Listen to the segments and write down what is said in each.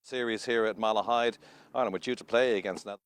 series here at Malahide. Ireland were due to play against Netherlands.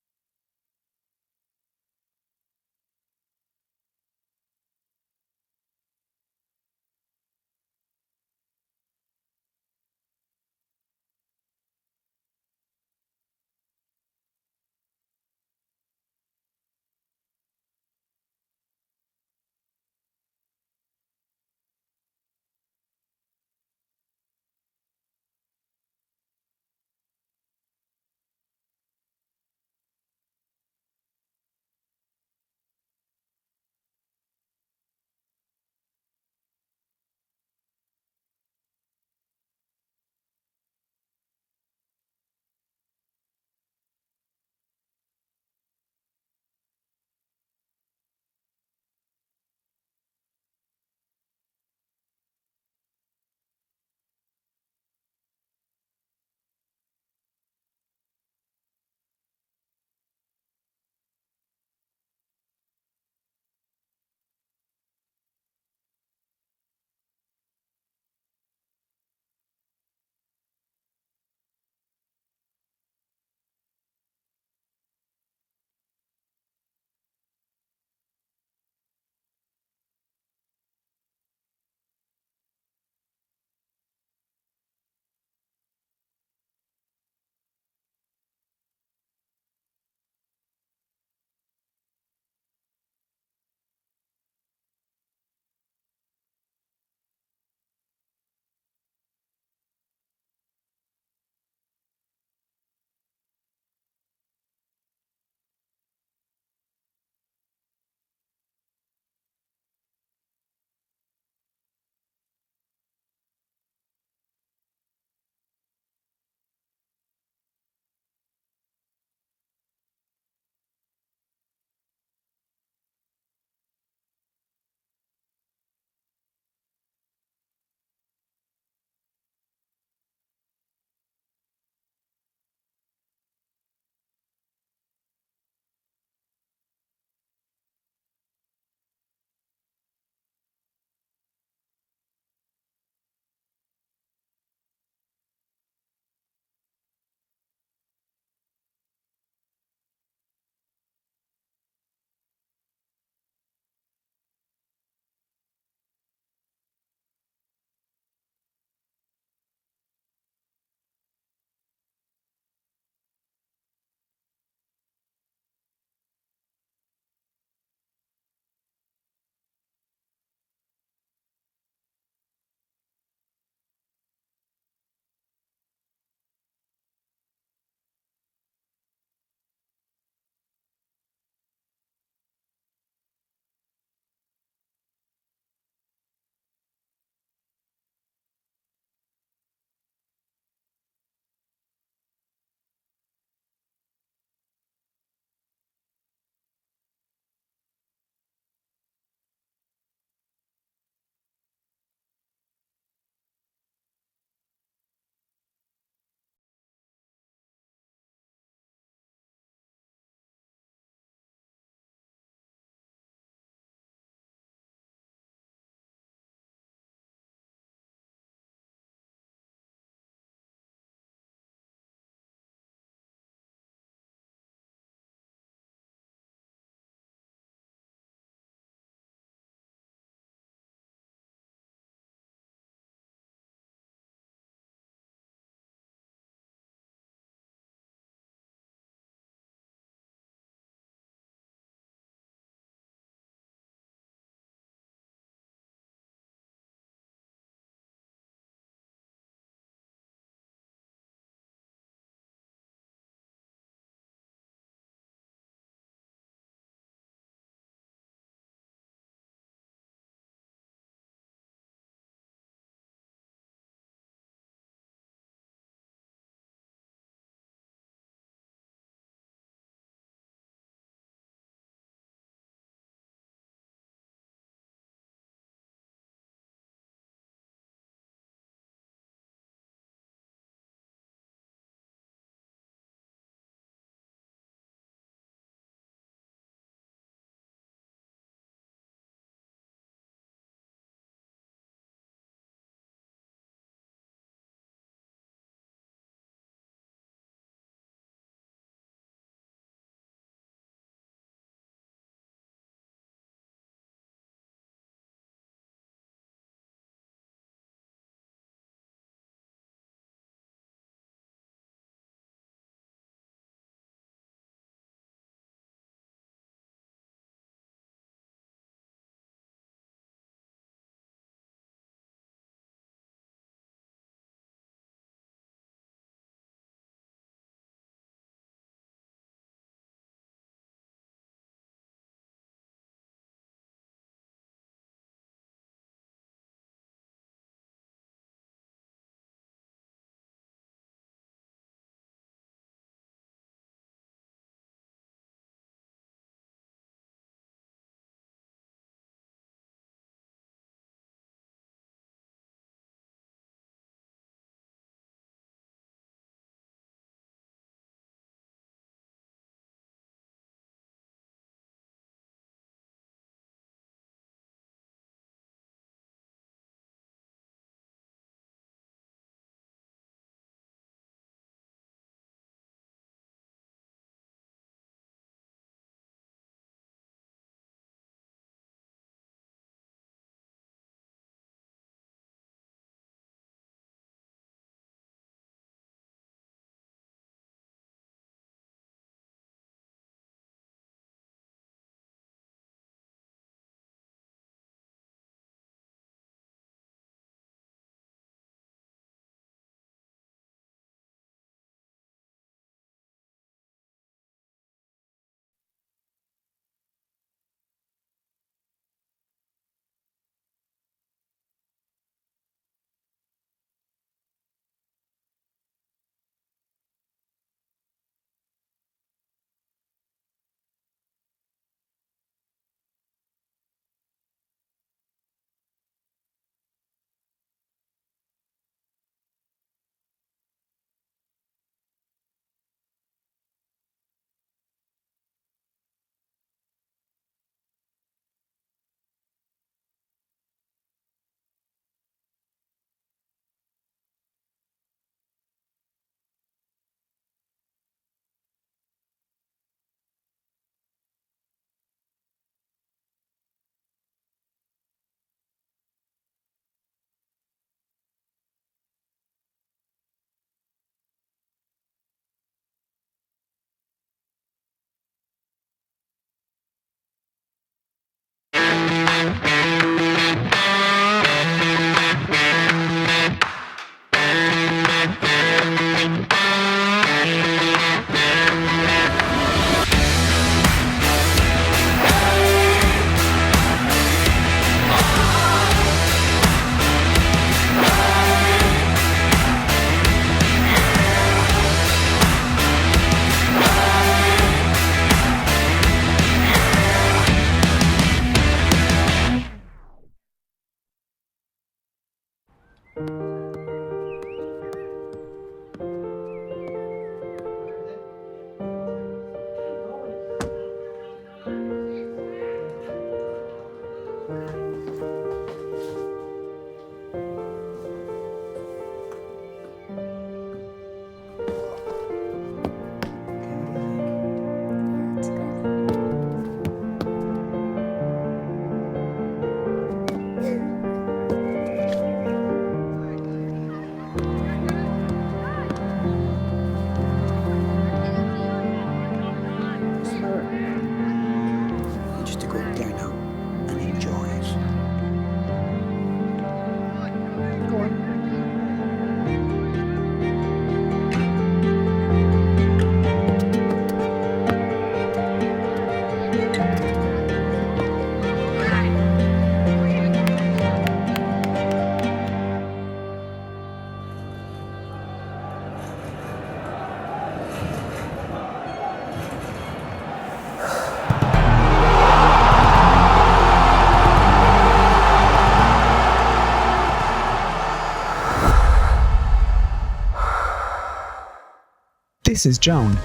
This is Joan.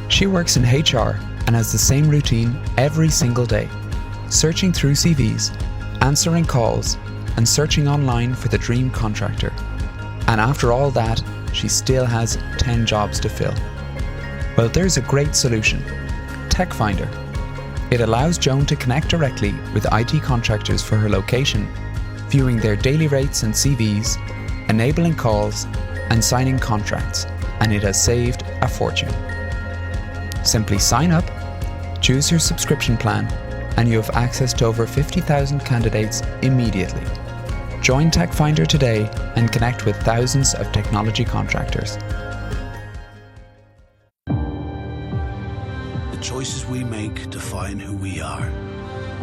She works in HR and has the same routine every single day, searching through CVs, answering calls, and searching online for the dream contractor. And after all that, she still has 10 jobs to fill. Well, there's a great solution, TechFinder. It allows Joan to connect directly with IT contractors for her location, viewing their daily rates and CVs, enabling calls, and signing contracts, and it has saved a fortune. Simply sign up, choose your subscription plan, and you have access to over 50,000 candidates immediately. Join TechFinder today and connect with thousands of technology contractors. The choices we make define who we are.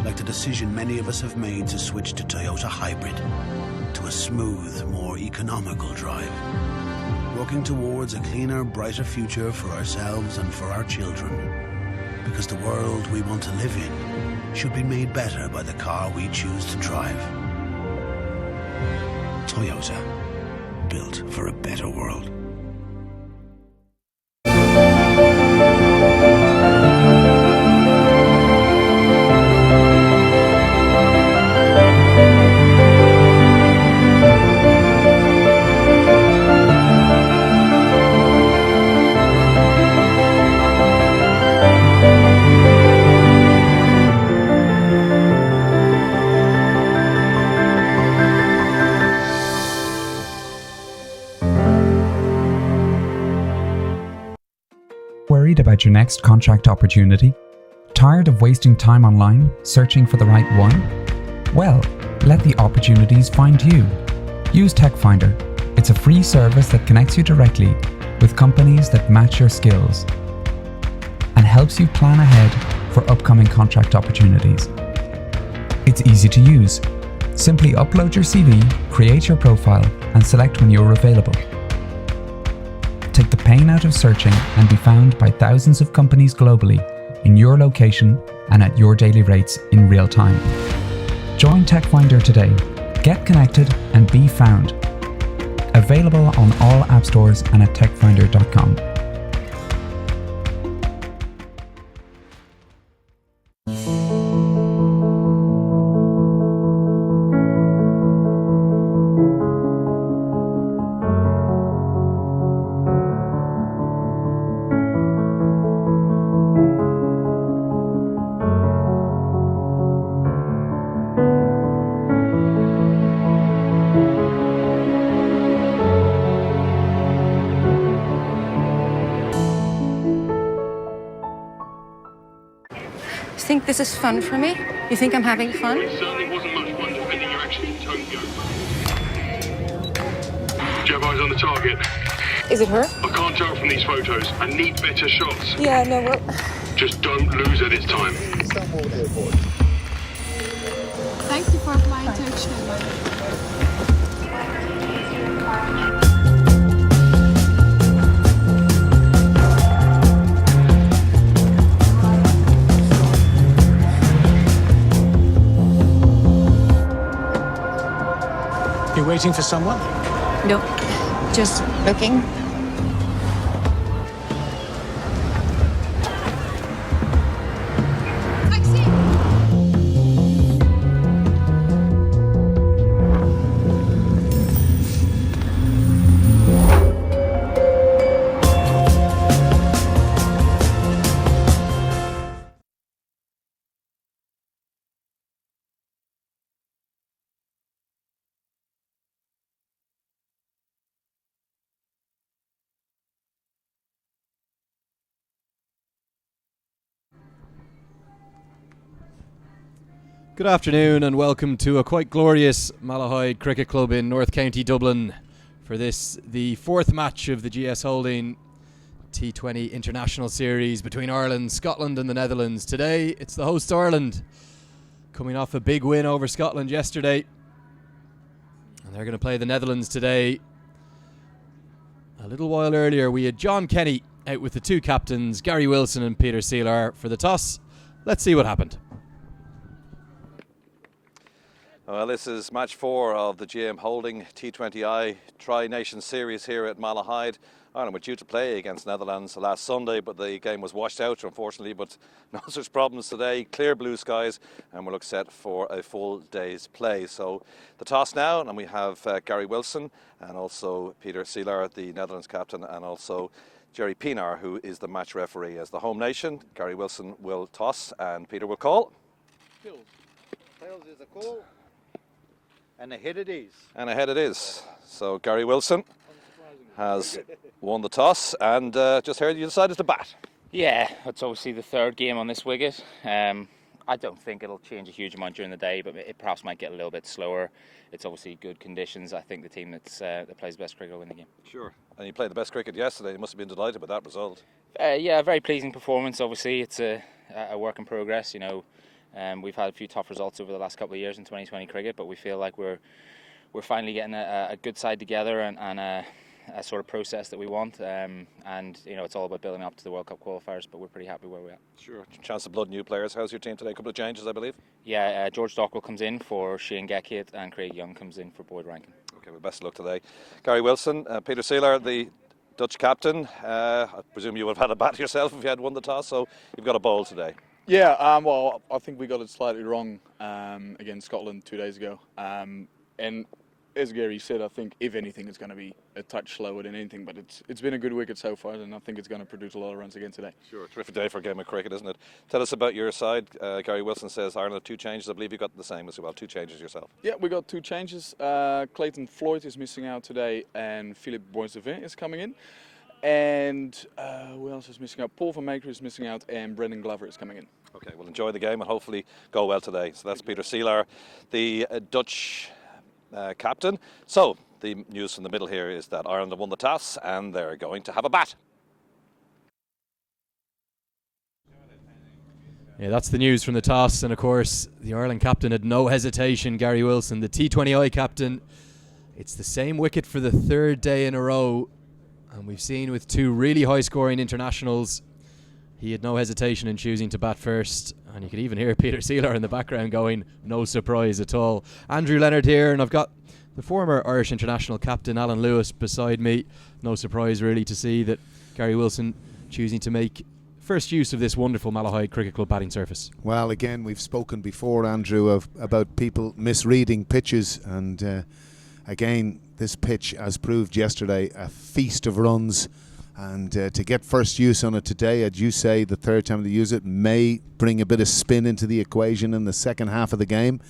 Like the decision many of us have made to switch to Toyota Hybrid, to a smooth, more economical drive. Working towards a cleaner, brighter future for ourselves and for our children. Because the world we want to live in should be made better by the car we choose to drive. Toyota, built for a better world. Worried about your next contract opportunity? Tired of wasting time online searching for the right one? Well, let the opportunities find you. Use TechFinder. It's a free service that connects you directly with companies that match your skills and helps you plan ahead for upcoming contract opportunities. It's easy to use. Simply upload your CV, create your profile, and select when you're available. Take the pain out of searching and be found by thousands of companies globally in your location and at your daily rates in real time. Join TechFinder today. Get connected and be found. Available on all app stores and at techfinder.com. Think this is fun for me? You think I'm having fun? It certainly wasn't much fun defending your action in Tokyo. Do you have eyes on the target? Is it her? I can't tell from these photos. I need better shots. Yeah, no, we're... Just don't lose her this time. Thank you for flying Turkish Airlines. You waiting for someone? No, just looking. Taxi! Good afternoon and welcome to a quite glorious Malahide Cricket Club in North County Dublin for this, the fourth match of the GS Holding T20 International Series between Ireland, Scotland and the Netherlands. Today it's the host Ireland, coming off a big win over Scotland yesterday, and they're going to play the Netherlands today. A little while earlier we had John Kenny out with the two captains, Gary Wilson and Peter Seelar, for the toss. Let's see what happened. Well, this is match 4 of the GM Holding T20I Tri-Nation Series here at Malahide. Ireland were due to play against Netherlands last Sunday, but the game was washed out, unfortunately. But no such problems today. Clear blue skies, and we look set for a full day's play. So the toss now, and we have Gary Wilson and also Peter Seelar, the Netherlands captain, and also Jerry Pienaar, who is the match referee. As the home nation, Gary Wilson will toss, and Peter will call. Tails is a call. And ahead it is. And ahead it is. So Gary Wilson has won the toss, and just heard you decided to bat. Yeah, it's obviously the third game on this wicket. I don't think it'll change a huge amount during the day, but it perhaps might get a little bit slower. It's obviously good conditions. I think the team that plays best cricket will win the game. Sure. And you played the best cricket yesterday. You must have been delighted with that result. Yeah, a very pleasing performance. Obviously, it's a work in progress. You know, we've had a few tough results over the last couple of years in 2020 cricket, but we feel like we're finally getting a good side together and a sort of process that we want. And you know, it's all about building up to the World Cup qualifiers, but we're pretty happy where we're at. Sure. Chance of blood new players. How's your team today? A couple of changes, I believe. Yeah, George Dockrell comes in for Shane Geckett and Craig Young comes in for Boyd Rankin. Okay, well, best of luck today. Gary Wilson, Peter Seelar, the Dutch captain. I presume you would have had a bat yourself if you had won the toss, so you've got a bowl today. Yeah, well, I think we got it slightly wrong against Scotland 2 days ago. And as Gary said, I think if anything, it's going to be a touch slower than anything. But it's been a good wicket so far, and I think it's going to produce a lot of runs again today. Sure, terrific day for a game of cricket, isn't it? Tell us about your side. Gary Wilson says Ireland have 2 changes. I believe you got the same as well. 2 changes yourself. Yeah, we got 2 changes. Clayton Floyd is missing out today, and Philippe Boisevin is coming in. And who else is missing out? Paul van Meeker is missing out, and Brendan Glover is coming in. Okay, well, enjoy the game and hopefully go well today. So that's Peter Seelar, the Dutch captain. So the news from the middle here is that Ireland have won the toss and they're going to have a bat. Yeah, that's the news from the toss, and of course the Ireland captain had no hesitation, Gary Wilson, the T20I captain. It's the same wicket for the 3rd day in a row, and we've seen with 2 really high-scoring internationals, he had no hesitation in choosing to bat first, and you could even hear Peter Seelar in the background going, no surprise at all. Andrew Leonard here, and I've got the former Irish international captain Alan Lewis beside me. No surprise really to see that Gary Wilson choosing to make first use of this wonderful Malahide Cricket Club batting surface. Well, again, we've spoken before, Andrew, about people misreading pitches, and again, this pitch, as proved yesterday, a feast of runs. And to get first use on it today, as you say, the 3rd time they use it, may bring a bit of spin into the equation in the second half of the game.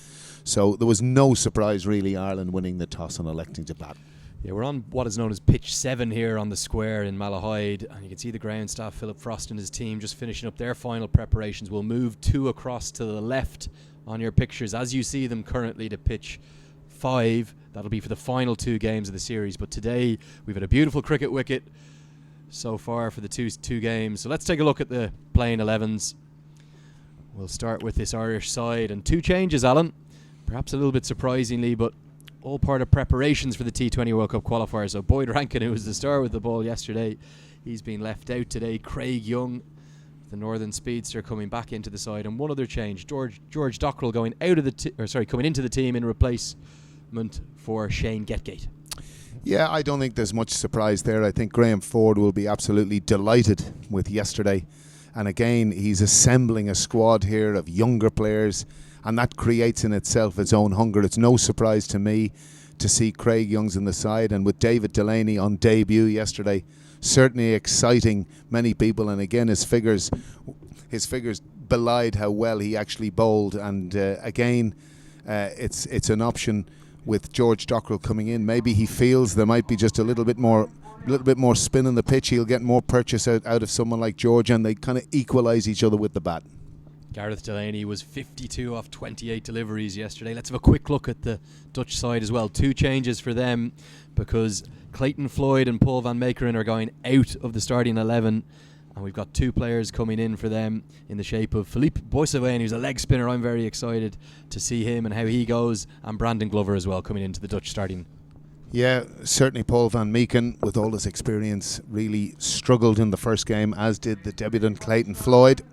So there was no surprise, really, Ireland winning the toss and electing to bat. Yeah, we're on what is known as pitch 7 here on the square in Malahide, and you can see the ground staff, Philip Frost and his team, just finishing up their final preparations. We'll move 2 across to the left on your pictures as you see them currently to pitch 5. That'll be for the final 2 games of the series. But today we've had a beautiful cricket wicket so far for the two games. So let's take a look at the playing 11s. We'll start with this Irish side, and 2 changes, Alan. Perhaps a little bit surprisingly, but all part of preparations for the T20 World Cup qualifier. So Boyd Rankin, who was the star with the ball yesterday, he's been left out today. Craig Young, the Northern speedster, coming back into the side, and one other change: George Dockrell going out of the coming into the team in replacement for Shane Geckett. Yeah, I don't think there's much surprise there. I think Graham Ford will be absolutely delighted with yesterday. And again, he's assembling a squad here of younger players, and that creates in itself its own hunger. It's no surprise to me to see Craig Young's in the side, and with David Delaney on debut yesterday, certainly exciting many people. And again, his figures belied how well he actually bowled. And again, it's an option with George Dockrell coming in. Maybe he feels there might be just a little bit more spin on the pitch. He'll get more purchase out of someone like George, and they kind of equalise each other with the bat. Gareth Delaney was 52 off 28 deliveries yesterday. Let's have a quick look at the Dutch side as well. 2 changes for them because Clayton Floyd and Paul van Meekeren are going out of the starting 11. And we've got 2 players coming in for them in the shape of Philippe Boissevin, who's a leg spinner. I'm very excited to see him and how he goes. And Brandon Glover as well coming into the Dutch starting. Yeah, certainly Paul van Meeken, with all his experience, really struggled in the first game, as did the debutant Clayton Floyd.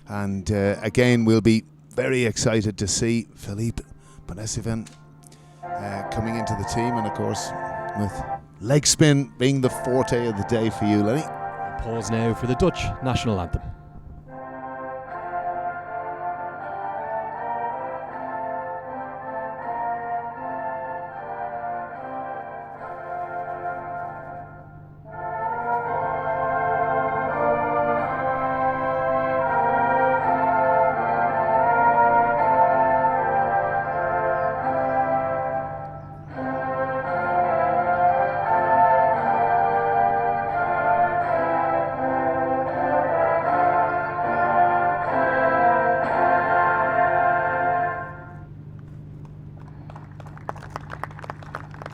And again, we'll be very excited to see Philippe Boissevin coming into the team. And of course, with leg spin being the forte of the day for you, Lenny. Pause now for the Dutch national anthem.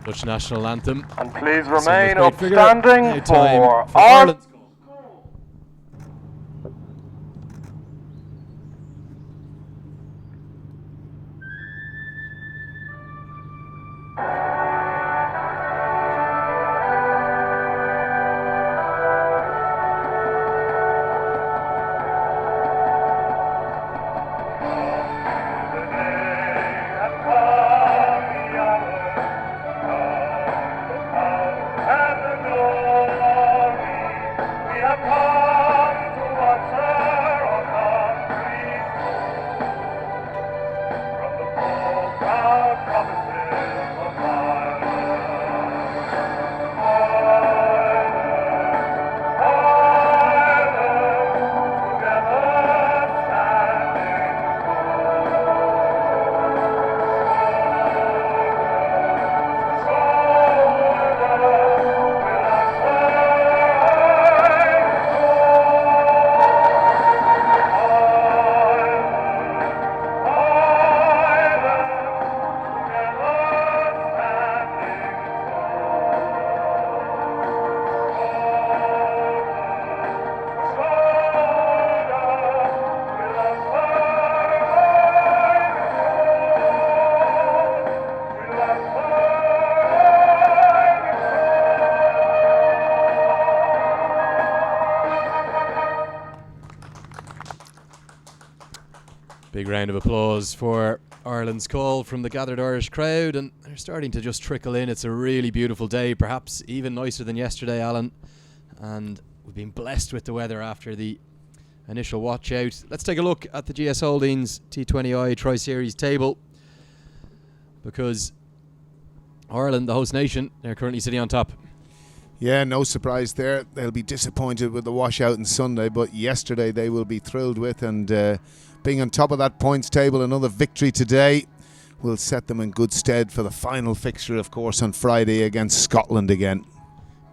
Dutch national anthem. And please remain upstanding for Ireland. Ireland. Big round of applause for Ireland's call from the gathered Irish crowd, and they're starting to just trickle in. It's a really beautiful day, perhaps even nicer than yesterday, Alan, and we've been blessed with the weather after the initial watch out. Let's take a look at the GS Holdings T20I Tri-Series table, because Ireland, the host nation, they're currently sitting on top. Yeah, no surprise there. They'll be disappointed with the washout on Sunday, but yesterday they will be thrilled with, and being on top of that points table, another victory today will set them in good stead for the final fixture, of course, on Friday against Scotland again.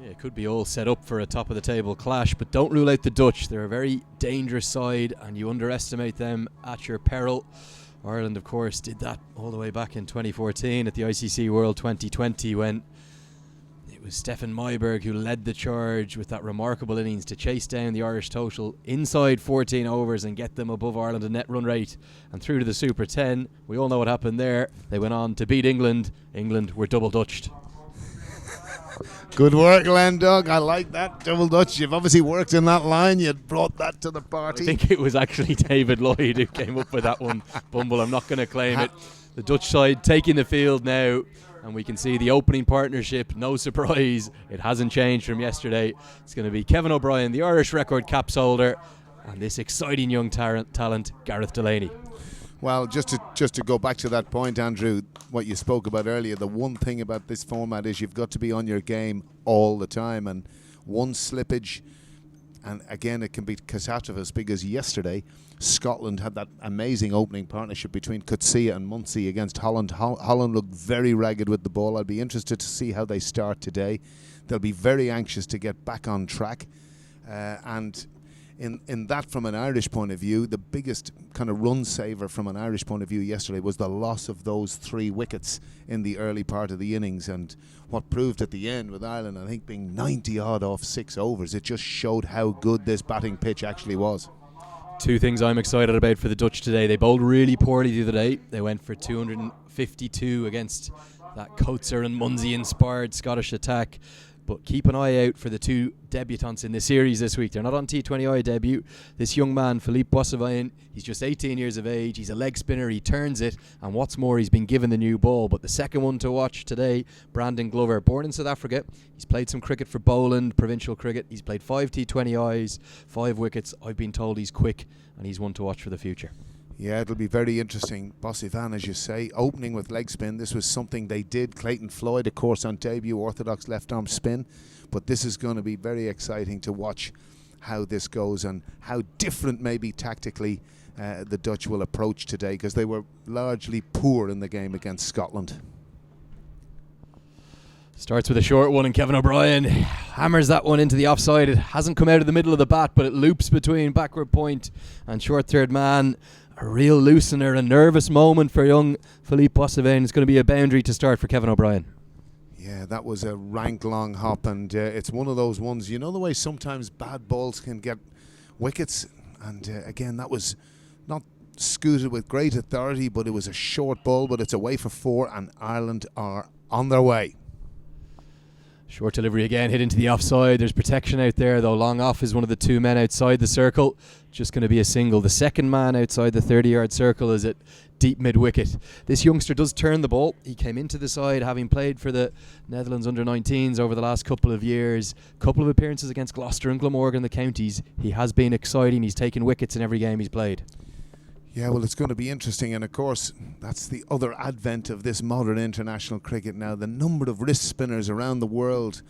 Yeah, it could be all set up for a top of the table clash, but don't rule out the Dutch. They're a very dangerous side, and you underestimate them at your peril. Ireland, of course, did that all the way back in 2014 at the ICC World 2020, when it was Stefan Myberg who led the charge with that remarkable innings to chase down the Irish total inside 14 overs and get them above Ireland in net run rate and through to the Super 10. We all know what happened there. They went on to beat England. England were double Dutched. Good work, Len Doug. I like that. Double Dutch. You've obviously worked in that line. You brought that to the party. I think it was actually David Lloyd who came up with that one, Bumble. I'm not going to claim it. The Dutch side taking the field now, and we can see the opening partnership. No surprise, it hasn't changed from yesterday. It's going to be Kevin O'Brien, the Irish record caps holder, and this exciting young talent, Gareth Delaney. Well, just to go back to that point, Andrew, what you spoke about earlier, the one thing about this format is you've got to be on your game all the time, and one slippage, and again it can be catastrophic, because yesterday Scotland had that amazing opening partnership between Coetzee and Muncie against Holland. Holland looked very ragged with the ball. I'd be interested to see how they start today. They'll be very anxious to get back on track, and in that, from an Irish point of view, the biggest kind of run saver from an Irish point of view yesterday was the loss of those 3 wickets in the early part of the innings, and what proved at the end with Ireland, I think, being 90 odd off 6 overs. It just showed how good this batting pitch actually was. 2 things I'm excited about for the Dutch today. They bowled really poorly the other day. They went for 252 against that Coetzer and Munsey inspired Scottish attack. But keep an eye out for the 2 debutants in the series this week. They're not on T20I debut. This young man, Philippe Boissevin, he's just 18 years of age. He's a leg spinner. He turns it. And what's more, he's been given the new ball. But the second one to watch today, Brandon Glover, born in South Africa. He's played some cricket for Boland, provincial cricket. He's played 5 T20Is, 5 wickets. I've been told he's quick, and he's one to watch for the future. Yeah, it'll be very interesting. Boissevin, as you say, opening with leg spin. This was something they did. Clayton Floyd, of course, on debut, orthodox left-arm spin. But this is going to be very exciting to watch how this goes and how different maybe tactically the Dutch will approach today, because they were largely poor in the game against Scotland. Starts with a short one, and Kevin O'Brien hammers that one into the offside. It hasn't come out of the middle of the bat, but it loops between backward point and short third man. A real loosener, a nervous moment for young Philippe Boissevin. It's going to be a boundary to start for Kevin O'Brien. Yeah, that was a rank long hop, and it's one of those ones, you know the way sometimes bad balls can get wickets, and again, that was not scooted with great authority, but it was a short ball, but it's away for 4, and Ireland are on their way. Short delivery again, hit into the offside. There's protection out there, though. Long off is one of the 2 men outside the circle. Just going to be a single. The second man outside the 30-yard circle is at deep mid-wicket. This youngster does turn the ball. He came into the side having played for the Netherlands under-19s over the last couple of years. Couple of appearances against Gloucester and Glamorgan, the counties. He has been exciting. He's taken wickets in every game he's played. Yeah, well, it's going to be interesting, and of course that's the other advent of this modern international cricket now. The number of wrist spinners around the world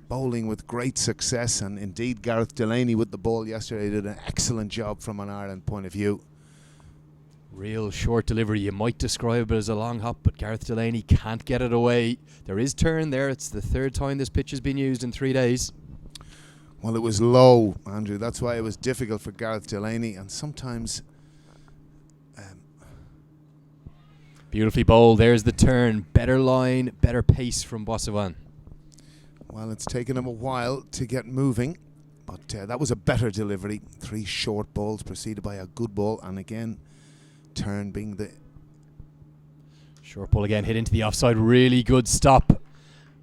bowling with great success, and indeed Gareth Delaney with the ball yesterday did an excellent job from an Ireland point of view. Real short delivery. You might describe it as a long hop, but Gareth Delaney can't get it away. There is turn there. It's the 3rd time this pitch has been used in 3 days. Well, it was low, Andrew. That's why it was difficult for Gareth Delaney, and sometimes... Beautifully bowled. There's the turn. Better line, better pace from Boissevin. Well, it's taken him a while to get moving, but that was a better delivery. 3 short balls preceded by a good ball, and again, turn being the... Short ball again, hit into the offside. Really good stop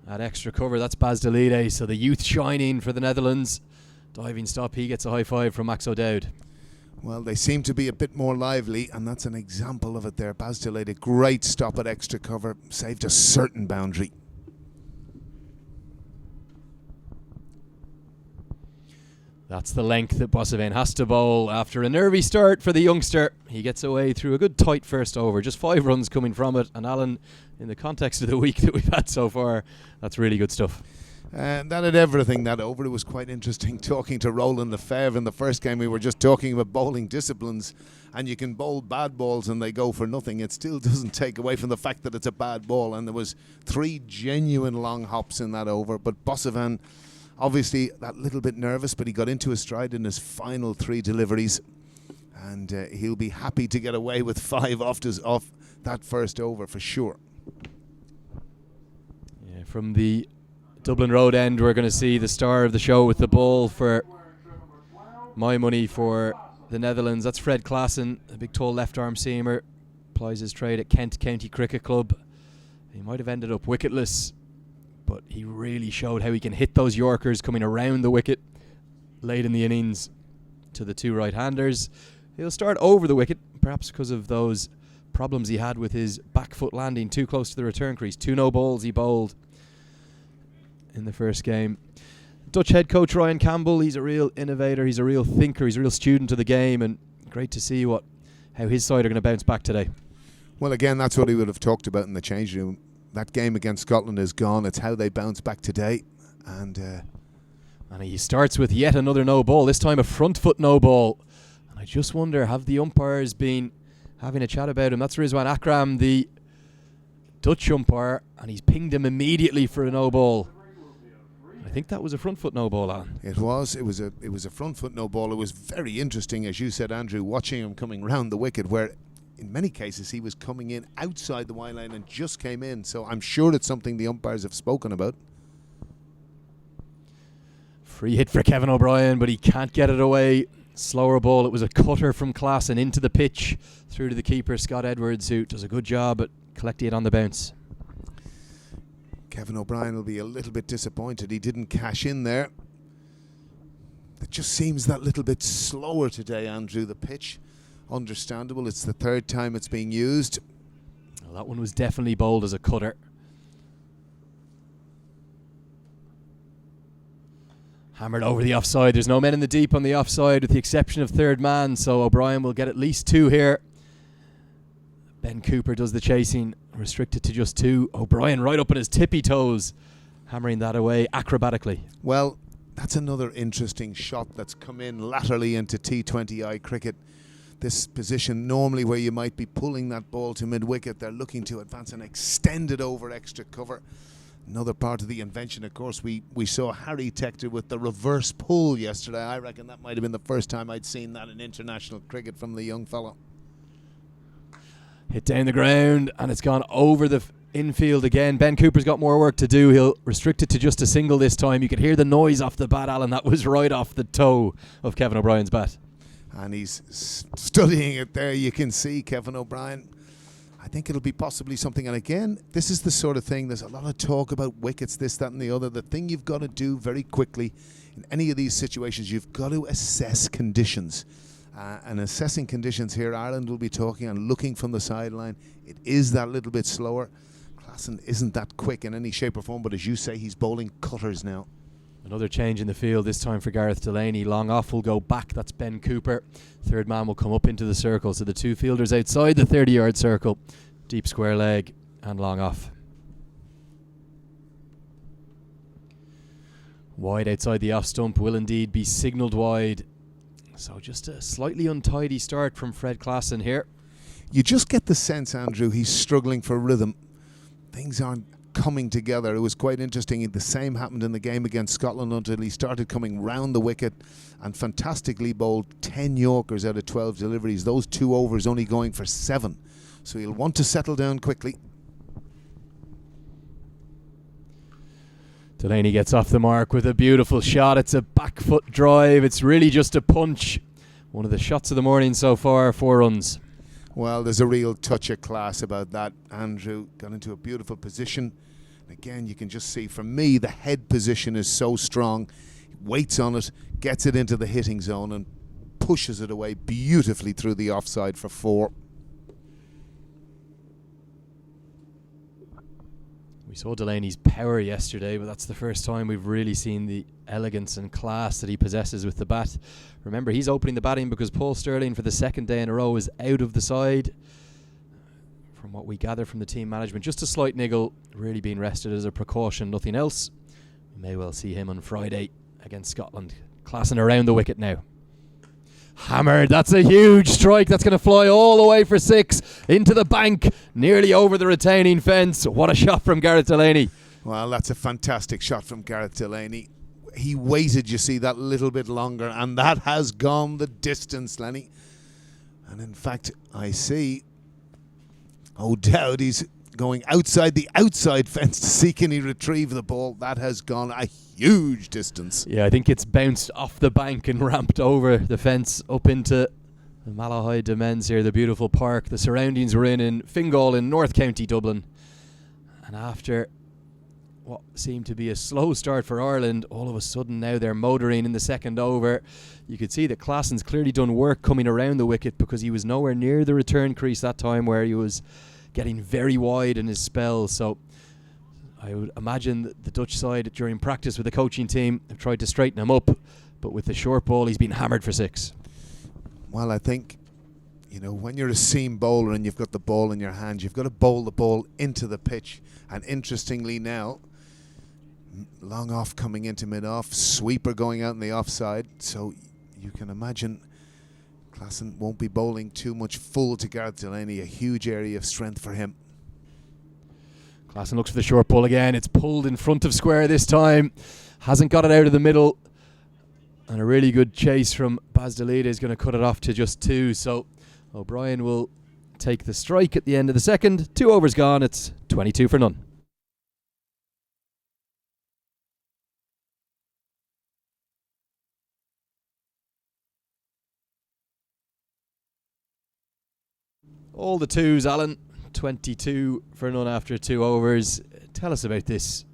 at extra cover. That's Baz Dalide. So the youth shining for the Netherlands. Diving stop. He gets a high five from Max O'Dowd. Well, they seem to be a bit more lively, and that's an example of it there. Baz Dalide, a great stop at extra cover, saved a certain boundary. That's the length that Boissevin has to bowl after a nervy start for the youngster. He gets away through a good tight first over, just 5 runs coming from it. And Alan, in the context of the week that we've had so far, that's really good stuff. And that had everything, that over. It was quite interesting talking to Roland Lefebvre in the first game. We were just talking about bowling disciplines, and you can bowl bad balls and they go for nothing. It still doesn't take away from the fact that it's a bad ball, and there was 3 genuine long hops in that over. But Boissevin, obviously that little bit nervous, but he got into his stride in his final 3 deliveries, and he'll be happy to get away with 5 off that first over for sure. Yeah, from the Dublin Road end, we're going to see the star of the show with the ball for my money for the Netherlands. That's Fred Klaassen, a big tall left arm seamer, plies his trade at Kent County Cricket Club. He might have ended up wicketless, but he really showed how he can hit those Yorkers coming around the wicket late in the innings to the 2 right-handers. He'll start over the wicket, perhaps because of those problems he had with his back foot landing too close to the return crease. 2 no balls he bowled in the first game. Dutch head coach Ryan Campbell, he's a real innovator, he's a real thinker, he's a real student of the game, and great to see how his side are going to bounce back today. Well, again, that's what he would have talked about in the change room. That game against Scotland is gone. It's how they bounce back today. And he starts with yet another no ball, this time a front foot no ball. And I just wonder, have the umpires been having a chat about him? That's Rizwan Akram, the Dutch umpire, and he's pinged him immediately for a no ball. I think that was a front foot no ball, Alan. It was a front foot no ball. It was very interesting, as you said, Andrew, watching him coming round the wicket, where in many cases he was coming in outside the wide line and just came in. So I'm sure it's something the umpires have spoken about. Free hit for Kevin O'Brien, but he can't get it away. Slower ball. It was a cutter from Klassen into the pitch through to the keeper, Scott Edwards, who does a good job at collecting it on the bounce. Kevin O'Brien will be a little bit disappointed he didn't cash in there. It just seems that little bit slower today, Andrew, the pitch. Understandable, it's the third time it's being used. Well, that one was definitely bowled as a cutter. Hammered over the offside. There's no men in the deep on the offside with the exception of third man, so O'Brien will get at least 2 here. Ben Cooper does the chasing, restricted to just 2. O'Brien right up on his tippy toes, hammering that away acrobatically. Well, that's another interesting shot that's come in laterally into T20I cricket. This position normally where you might be pulling that ball to mid-wicket, they're looking to advance and extend it over extra cover. Another part of the invention, of course, we saw Harry Tector with the reverse pull yesterday. I reckon that might have been the first time I'd seen that in international cricket from the young fellow. Hit down the ground and it's gone over the infield again. Ben Cooper's got more work to do. He'll restrict it to just a single this time. You could hear the noise off the bat, Alan. That was right off the toe of Kevin O'Brien's bat. And he's studying it there. You can see Kevin O'Brien. I think it'll be possibly something. And again, this is the sort of thing, there's a lot of talk about wickets, this, that and the other. The thing you've got to do very quickly in any of these situations, you've got to assess conditions. And assessing conditions here, Ireland will be talking and looking from the sideline. It is that little bit slower. Klassen isn't that quick in any shape or form, but as you say, he's bowling cutters now. Another change in the field, this time for Gareth Delaney. Long off will go back, that's Ben Cooper. Third man will come up into the circle. So the 2 fielders outside the 30-yard circle. Deep square leg and long off. Wide outside the off stump will indeed be signalled wide. So just a slightly untidy start from Fred Klassen here. You just get the sense, Andrew, he's struggling for rhythm. Things aren't coming together. It was quite interesting. The same happened in the game against Scotland until he started coming round the wicket and fantastically bowled 10 Yorkers out of 12 deliveries. Those 2 overs only going for 7. So he'll want to settle down quickly. Delaney gets off the mark with a beautiful shot. It's a back foot drive. It's really just a punch. One of the shots of the morning so far, 4 runs. Well, there's a real touch of class about that. Andrew got into a beautiful position. Again, you can just see, from me, the head position is so strong. He waits on it, gets it into the hitting zone and pushes it away beautifully through the offside for 4. We saw Delaney's power yesterday, but that's the first time we've really seen the elegance and class that he possesses with the bat. Remember, he's opening the batting because Paul Sterling for the 2nd day in a row is out of the side. From what we gather from the team management, just a slight niggle, really being rested as a precaution, nothing else. We may well see him on Friday against Scotland. Klassen around the wicket now. Hammered, that's a huge strike. That's going to fly all the way for 6 into the bank, nearly over the retaining fence. What a shot from Gareth Delaney. Well, that's a fantastic shot from Gareth Delaney. He waited, you see, that little bit longer, and that has gone the distance, Lenny. And in fact, I see O'Dowd, he's going outside the outside fence to see can he retrieve the ball. That has gone a huge distance. Yeah, I think it's bounced off the bank and ramped over the fence up into the Malahide Demens here, the beautiful park. The surroundings were in Fingal in North County, Dublin. And after what seemed to be a slow start for Ireland, all of a sudden now they're motoring in the 2nd over. You could see that Klassen's clearly done work coming around the wicket because he was nowhere near the return crease that time, where he was getting very wide in his spell. So I would imagine that the Dutch side during practice with the coaching team have tried to straighten him up, but with the short ball he's been hammered for 6. Well, I think, you know, when you're a seam bowler and you've got the ball in your hand, you've got to bowl the ball into the pitch. And interestingly now, long off coming into mid-off, sweeper going out in the offside. So you can imagine Klassen won't be bowling too much full to Gareth Delaney, a huge area of strength for him. Klassen looks for the short ball again. It's pulled in front of square this time. hasn't got it out of the middle. And a really good chase from Basdelida is going to cut it off to just 2. So O'Brien will take the strike at the end of the second. 2 overs gone. It's 22 for none. All the 2s, Alan. 22 for none after 2 overs. Tell us about this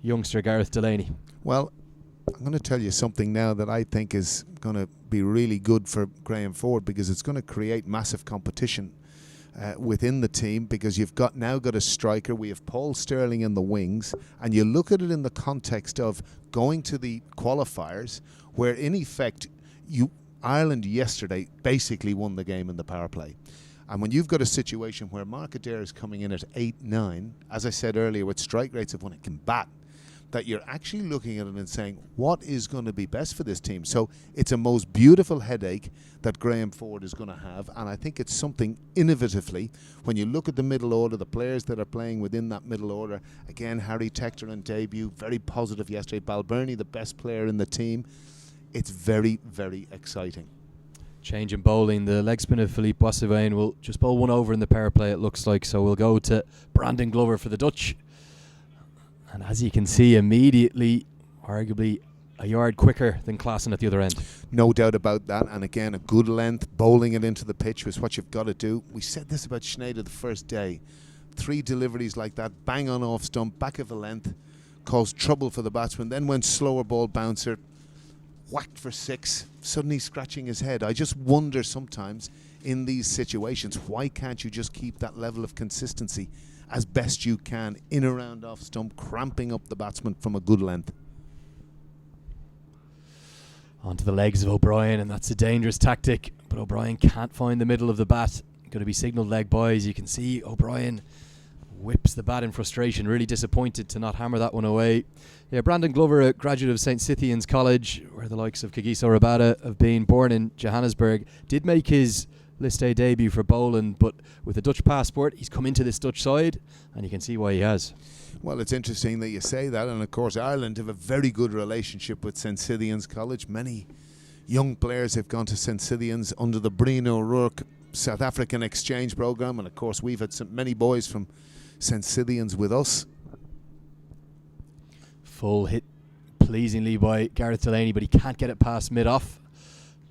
youngster, Gareth Delaney. Well, I'm going to tell you something now that I think is going to be really good for Graham Ford, because it's going to create massive competition within the team, because you've now got a striker. We have Paul Sterling in the wings, and you look at it in the context of going to the qualifiers, where in effect Ireland yesterday basically won the game in the power play. And when you've got a situation where Mark Adair is coming in at 8-9, as I said earlier, with strike rates of when it can bat, that you're actually looking at it and saying, what is going to be best for this team? So it's a most beautiful headache that Graham Ford is going to have, and I think it's something innovatively. When you look at the middle order, the players that are playing within that middle order, again, Harry Tector on debut, very positive yesterday. Balbirnie, the best player in the team. It's very, very exciting. Change in bowling. The leg spin of Philippe Boissevin will just bowl 1 over in the power play, it looks like. So we'll go to Brandon Glover for the Dutch. And as you can see, immediately, arguably a yard quicker than Klaassen at the other end. No doubt about that. And again, a good length, bowling it into the pitch was what you've got to do. We said this about Schneider the first day. 3 deliveries like that, bang on off stump, back of a length, caused trouble for the batsman. Then went slower ball bouncer, whacked for 6, suddenly scratching his head. I just wonder sometimes in these situations, why can't you just keep that level of consistency as best you can in around off stump, cramping up the batsman from a good length. Onto the legs of O'Brien, and that's a dangerous tactic, but O'Brien can't find the middle of the bat. Going to be signalled leg boys. You can see O'Brien whips the bat in frustration, really disappointed to not hammer that one away. Yeah, Brandon Glover, a graduate of St. Cythian's College, where the likes of Kagiso Rabada have been, born in Johannesburg, did make his List A debut for Boland, but with a Dutch passport, he's come into this Dutch side, and you can see why he has. Well, it's interesting that you say that, and of course Ireland have a very good relationship with St. Cythian's College. Many young players have gone to St. Cythian's under the Breen O'Rourke South African exchange programme, and of course we've had many boys from St. Cythian's with us. Full hit pleasingly by Gareth Delaney, but he can't get it past mid-off.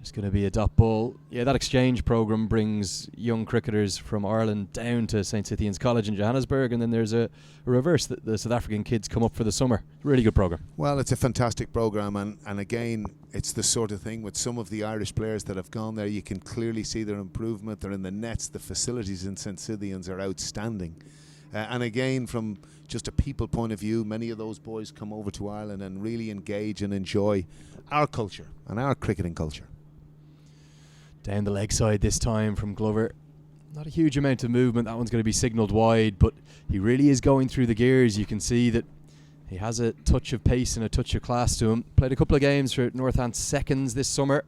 It's going to be a dot ball. Yeah, that exchange programme brings young cricketers from Ireland down to St. Cythian's College in Johannesburg, and then there's a reverse that the South African kids come up for the summer. Really good programme. Well, it's a fantastic programme, and again, it's the sort of thing with some of the Irish players that have gone there, you can clearly see their improvement. They're in the nets. The facilities in St. Cythian's are outstanding. And again, from just a people point of view, many of those boys come over to Ireland and really engage and enjoy our culture and our cricketing culture. Down the leg side this time from Glover. Not a huge amount of movement. That one's going to be signalled wide, but he really is going through the gears. You can see that he has a touch of pace and a touch of class to him. Played a couple of games for Northants seconds this summer.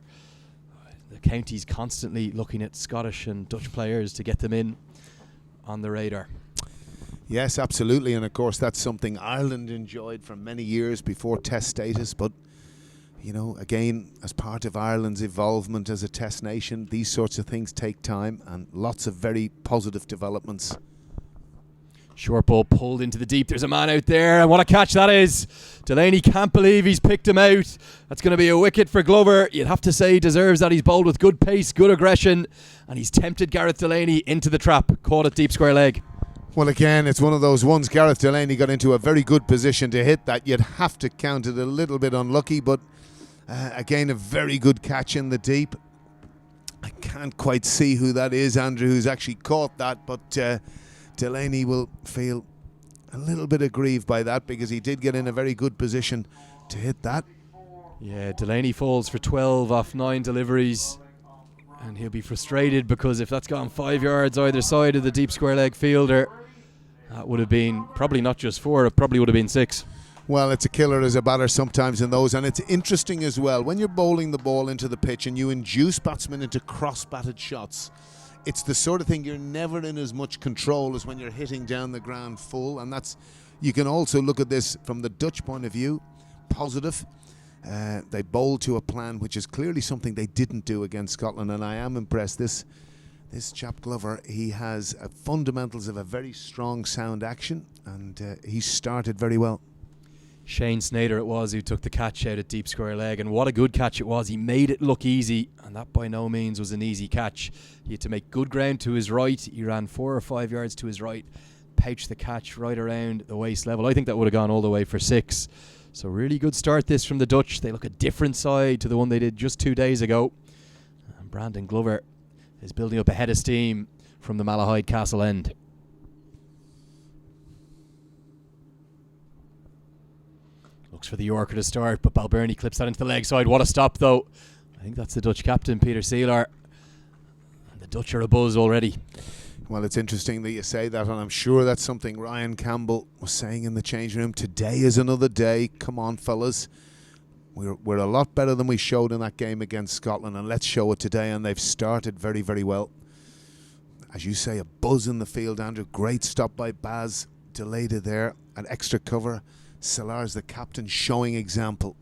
The county's constantly looking at Scottish and Dutch players to get them in on the radar. Yes, absolutely, and of course that's something Ireland enjoyed for many years before Test status, but you know, again, as part of Ireland's involvement as a Test nation, these sorts of things take time, and lots of very positive developments. Short ball pulled into the deep. There's a man out there, and what a catch that is. Delaney can't believe he's picked him out. That's going to be a wicket for Glover. You'd have to say he deserves that. He's bowled with good pace, good aggression, and he's tempted Gareth Delaney into the trap. Caught it deep square leg. Well, again, it's one of those ones. Gareth Delaney got into a very good position to hit that. You'd have to count it a little bit unlucky, but again, a very good catch in the deep. I can't quite see who that is, Andrew, who's actually caught that, but Delaney will feel a little bit aggrieved by that because he did get in a very good position to hit that. Yeah, Delaney falls for 12 off 9 deliveries, and he'll be frustrated because if that's gone 5 yards either side of the deep square leg fielder, that would have been probably not just 4, it probably would have been 6. Well, it's a killer as a batter sometimes in those, and it's interesting as well when you're bowling the ball into the pitch and you induce batsmen into cross-batted shots. It's the sort of thing you're never in as much control as when you're hitting down the ground full, and that's, you can also look at this from the Dutch point of view. positive. They bowled to a plan, which is clearly something they didn't do against Scotland, and I am impressed. This chap Glover, he has fundamentals of a very strong sound action, and he started very well. Shane Snyder it was who took the catch out at deep square leg, and what a good catch it was. He made it look easy, and that by no means was an easy catch. He had to make good ground to his right. He ran 4 or 5 yards to his right, pouched the catch right around the waist level. I think that would have gone all the way for 6. So really good start this from the Dutch. They look a different side to the one they did just 2 days ago. And Brandon Glover is building up a head of steam from the Malahide Castle end. Looks for the Yorker to start, but Balbirnie clips that into the leg side. What a stop, though. I think that's the Dutch captain, Peter Seelar. And the Dutch are abuzz already. Well, it's interesting that you say that, and I'm sure that's something Ryan Campbell was saying in the change room. Today is another day. Come on, fellas. We're a lot better than we showed in that game against Scotland, and let's show it today. And they've started very, very well. As you say, a buzz in the field, Andrew. Great stop by Baz. Delayed it there. An extra cover. Salar's the captain, showing example.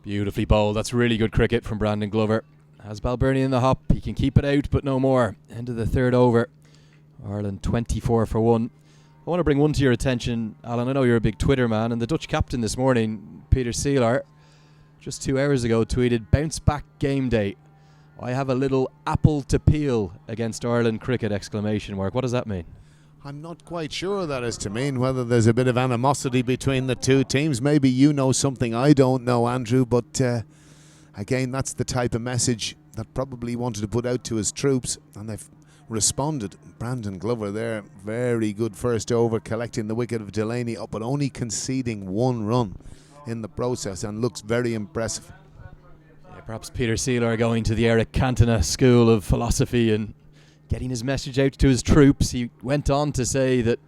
Beautifully bowled. That's really good cricket from Brandon Glover. Has Balbirnie in the hop. He can keep it out, but no more. End of the 3rd over. Ireland 24 for 1. I want to bring one to your attention, Alan. I know you're a big Twitter man, and the Dutch captain this morning, Peter Seelar, just 2 hours ago tweeted, "Bounce back game day. I have a little apple to peel against Ireland cricket!" exclamation mark. What does that mean? I'm not quite sure that is to mean whether there's a bit of animosity between the two teams. Maybe you know something I don't know, Andrew, but again, that's the type of message that probably wanted to put out to his troops, and they've responded. Brandon Glover there, very good first over, collecting the wicket of Delaney up, but only conceding 1 run in the process, and looks very impressive. Yeah, perhaps Peter Seelar going to the Eric Cantona School of Philosophy and getting his message out to his troops. He went on to say that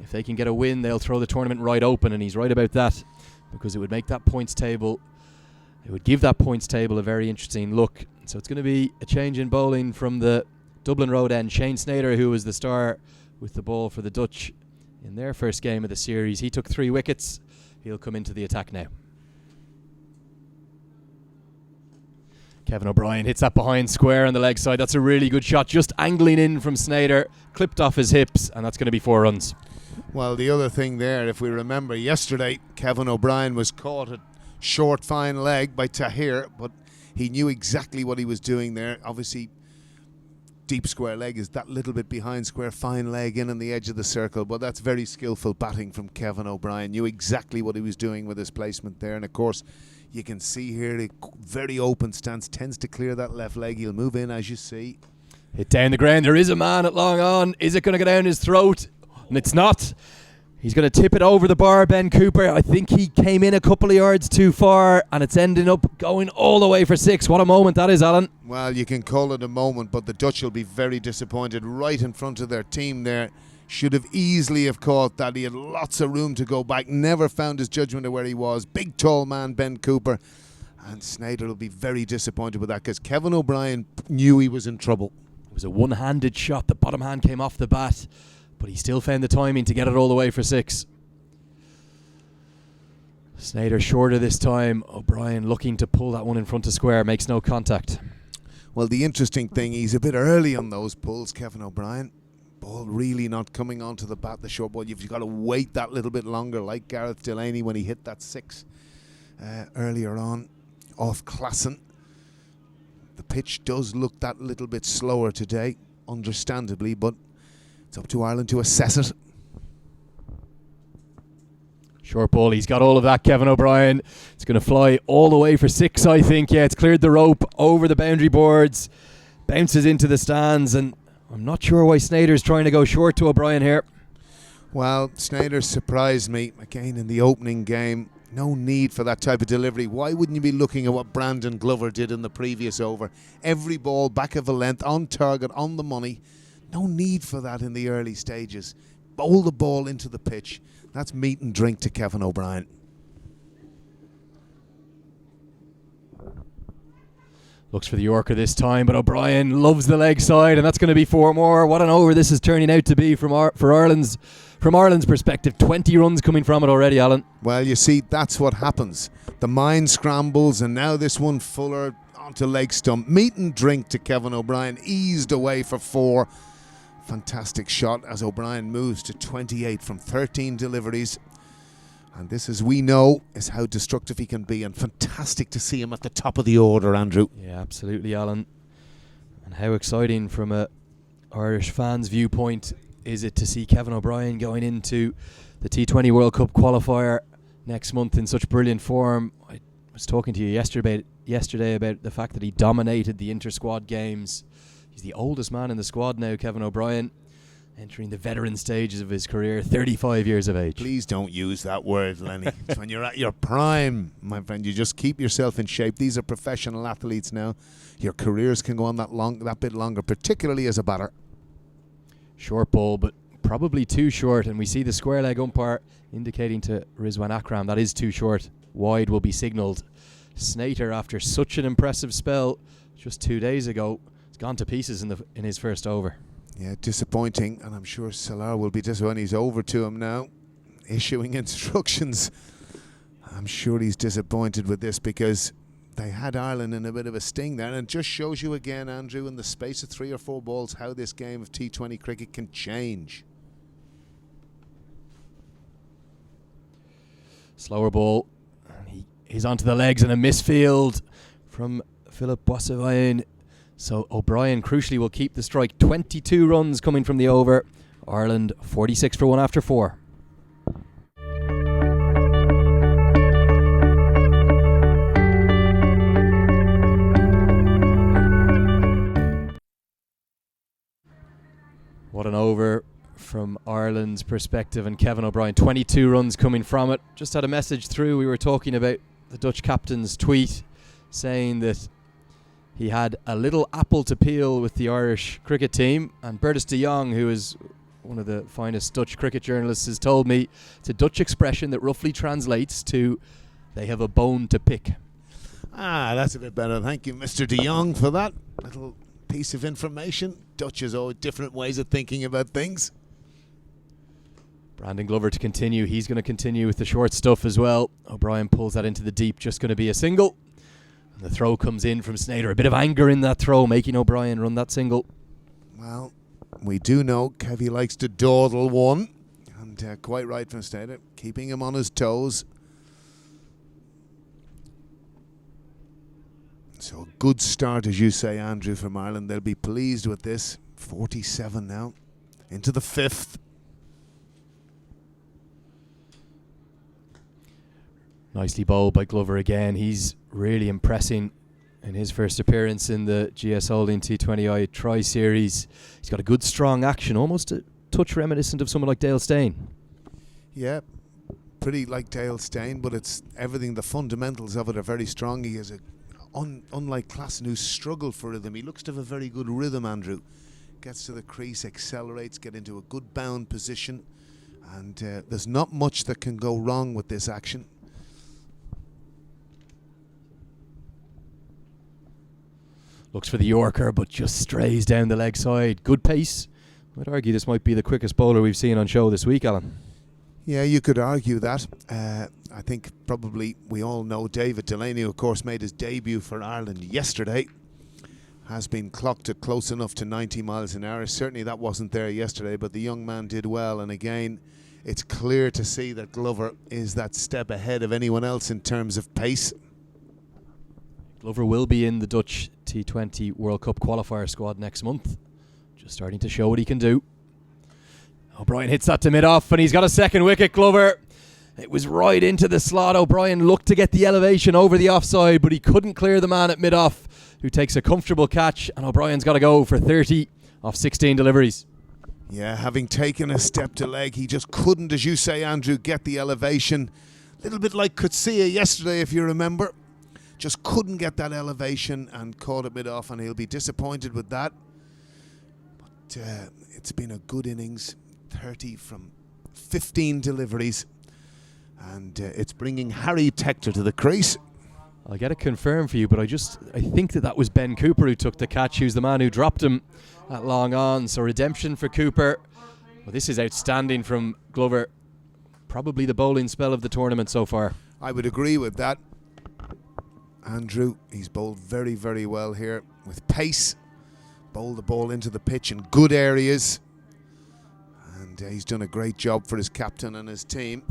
if they can get a win, they'll throw the tournament right open, and he's right about that, because it would make that points table, it would give that points table a very interesting look. So it's going to be a change in bowling from the Dublin Road end. Shane Snyder, who was the star with the ball for the Dutch in their first game of the series, he took 3 wickets. He'll come into the attack now. Kevin O'Brien hits that behind square on the leg side. That's a really good shot, just angling in from Snyder, clipped off his hips, and that's going to be 4 runs. Well, the other thing there, if we remember yesterday, Kevin O'Brien was caught at short fine leg by Tahir, but he knew exactly what he was doing there. Obviously, deep square leg is that little bit behind square, fine leg in on the edge of the circle, but that's very skillful batting from Kevin O'Brien. Knew exactly what he was doing with his placement there, and of course you can see here the very open stance, tends to clear that left leg. He'll move in, as you see. Hit down the ground. There is a man at long on. Is it going to go down his throat? And it's not. He's going to tip it over the bar, Ben Cooper. I think he came in a couple of yards too far, and it's ending up going all the way for 6. What a moment that is, Alan. Well, you can call it a moment, but the Dutch will be very disappointed. Right in front of their team there. Should have easily have caught that. He had lots of room to go back. Never found his judgment of where he was. Big, tall man, Ben Cooper. And Snyder will be very disappointed with that, because Kevin O'Brien knew he was in trouble. It was a one-handed shot. The bottom hand came off the bat, but he still found the timing to get it all the way for 6. Snyder shorter this time. O'Brien looking to pull that one in front of square. Makes no contact. Well, the interesting thing, he's a bit early on those pulls, Kevin O'Brien. Ball really not coming onto the bat, the short ball. You've got to wait that little bit longer, like Gareth Delaney when he hit that 6 earlier on off Klassen. The pitch does look that little bit slower today, understandably, but it's up to Ireland to assess it. Short ball, he's got all of that, Kevin O'Brien. It's going to fly all the way for 6, I think. Yeah, it's cleared the rope over the boundary boards, bounces into the stands, and I'm not sure why Snyder's trying to go short to O'Brien here. Well, Snyder surprised me again in the opening game. No need for that type of delivery. Why wouldn't you be looking at what Brandon Glover did in the previous over? Every ball back of a length, on target, on the money. No need for that in the early stages. Bowl the ball into the pitch. That's meat and drink to Kevin O'Brien. Looks for the Yorker this time, but O'Brien loves the leg side, and that's going to be 4 more. What an over this is turning out to be for Ireland's from Ireland's perspective, 20 runs coming from it already, Alan. Well, you see, that's what happens. The mind scrambles, and now this one Fuller onto leg stump. Meat and drink to Kevin O'Brien, eased away for 4. Fantastic shot as O'Brien moves to 28 from 13 deliveries. And this, as we know, is how destructive he can be, and fantastic to see him at the top of the order, Andrew. Yeah, absolutely, Alan. And how exciting from a Irish fans' viewpoint is it to see Kevin O'Brien going into the T20 World Cup qualifier next month in such brilliant form. I was talking to you yesterday about the fact that he dominated the inter-squad games. He's the oldest man in the squad now, Kevin O'Brien, entering the veteran stages of his career, 35 years of age. Please don't use that word, Lenny. It's when you're at your prime, my friend. You just keep yourself in shape. These are professional athletes now. Your careers can go on that bit longer, particularly as a batter. Short ball, but probably too short, and we see the square leg umpire indicating to Rizwan Akram that is too short. Wide will be signalled. Snater, after such an impressive spell just 2 days ago, has gone to pieces in his first over. Yeah, disappointing, and I'm sure Salar will be disappointed. He's over to him now, issuing instructions. I'm sure he's disappointed with this because they had Ireland in a bit of a sting there, and it just shows you again, Andrew, in the space of 3 or 4 balls, how this game of T20 cricket can change. Slower ball. He's onto the legs, and a misfield from Philip Boissevin. So O'Brien crucially will keep the strike. 22 runs coming from the over. Ireland 46 for 1 after 4. What an over from Ireland's perspective, and Kevin O'Brien, 22 runs coming from it. Just had a message through. We were talking about the Dutch captain's tweet saying that he had a little apple to peel with the Irish cricket team, and Bertus de Jong, who is one of the finest Dutch cricket journalists, has told me it's a Dutch expression that roughly translates to they have a bone to pick. That's a bit better. Thank you, Mr. de Jong, for that little piece of information. Dutch has always different ways of thinking about things. Brandon Glover to continue. He's going to continue with the short stuff as well. O'Brien pulls that into the deep, just going to be a single. And the throw comes in from Snater. A bit of anger in that throw, making O'Brien run that single. Well, we do know Kevy likes to dawdle one. And quite right from Snater, keeping him on his toes. So a good start, as you say, Andrew, from Ireland. They'll be pleased with this. 47 now. Into the 5th. Nicely bowled by Glover again. He's really impressing in his first appearance in the GS Holding T20I Tri-Series. He's got a good strong action, almost a touch reminiscent of someone like Dale Steyn. Yeah, pretty like Dale Steyn, but it's everything, the fundamentals of it are very strong. He has a, unlike Klassen, who's struggled for rhythm, he looks to have a very good rhythm, Andrew. Gets to the crease, accelerates, get into a good bound position, and there's not much that can go wrong with this action. Looks for the Yorker, but just strays down the leg side. Good pace. I'd argue this might be the quickest bowler we've seen on show this week, Alan. Yeah, you could argue that. I think probably we all know David Delaney, who of course made his debut for Ireland yesterday, has been clocked at close enough to 90 miles an hour. Certainly that wasn't there yesterday, but the young man did well. And again, it's clear to see that Glover is that step ahead of anyone else in terms of pace. Glover will be in the Dutch T20 World Cup qualifier squad next month. Just starting to show what he can do. O'Brien hits that to mid-off, and he's got a second wicket, Glover. It was right into the slot. O'Brien looked to get the elevation over the offside, but he couldn't clear the man at mid-off, who takes a comfortable catch, and O'Brien's got to go for 30 off 16 deliveries. Yeah, having taken a step to leg, he just couldn't, as you say, Andrew, get the elevation. A little bit like Kutsia yesterday, if you remember. Just couldn't get that elevation and caught it mid-off, and he'll be disappointed with that. But it's been a good innings, 30 from 15 deliveries, and it's bringing Harry Tector to the crease. I'll get it confirmed for you, but I think that was Ben Cooper who took the catch, who's the man who dropped him at long on. So redemption for Cooper. Well, this is outstanding from Glover. Probably the bowling spell of the tournament so far. I would agree with that. Andrew, he's bowled very, very well here with pace. Bowled the ball into the pitch in good areas. And he's done a great job for his captain and his team.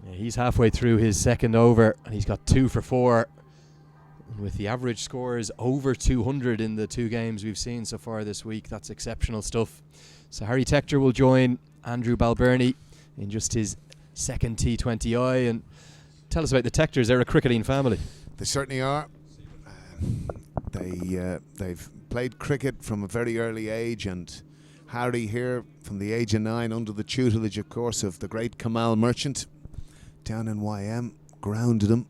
Yeah, he's halfway through his second over and he's got 2 for 4. With the average scores over 200 in the 2 games we've seen so far this week, that's exceptional stuff. So Harry Tector will join Andrew Balbirnie in just his second T20I. And tell us about the Tectors. They're a cricketing family. They certainly are. They've played cricket from a very early age, and Harry here from the age of 9 under the tutelage, of course, of the great Kamal Merchant down in YM, grounded him.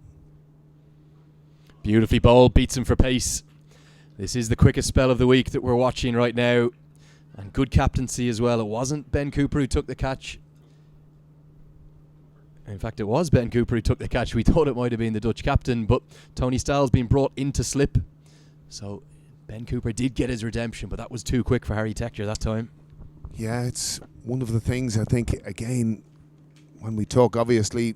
Beautifully bowled, beats him for pace. This is the quickest spell of the week that we're watching right now. And good captaincy as well. It wasn't Ben Cooper who took the catch. In fact, it was Ben Cooper who took the catch. We thought it might have been the Dutch captain, but Tony Stahl's been brought into slip. So Ben Cooper did get his redemption, but that was too quick for Harry Tector that time. Yeah, it's one of the things I think, again, when we talk, obviously,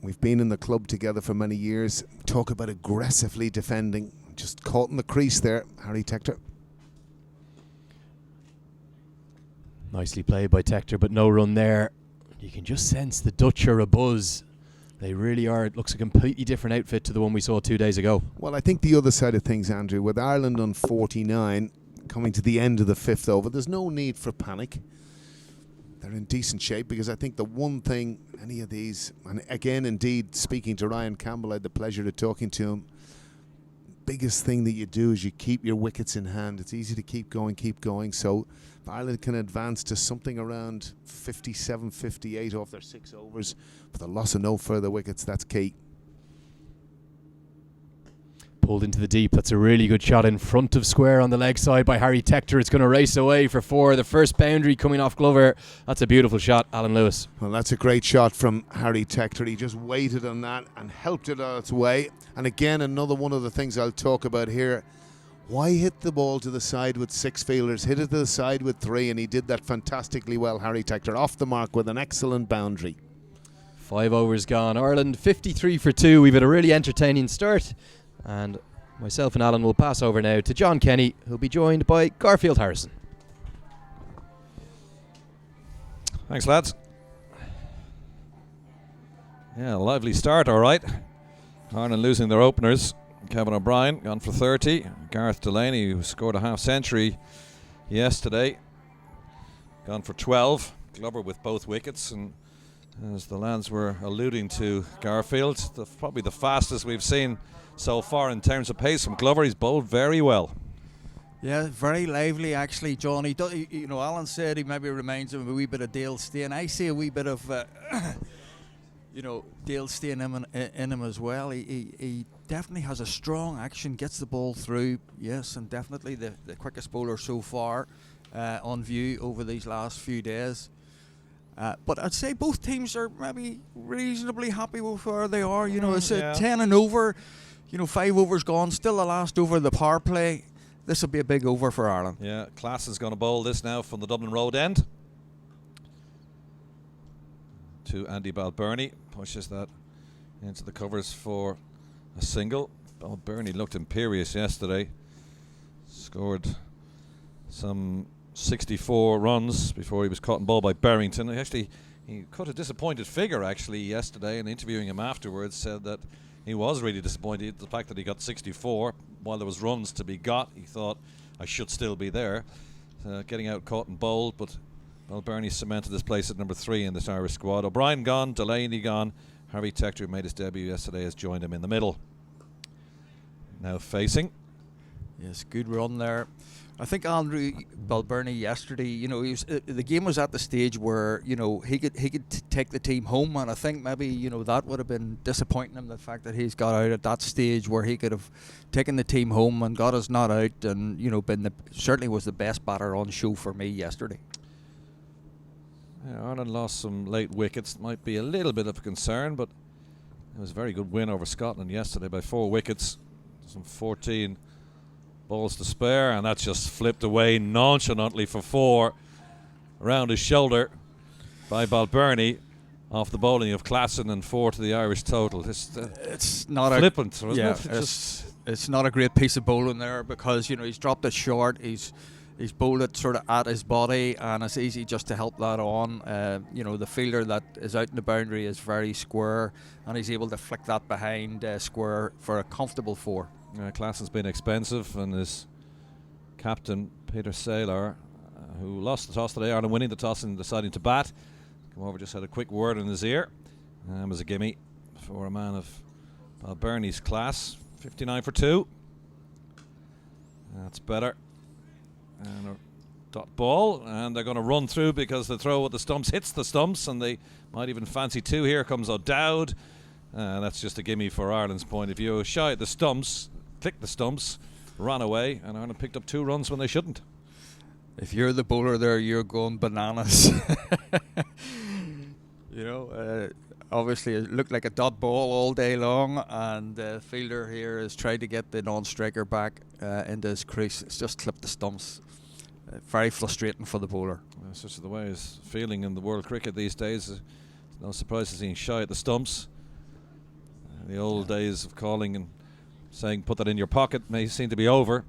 we've been in the club together for many years. Talk about aggressively defending. Just caught in the crease there, Harry Tector. Nicely played by Tector, but no run there. You can just sense the Dutch are abuzz. They really are. It looks a completely different outfit to the one we saw 2 days ago. Well, I think the other side of things, Andrew, with Ireland on 49, coming to the end of the 5th over, there's no need for panic. They're in decent shape, because I think the one thing any of these, and again, indeed, speaking to Ryan Campbell, I had the pleasure of talking to him, biggest thing that you do is you keep your wickets in hand. It's easy to keep going. So if Ireland can advance to something around 57, 58 off their 6 overs, with a loss of no further wickets, that's key. Pulled into the deep. That's a really good shot in front of square on the leg side by Harry Tector. It's going to race away for 4. The first boundary coming off Glover. That's a beautiful shot, Alan Lewis. Well, that's a great shot from Harry Tector. He just waited on that and helped it on its way. And again, another one of the things I'll talk about here. Why hit the ball to the side with 6 fielders? Hit it to the side with 3, and he did that fantastically well, Harry Tector. Off the mark with an excellent boundary. 5 overs gone. Ireland 53 for 2. We've had a really entertaining start. And myself and Alan will pass over now to John Kenny, who'll be joined by Garfield Harrison. Thanks, lads. Yeah, lively start, all right. Ireland losing their openers. Kevin O'Brien gone for 30. Gareth Delaney, who scored a half-century yesterday, gone for 12. Glover with both wickets, and as the lads were alluding to, Garfield, probably the fastest we've seen so far in terms of pace from Glover. He's bowled very well. Yeah, very lively actually, John. Alan said he maybe reminds him of a wee bit of Dale Steyn. I see a wee bit of Dale Steyn in him as well. He definitely has a strong action, gets the ball through, yes, and definitely the quickest bowler so far on view over these last few days. But I'd say both teams are maybe reasonably happy with where they are. It's 10 and over. 5 overs gone, still the last over of the power play. This will be a big over for Ireland. Yeah, Class is going to bowl this now from the Dublin Road end. To Andy Balbirnie, pushes that into the covers for a single. Balbirnie looked imperious yesterday. Scored some 64 runs before he was caught in ball by Berrington. He cut a disappointed figure actually yesterday, and interviewing him afterwards said that he was really disappointed the fact that he got 64 while there was runs to be got. He thought, I should still be there. Getting out caught and bowled, but Balbirnie cemented his place at number 3 in this Irish squad. O'Brien gone, Delaney gone. Harry Tector, who made his debut yesterday, has joined him in the middle. Now facing. Yes, good run there. I think Andrew Balbirnie yesterday, the game was at the stage where, he could take the team home, and I think maybe, that would have been disappointing him, the fact that he's got out at that stage where he could have taken the team home and got us not out, and, certainly was the best batter on show for me yesterday. Yeah, Ireland lost some late wickets. Might be a little bit of a concern, but it was a very good win over Scotland yesterday by 4 wickets. Some 14 balls to spare, and that's just flipped away nonchalantly for 4 around his shoulder by Balbirnie off the bowling of Klassen, and 4 to the Irish total. It's not flippant, a, wasn't yeah, it? It's not a great piece of bowling there, because he's dropped it short. He's bowled it sort of at his body, and it's easy just to help that on. The fielder that is out in the boundary is very square, and he's able to flick that behind square for a comfortable 4. Klassen's been expensive, and his captain Peter Saylor, who lost the toss today, Ireland winning the toss and deciding to bat, come over, just had a quick word in his ear. Was a gimme for a man of Balbirnie's class. 59 for 2. That's better. And a dot ball, and they're going to run through because the throw at the stumps hits the stumps, and they might even fancy 2. Here comes O'Dowd. That's just a gimme for Ireland's point of view. Shy at the stumps, clicked the stumps, ran away, and Ireland picked up 2 runs when they shouldn't. If you're the bowler there, you're going bananas. Obviously it looked like a dot ball all day long, and the fielder here has tried to get the non-striker back into his crease. It's just clipped the stumps. Very frustrating for the bowler. Such the way he's feeling in the world cricket these days. It's no surprise he's being shy at the stumps. The old days of calling and saying put that in your pocket may seem to be over.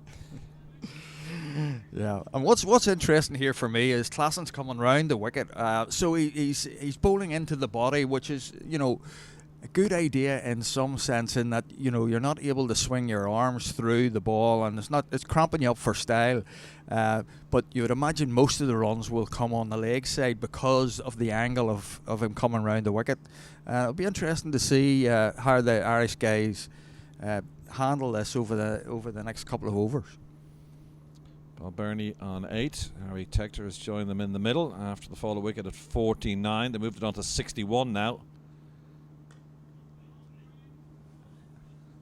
Yeah, and what's interesting here for me is Klassen's coming round the wicket, so he's bowling into the body, which is a good idea in some sense, in that you're not able to swing your arms through the ball, and it's cramping you up for style. But you would imagine most of the runs will come on the leg side because of the angle of him coming round the wicket. It'll be interesting to see how the Irish guys handle this over the next couple of overs. Balbirnie on 8. Harry Tector has joined them in the middle after the fall of wicket at 49. They moved it on to 61 now.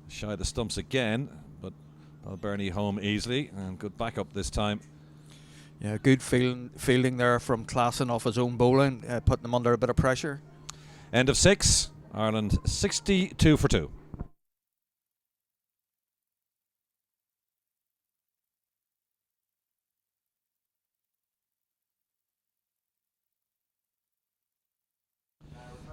Shy the stumps again, but Balbirnie home easily, and good backup this time. Yeah, good fielding there from Klassen off his own bowling, putting them under a bit of pressure. End of 6. Ireland 62 for 2.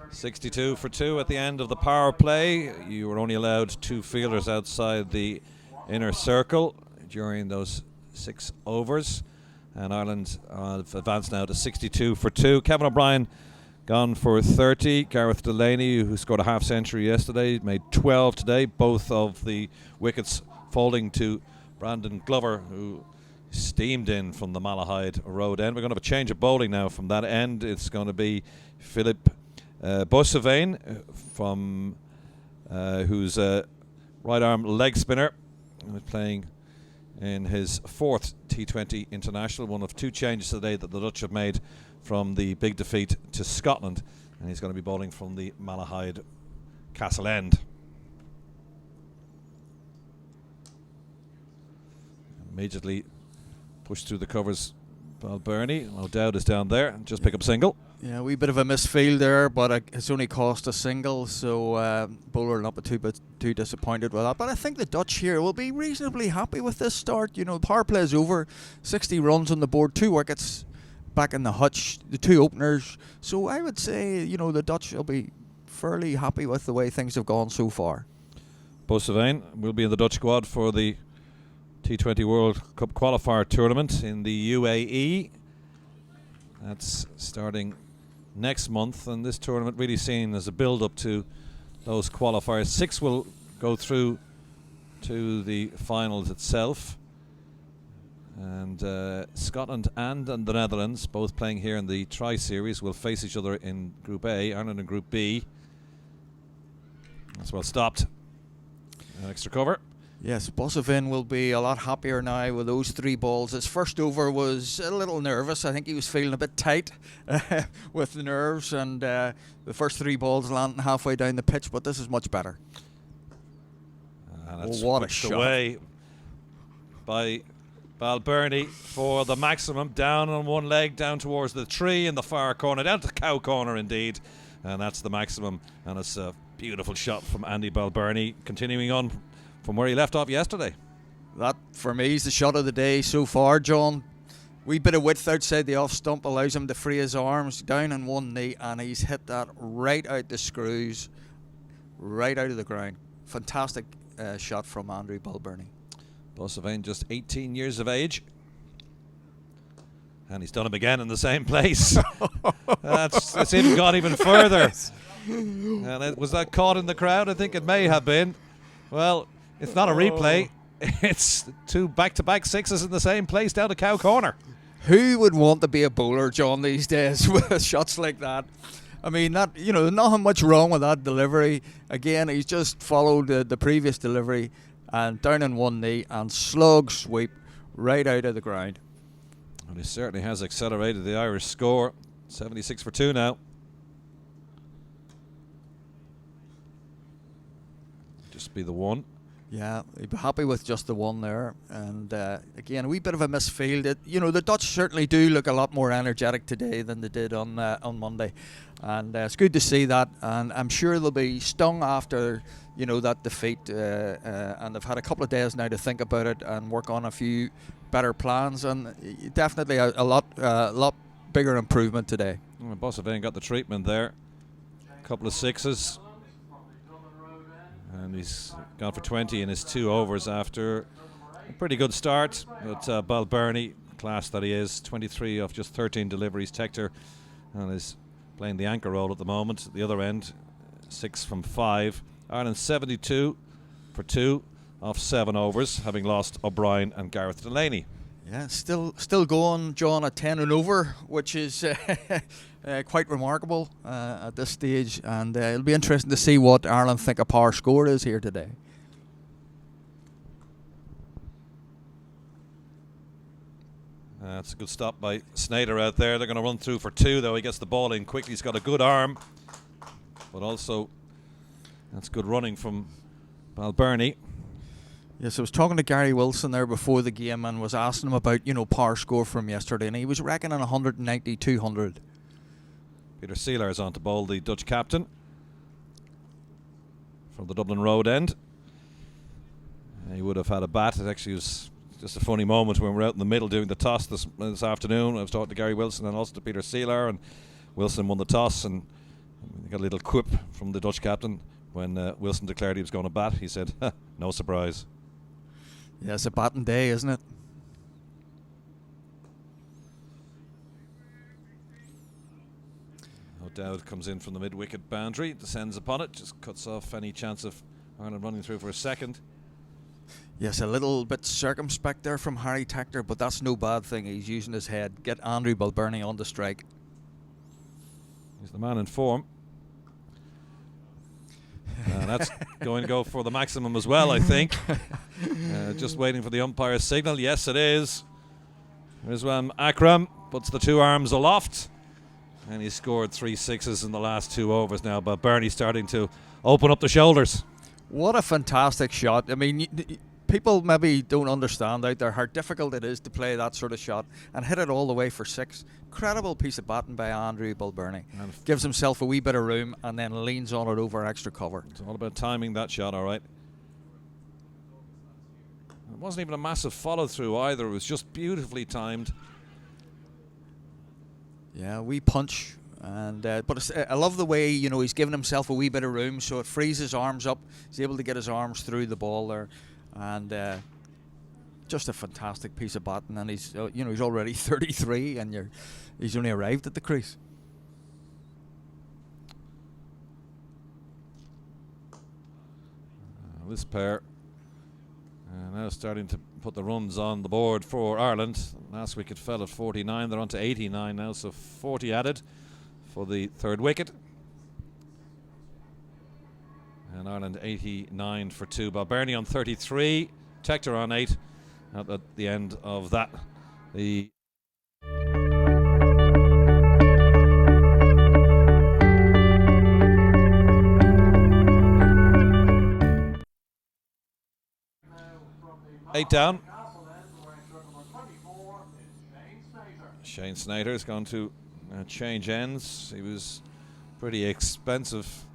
.62 for 2 at the end of the power play. You were only allowed 2 fielders outside the inner circle during those 6 overs, and Ireland have advanced now to 62 for 2. Kevin O'Brien gone for 30. Gareth Delaney, who scored a half century yesterday, made 12 today. Both of the wickets folding to Brandon Glover, who steamed in from the Malahide road end. We're going to have a change of bowling now from that end. It's going to be Philip Boissevain from who's a right arm leg spinner, playing in his 4th T20 international, one of 2 changes today that the Dutch have made from the big defeat to Scotland, and he's going to be bowling from the Malahide Castle End. Immediately pushed through the covers. Balbirnie, O'Dowd is down there, just pick up single. Yeah, a wee bit of a misfield there, but it's only cost a single, so bowler not too disappointed with that. But I think the Dutch here will be reasonably happy with this start. Power play is over, 60 runs on the board, 2 wickets back in the hutch, the 2 openers. So I would say, the Dutch will be fairly happy with the way things have gone so far. Boissevain will be in the Dutch squad for the T20 World Cup qualifier tournament in the UAE. That's starting next month, and this tournament really seen as a build-up to those qualifiers. 6 will go through to the finals itself, and Scotland and the Netherlands, both playing here in the Tri-Series, will face each other in Group A, Ireland in Group B. That's well stopped. An extra cover. Yes, Boissevain will be a lot happier now with those 3 balls. His first over was a little nervous. I think he was feeling a bit tight with the nerves, and the first 3 balls landing halfway down the pitch, but this is much better. And what a shot. Away by Balbirnie for the maximum, down on one leg, down towards the tree in the far corner, down to the cow corner indeed, and that's the maximum, and it's a beautiful shot from Andy Balbirnie, continuing on from where he left off yesterday. That, for me, is the shot of the day so far, John. Wee bit of width outside the off stump allows him to free his arms down on one knee, and he's hit that right out the screws, right out of the ground. Fantastic shot from Andrew Balbirnie. Bossavain, just 18 years of age. And he's done him again in the same place. It's even got even further. And was that caught in the crowd? I think it may have been. Well, it's not a replay. It's 2 back-to-back sixes in the same place down to Cow Corner. Who would want to be a bowler, John, these days with shots like that? I mean, not much wrong with that delivery. Again, he's just followed the previous delivery and down on one knee and slug sweep right out of the ground. And he certainly has accelerated the Irish score. 76 for 2 now. Just be the one. Yeah, he'd be happy with just the one there. And again, a wee bit of a misfield. The Dutch certainly do look a lot more energetic today than they did on Monday. And it's good to see that. And I'm sure they'll be stung after, that defeat. And they've had a couple of days now to think about it and work on a few better plans. And definitely a lot bigger improvement today. Well, Bossavain got the treatment there. A couple of sixes. And he's gone for 20 in his 2 overs after a pretty good start. But Balbirnie, class that he is, 23 off just 13 deliveries. Tector and is playing the anchor role at the moment. At the other end, 6 from 5. Ireland 72 for 2 off 7 overs, having lost O'Brien and Gareth Delaney. Yeah, still going, John, at 10 and over, which is quite remarkable at this stage. And it'll be interesting to see what Ireland think a power score is here today. That's a good stop by Snyder out there. They're going to run through for 2, though. He gets the ball in quickly. He's got a good arm. But also, that's good running from Balbirnie. Yes, I was talking to Gary Wilson there before the game and was asking him about, power score from yesterday, and he was reckoning 190, 200. Peter Seeler is on to bowl, the Dutch captain from the Dublin Road end. He would have had a bat. It actually was just a funny moment when we were out in the middle doing the toss this afternoon. I was talking to Gary Wilson and also to Peter Seeler, and Wilson won the toss, and he got a little quip from the Dutch captain when Wilson declared he was going to bat. He said, no surprise. Yeah, it's a batting day, isn't it? O'Dowd comes in from the mid-wicket boundary, descends upon it, just cuts off any chance of Ireland running through for a second. Yes, a little bit circumspect there from Harry Tector, but that's no bad thing. He's using his head. Get Andrew Balbirnie on the strike. He's the man in form. That's going to go for the maximum as well, I think. Just waiting for the umpire's signal. Yes, it is. Rizwan Akram puts the 2 arms aloft, and he scored 3 sixes in the last 2 overs now. But Bernie's starting to open up the shoulders. What a fantastic shot. I mean, people maybe don't understand out there how difficult it is to play that sort of shot and hit it all the way for 6. Incredible piece of batting by Andrew Balbirnie. Gives himself a wee bit of room and then leans on it over extra cover. It's all about timing that shot, all right. It wasn't even a massive follow-through either. It was just beautifully timed. Yeah, wee punch. And but I love the way, he's given himself a wee bit of room, so it frees his arms up. He's able to get his arms through the ball there. And just a fantastic piece of batting, and he's he's already 33, and he's only arrived at the crease. This pair now starting to put the runs on the board for Ireland. Last week it fell at 49. They're on to 89 now, so 40 added for the 3rd wicket. And Ireland 89 for 2. Balbirnie on 33. Tector on 8. At the end of that, the eight down. Shane Snyder's gone to change ends. He was pretty expensive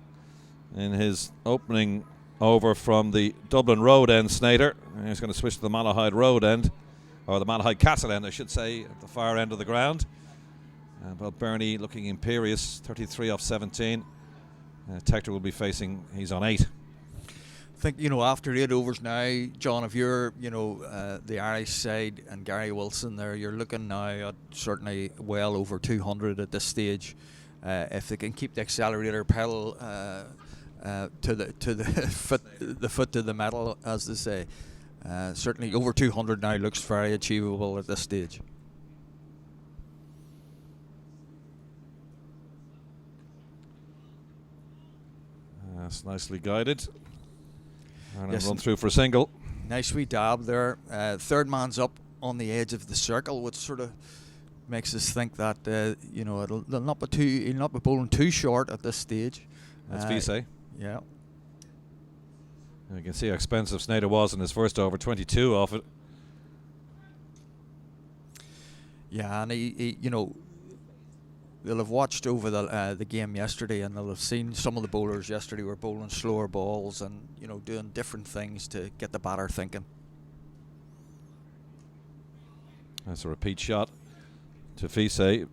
in his opening over from the Dublin road end, Snader. He's going to switch to the Malahide road end, or the Malahide Castle end, I should say, at the far end of the ground. Well, Bernie looking imperious, 33 off 17. Tector will be facing, he's on 8. I think, after 8 overs now, John, if you're, the Irish side and Gary Wilson there, you're looking now at certainly well over 200 at this stage. If they can keep the accelerator pedal to the foot to the metal, as they say, certainly over 200 now looks very achievable at this stage. That's nicely guided. And yes, run through for a single. Nice wee dab there. Third man's up on the edge of the circle, which sort of makes us think that he'll not be bowling too short at this stage. That's Vise. Yeah. And you can see how expensive Snader was in his first over, 22 off it. Yeah, and he they'll have watched over the game yesterday, and they'll have seen some of the bowlers yesterday were bowling slower balls and doing different things to get the batter thinking. That's a repeat shot to Vise.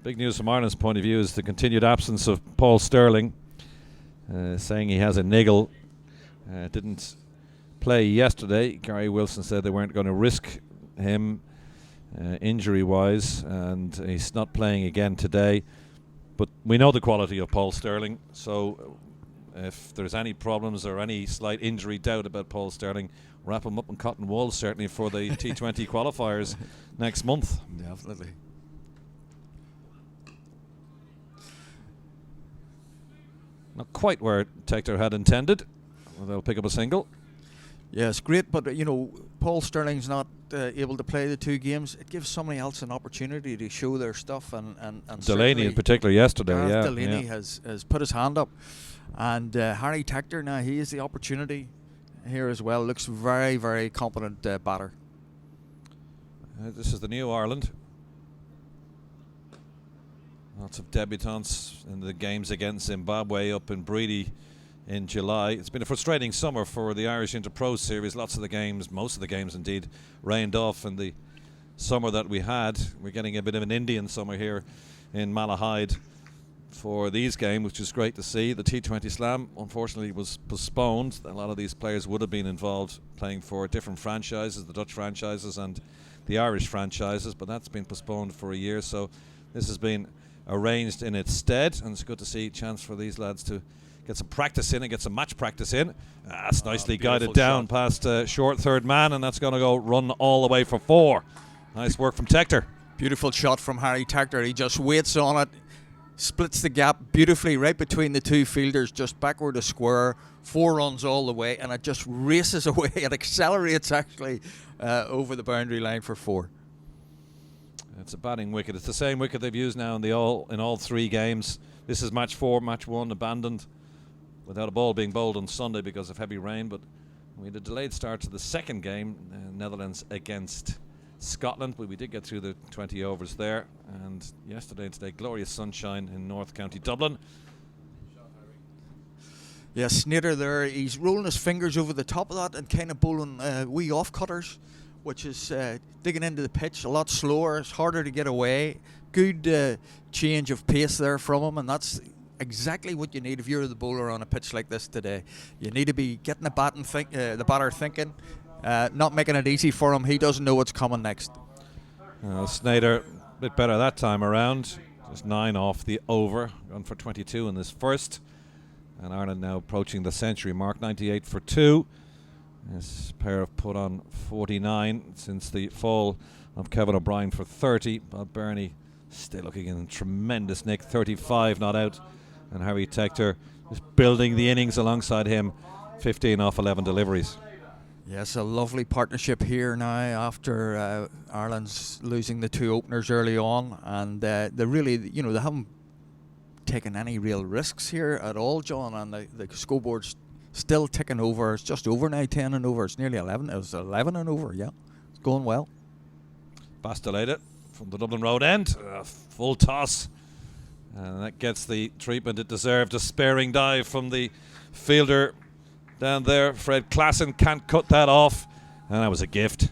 Big news from Ireland's point of view is the continued absence of Paul Stirling, saying he has a niggle. Didn't play yesterday. Gary Wilson said they weren't going to risk him injury-wise, and he's not playing again today. But we know the quality of Paul Stirling, so if there's any problems or any slight injury doubt about Paul Stirling, wrap him up in cotton wool, certainly for the T20 qualifiers next month. Definitely. Not quite where Tector had intended. Well, they'll pick up a single. Yes, great, but Paul Stirling's not able to play the 2 games. It gives somebody else an opportunity to show their stuff, and Delaney in particular yesterday. Gareth Delaney has put his hand up, and Harry Tector now, he has the opportunity here as well. Looks very, very competent batter. This is the new Ireland. Lots of debutants in the games against Zimbabwe up in Breedy in July. It's been a frustrating summer for the Irish Inter-Pro Series. Lots of the games, most of the games indeed, rained off in the summer that we had. We're getting a bit of an Indian summer here in Malahide for these games, which is great to see. The T20 Slam unfortunately was postponed. A lot of these players would have been involved playing for different franchises, the Dutch franchises and the Irish franchises, but that's been postponed for a year, so this has been arranged in its stead, and it's good to see a chance for these lads to get some practice in and get some match practice in. That's nicely guided down past short third man, and that's going to go run all the way for 4. Nice work from Tector. Beautiful shot from Harry Tector. He just waits on it, splits the gap beautifully right between the 2 fielders, just backward to square, 4 runs all the way, and it just races away. It accelerates actually over the boundary line for 4. It's a batting wicket. It's the same wicket they've used now in all 3 games. This is match 4, match 1 abandoned without a ball being bowled on Sunday because of heavy rain, but we had a delayed start to the second game, Netherlands against Scotland, but we did get through the 20 overs there, and yesterday and today glorious sunshine in North County Dublin. Yeah, Snader there, he's rolling his fingers over the top of that and kind of bowling wee off cutters, which is digging into the pitch a lot slower. It's harder to get away. Good change of pace there from him, and that's exactly what you need if you're the bowler on a pitch like this today. You need to be getting the batter thinking, not making it easy for him. He doesn't know what's coming next. Snader a bit better that time around. Just 9 off the over, gone for 22 in this first. And Ireland now approaching the century mark, 98 for 2. This pair have put on 49 since the fall of Kevin O'Brien for 30. Bob Burney still looking in tremendous nick, 35 not out. And Harry Tector is building the innings alongside him, 15 off 11 deliveries. Yes, a lovely partnership here now after Ireland's losing the 2 openers early on, and they really, they haven't taken any real risks here at all, John, and the scoreboard's still ticking over. It's just over now, 10 and over. It's nearly 11. It was 11 and over, yeah. It's going well. Bastelated from the Dublin road end, full toss, and that gets the treatment it deserved. A sparing dive from the fielder down there. Fred Klassen can't cut that off, and that was a gift.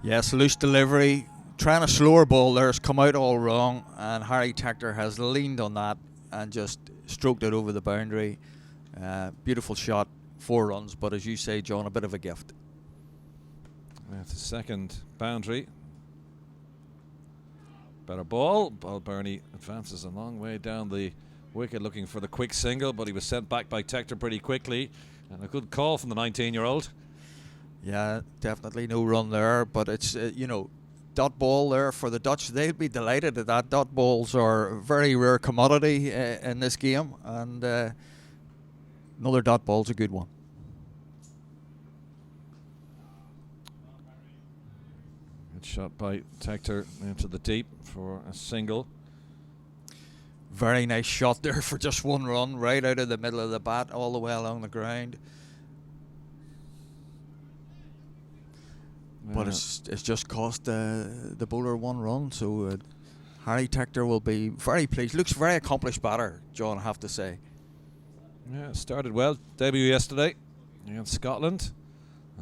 Yes, loose delivery. Trying a slower ball there has come out all wrong, and Harry Tector has leaned on that and just stroked it over the boundary. Beautiful shot, 4 runs, but as you say, John, a bit of a gift. That's the second boundary. Better ball. Balbirnie advances a long way down the wicket looking for the quick single, but he was sent back by Tector pretty quickly, and a good call from the 19-year-old. Yeah, definitely no run there, but it's, dot ball there for the Dutch. They'll be delighted at that. Dot balls are a very rare commodity in this game, and another dot ball's a good one. Good shot by Tector into the deep for a single. Very nice shot there for just 1 run, right out of the middle of the bat, all the way along the ground. But it's just cost the bowler 1 run, so Harry Tector will be very pleased. Looks very accomplished batter, John, I have to say. Yeah, started well. Debut yesterday against Scotland.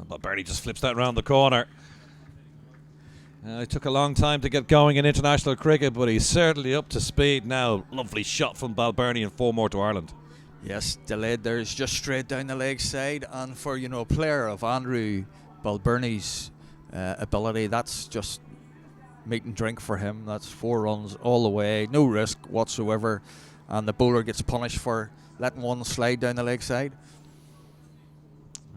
But Bernie just flips that round the corner. It took a long time to get going in international cricket, but he's certainly up to speed now. Lovely shot from Balbirnie and 4 more to Ireland. Yes, delayed there is just straight down the leg side, and for a player of Andrew Balbirnie's ability, that's just meat and drink for him. That's 4 runs all the way, no risk whatsoever, and the bowler gets punished for letting one slide down the leg side.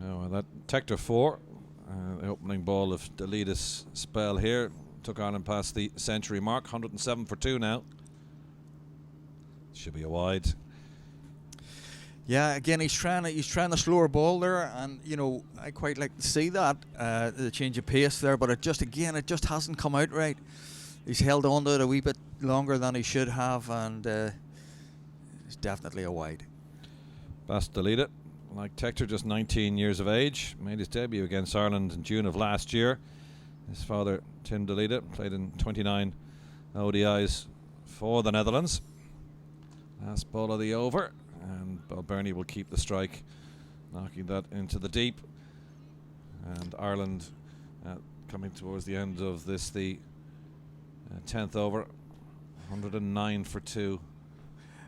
Oh, that Tector 4, the opening ball of Delida's spell here, took Ireland past the century mark. 107 for 2 now. Should be a wide. Yeah, again, he's trying a slower ball there, and I quite like to see that the change of pace there, but it just hasn't come out right. He's held on to it a wee bit longer than he should have, and it's definitely a wide. Past Delida, like Tector, just 19 years of age, made his debut against Ireland in June of last year. His father, Tim Delida, played in 29 ODIs for the Netherlands. Last ball of the over, and Balbirnie will keep the strike, knocking that into the deep. And Ireland coming towards the end of this, the 10th over, 109 for 2.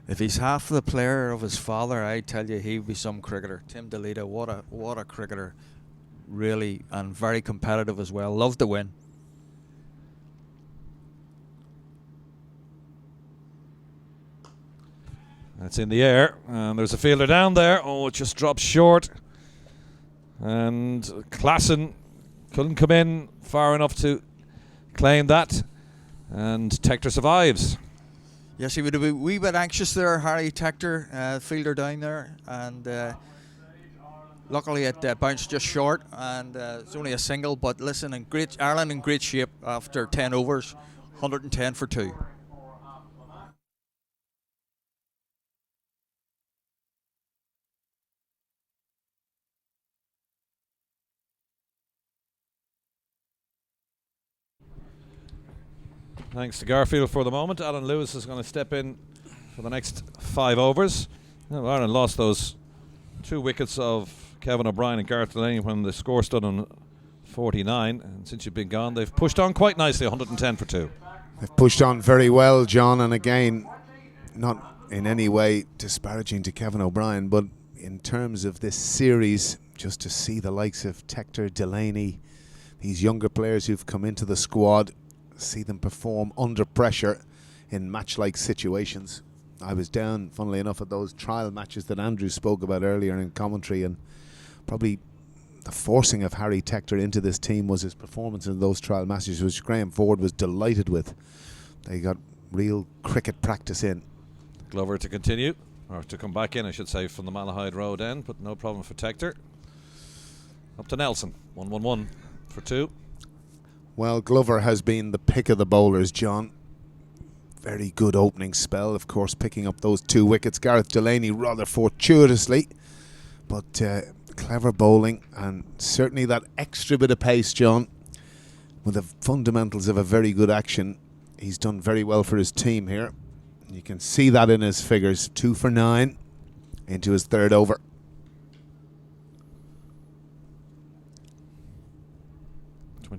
If he's half the player of his father, I tell you, he'd be some cricketer. Tim Delida, what a cricketer, really, and very competitive as well. Loved to win. That's in the air, and there's a fielder down there. Oh, it just drops short, and Klassen couldn't come in far enough to claim that, and Tector survives. Yes, he would have been a wee bit anxious there, Harry Tector, fielder down there, and luckily it bounced just short, and it's only a single. But listen, Ireland in great shape after 10 overs, 110 for 2. Thanks to Garfield for the moment. Alan Lewis is going to step in for the next 5 overs. Now, Ireland lost those 2 wickets of Kevin O'Brien and Gareth Delaney when the score stood on 49, and since you've been gone, they've pushed on quite nicely, 110 for 2. They've pushed on very well, John, and again, not in any way disparaging to Kevin O'Brien, but in terms of this series, just to see the likes of Tector, Delaney, these younger players who've come into the squad, see them perform under pressure in match-like situations. I was down, funnily enough, at those trial matches that Andrew spoke about earlier in commentary, and probably the forcing of Harry Tector into this team was his performance in those trial matches, which Graham Ford was delighted with. They got real cricket practice in. Glover to continue, or to come back in, I should say, from the Malahide Road end, but no problem for Tector. Up to Nelson, 1-1-1 for 2. Well, Glover has been the pick of the bowlers, John. Very good opening spell, of course, picking up those 2 wickets. Gareth Delaney rather fortuitously, but clever bowling, and certainly that extra bit of pace, John, with the fundamentals of a very good action. He's done very well for his team here. You can see that in his figures. 2 for 9 into his 3rd over.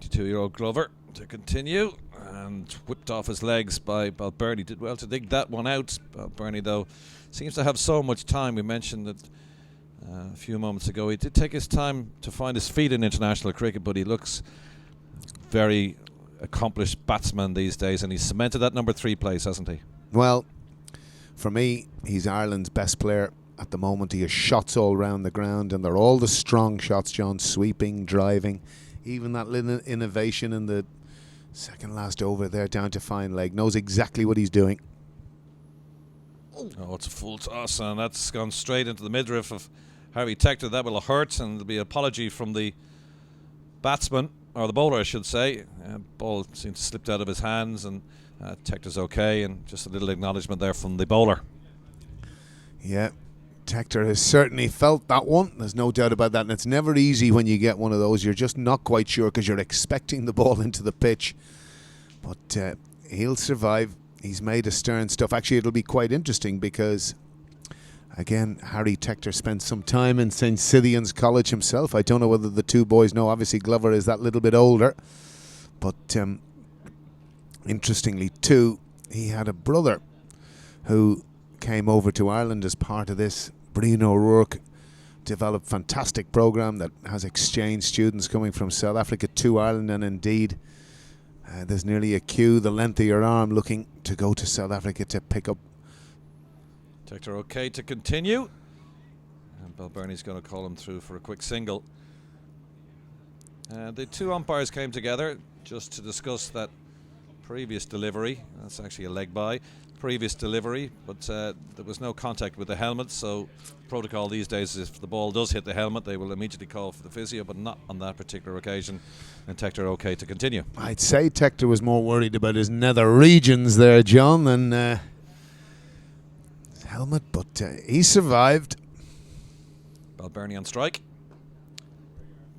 22-year-old Glover to continue, and whipped off his legs by Balbirnie. Did well to dig that one out. Balbirnie, though, seems to have so much time. We mentioned that a few moments ago. He did take his time to find his feet in international cricket, but he looks very accomplished batsman these days, and he's cemented that number 3 place, hasn't he? Well, for me, he's Ireland's best player at the moment. He has shots all round the ground, and they're all the strong shots, John. Sweeping, driving, even that little innovation in the second last over there down to fine leg. Knows exactly what he's doing. Oh, it's a full toss, and that's gone straight into the midriff of Harry Tector. That will hurt, and there'll be an apology from the batsman, or the bowler I should say. Ball seemed to slipped out of his hands, and Tector's okay, and just a little acknowledgement there from the bowler. Yeah, Tector has certainly felt that one. There's no doubt about that, and it's never easy when you get one of those. You're just not quite sure because you're expecting the ball into the pitch. But he'll survive. He's made a stern stuff. Actually, it'll be quite interesting because, again, Harry Tector spent some time in St. Scythian's College himself. I don't know whether the two boys know. Obviously, Glover is that little bit older. But interestingly, too, he had a brother who came over to Ireland as part of this. Brian O'Rourke developed a fantastic program that has exchange students coming from South Africa to Ireland, and indeed there's nearly a queue the length of your arm looking to go to South Africa to pick up. Tector okay to continue, and Balbirnie's going to call him through for a quick single. The two umpires came together just to discuss that previous delivery. That's actually a leg by. Previous delivery, but there was no contact with the helmet, so protocol these days is if the ball does hit the helmet, they will immediately call for the physio, but not on that particular occasion, and Tector okay to continue. I'd say Tector was more worried about his nether regions there, John, than his helmet, but he survived. Balbirnie on strike.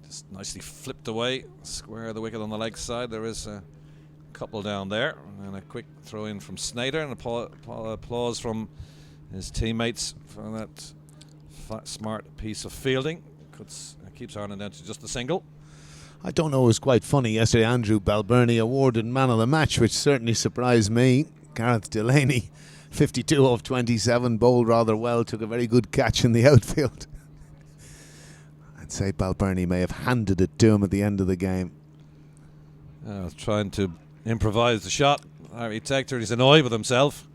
Just nicely flipped away, square the wicket on the leg side. There is a couple down there, and a quick throw in from Snyder, and applause from his teammates for that smart piece of fielding. Keeps Ireland down to just a single. I don't know, it was quite funny yesterday. Andrew Balbirnie awarded man of the match, which certainly surprised me. Gareth Delaney, 52 off 27, bowled rather well, took a very good catch in the outfield. I'd say Balbirnie may have handed it to him at the end of the game. Trying to improvise the shot. Harry Tector, he's annoyed with himself.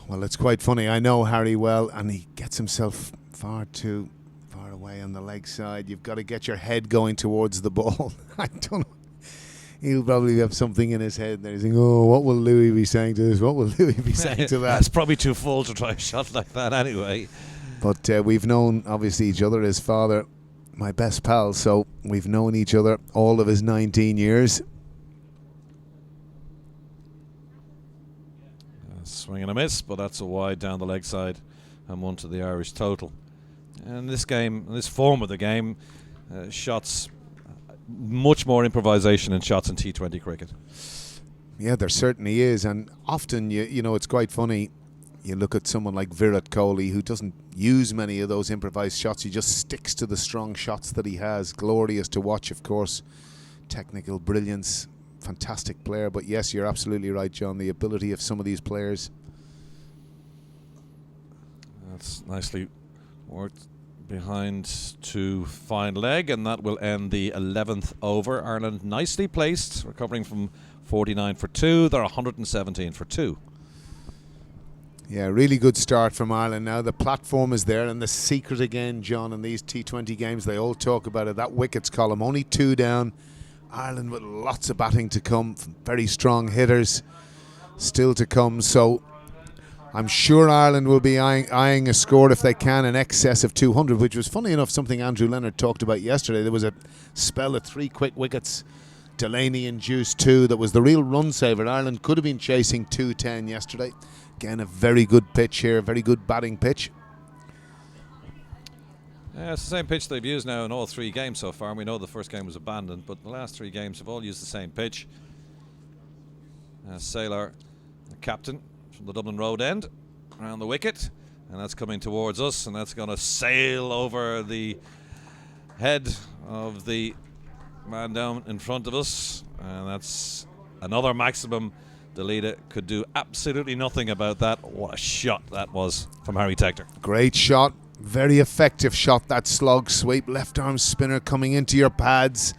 Well, it's quite funny. I know Harry well, and he gets himself far too far away on the leg side. You've got to get your head going towards the ball. I don't know. He'll probably have something in his head there. He's thinking, oh, what will Louis be saying to this? What will Louis be saying to that? That's probably too full to try a shot like that anyway. But we've known, obviously, each other. His father, my best pal, so we've known each other all of his 19 years. Swing and a miss, but that's a wide down the leg side and one to the Irish total. And this game, this form of the game, shots, much more improvisation in shots in T20 cricket. Yeah, there certainly is, and often you know it's quite funny. You look at someone like Virat Kohli, who doesn't use many of those improvised shots. He just sticks to the strong shots that he has. Glorious to watch, of course. Technical brilliance. Fantastic player. But yes, you're absolutely right, John. The ability of some of these players. That's nicely worked behind to fine leg, and that will end the 11th over. Ireland nicely placed, recovering from 49 for 2. They're 117 for 2. Yeah, really good start from Ireland now. The platform is there, and the secret again, John, in these T20 games, they all talk about it, that wickets column, only 2 down. Ireland with lots of batting to come, very strong hitters still to come, so I'm sure Ireland will be eyeing a score if they can in excess of 200, which was funny enough something Andrew Leonard talked about yesterday. There was a spell of 3 quick wickets, Delaney induced 2, that was the real run saver. Ireland could have been chasing 210 yesterday. Again, a very good pitch here, very good batting pitch. Yeah, it's the same pitch they've used now in all 3 games so far, and we know the first game was abandoned, but the last 3 games have all used the same pitch. Saylor, the captain from the Dublin Road end, around the wicket, and that's coming towards us, and that's going to sail over the head of the man down in front of us, and that's another maximum. Dalida could do absolutely nothing about that. What a shot that was from Harry Tector. Great shot, very effective shot, that slug sweep, left arm spinner coming into your pads.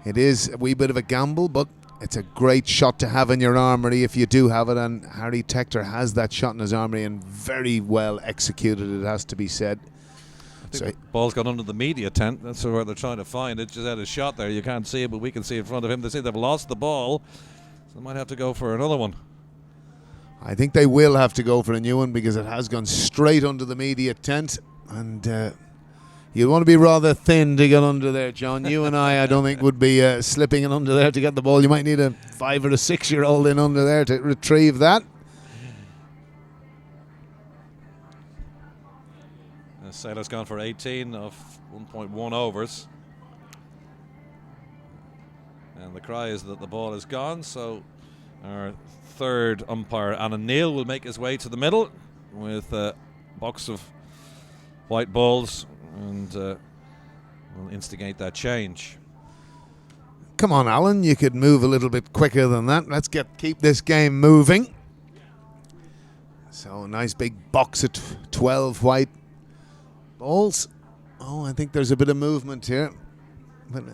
It is a wee bit of a gamble, but it's a great shot to have in your armoury if you do have it, and Harry Tector has that shot in his armoury and very well executed, it has to be said. The ball's gone under the media tent. That's where they're trying to find it. Just had a shot there. You can't see it, but we can see in front of him. They say they've lost the ball, so they might have to go for another one. I think they will have to go for a new one because it has gone straight under the media tent, and you want to be rather thin to get under there, John. You and I don't think would be slipping in under there to get the ball. You might need a 5 or a 6-year-old in under there to retrieve that. Sailor's gone for 18 of 1.1 overs. And the cry is that the ball is gone, so our third umpire, Alan Neal, will make his way to the middle with a box of white balls and will instigate that change. Come on, Alan, you could move a little bit quicker than that. Let's keep this game moving. So a nice big box of 12 white balls. Oh, I think there's a bit of movement here. But,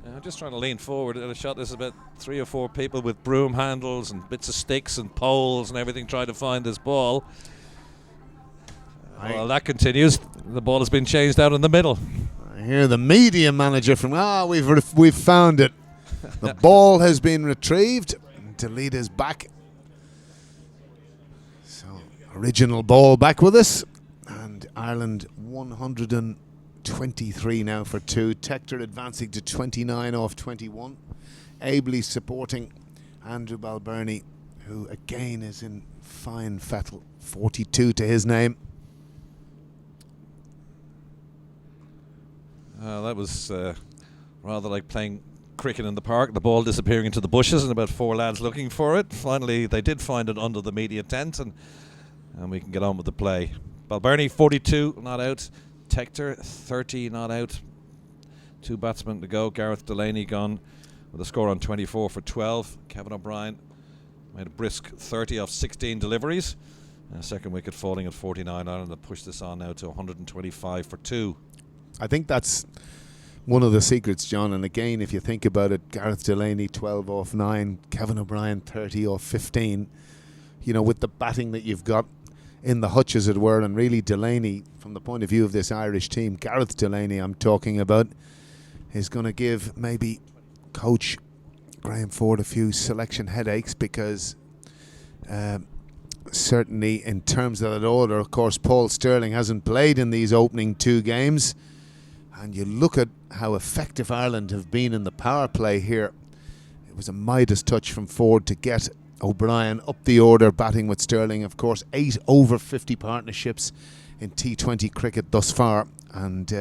I'm just trying to lean forward at a shot. There's about 3 or 4 people with broom handles and bits of sticks and poles and everything trying to find this ball. Well, that continues. The ball has been changed out in the middle. I hear the media manager from, we've found it. The ball has been retrieved. Dalida's back. So, original ball back with us. And Ireland 123 now for 2. Tector advancing to 29 off 21. Ably supporting Andrew Balbirnie, who again is in fine fettle. 42 to his name. That was rather like playing cricket in the park, the ball disappearing into the bushes and about 4 lads looking for it. Finally, they did find it under the media tent, and we can get on with the play. Balbirnie 42 not out, Tector 30 not out. 2 batsmen to go. Gareth Delaney gone with a score on 24 for 12. Kevin O'Brien made a brisk 30 off 16 deliveries. Second wicket falling at 49. Ireland have pushed this on now to 125 for 2. I think that's one of the secrets, John. And again, if you think about it, Gareth Delaney 12 off 9, Kevin O'Brien 30 off 15. You know, with the batting that you've got in the hutch, as it were, and really Delaney, from the point of view of this Irish team, Gareth Delaney I'm talking about, is going to give maybe coach Graham Ford a few selection headaches because certainly in terms of that order, of course, Paul Stirling hasn't played in these opening 2 games. And you look at how effective Ireland have been in the power play here. It was a Midas touch from Ford to get O'Brien up the order, batting with Stirling. Of course, 8 over 50 partnerships in T20 cricket thus far. And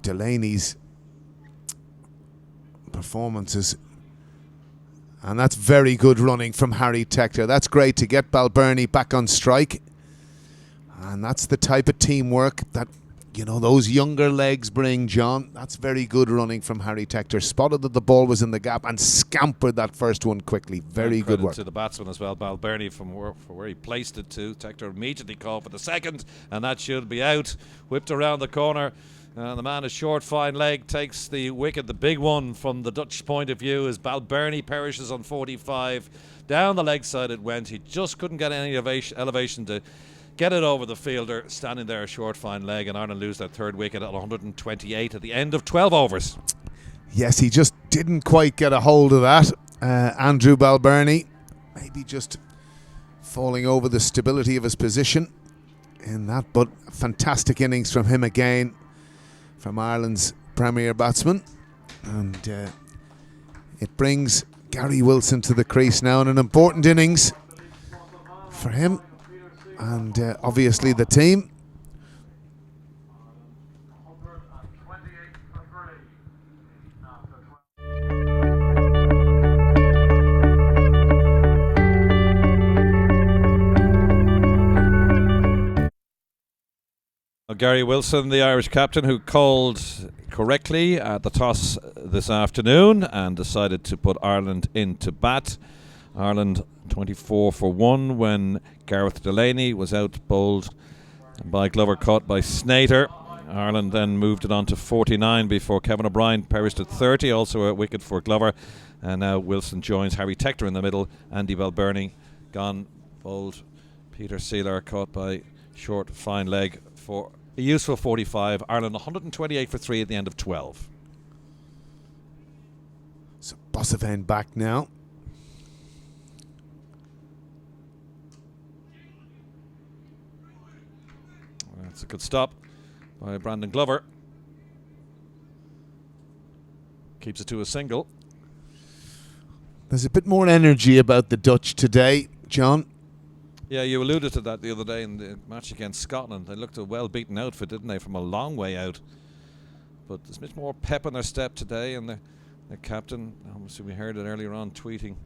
Delaney's performances. And that's very good running from Harry Tector. That's great to get Balbirnie back on strike. And that's the type of teamwork that, you know, those younger legs bring, John. That's very good running from Harry Tector. Spotted that the ball was in the gap and scampered that first one quickly. Very good work. To the batsman as well, Balbirnie, from where he placed it to. Tector immediately called for the second, and that should be out. Whipped around the corner. The man, a short, fine leg, takes the wicket. The big one from the Dutch point of view is Balbirnie perishes on 45. Down the leg side it went. He just couldn't get any elevation to get it over the fielder, standing there, a short, fine leg, and Ireland lose their third wicket at 128 at the end of 12 overs. Yes, he just didn't quite get a hold of that. Andrew Balbirnie, maybe just falling over the stability of his position in that, but fantastic innings from him again, from Ireland's premier batsman. And it brings Gary Wilson to the crease now in an important innings for him. And obviously the team. Gary Wilson, the Irish captain, who called correctly at the toss this afternoon and decided to put Ireland into bat. Ireland 24 for 1 when Gareth Delaney was out bowled by Glover, caught by Snater. Ireland then moved it on to 49 before Kevin O'Brien perished at 30, also a wicket for Glover. And now Wilson joins Harry Tector in the middle. Andy Balbirnie gone, bowled. Peter Seeler caught by short, fine leg for a useful 45. Ireland 128 for 3 at the end of 12. So Bossavane back now. That's a good stop by Brandon Glover. Keeps it to a single. There's a bit more energy about the Dutch today, John. Yeah, you alluded to that the other day in the match against Scotland. They looked a well-beaten outfit, didn't they, from a long way out. But there's much more pep in their step today, and the captain, obviously we heard it earlier on, tweeting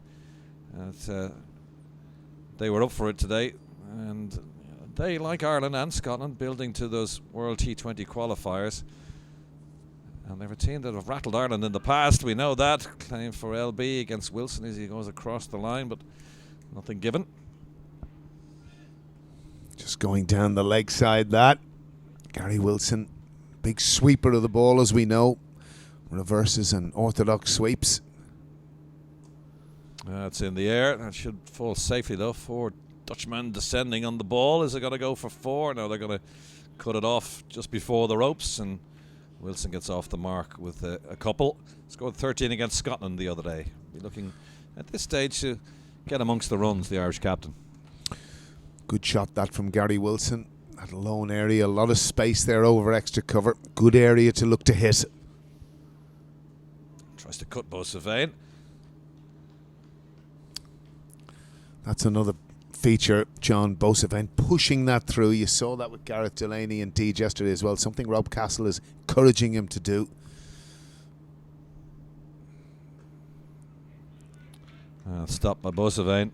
that they were up for it today. And they, like Ireland and Scotland, building to those World T20 qualifiers. And they're a team that have rattled Ireland in the past. We know that. Claim for LB against Wilson as he goes across the line, but nothing given. Just going down the leg side, that. Gary Wilson, big sweeper of the ball, as we know. Reverses and orthodox sweeps. It's in the air. That should fall safely, though. 4 Dutchmen descending on the ball. Is it going to go for 4? No, they're going to cut it off just before the ropes, and Wilson gets off the mark with a couple. Scored 13 against Scotland the other day. Be looking at this stage to get amongst the runs, the Irish captain. Good shot that from Gary Wilson. That lone area, a lot of space there over extra cover. Good area to look to hit. Tries to cut Bossavane. That's another feature, John. Bossavane pushing that through. You saw that with Gareth Delaney and Deej yesterday as well. Something Rob Castle is encouraging him to do. Stopped by Bossavane.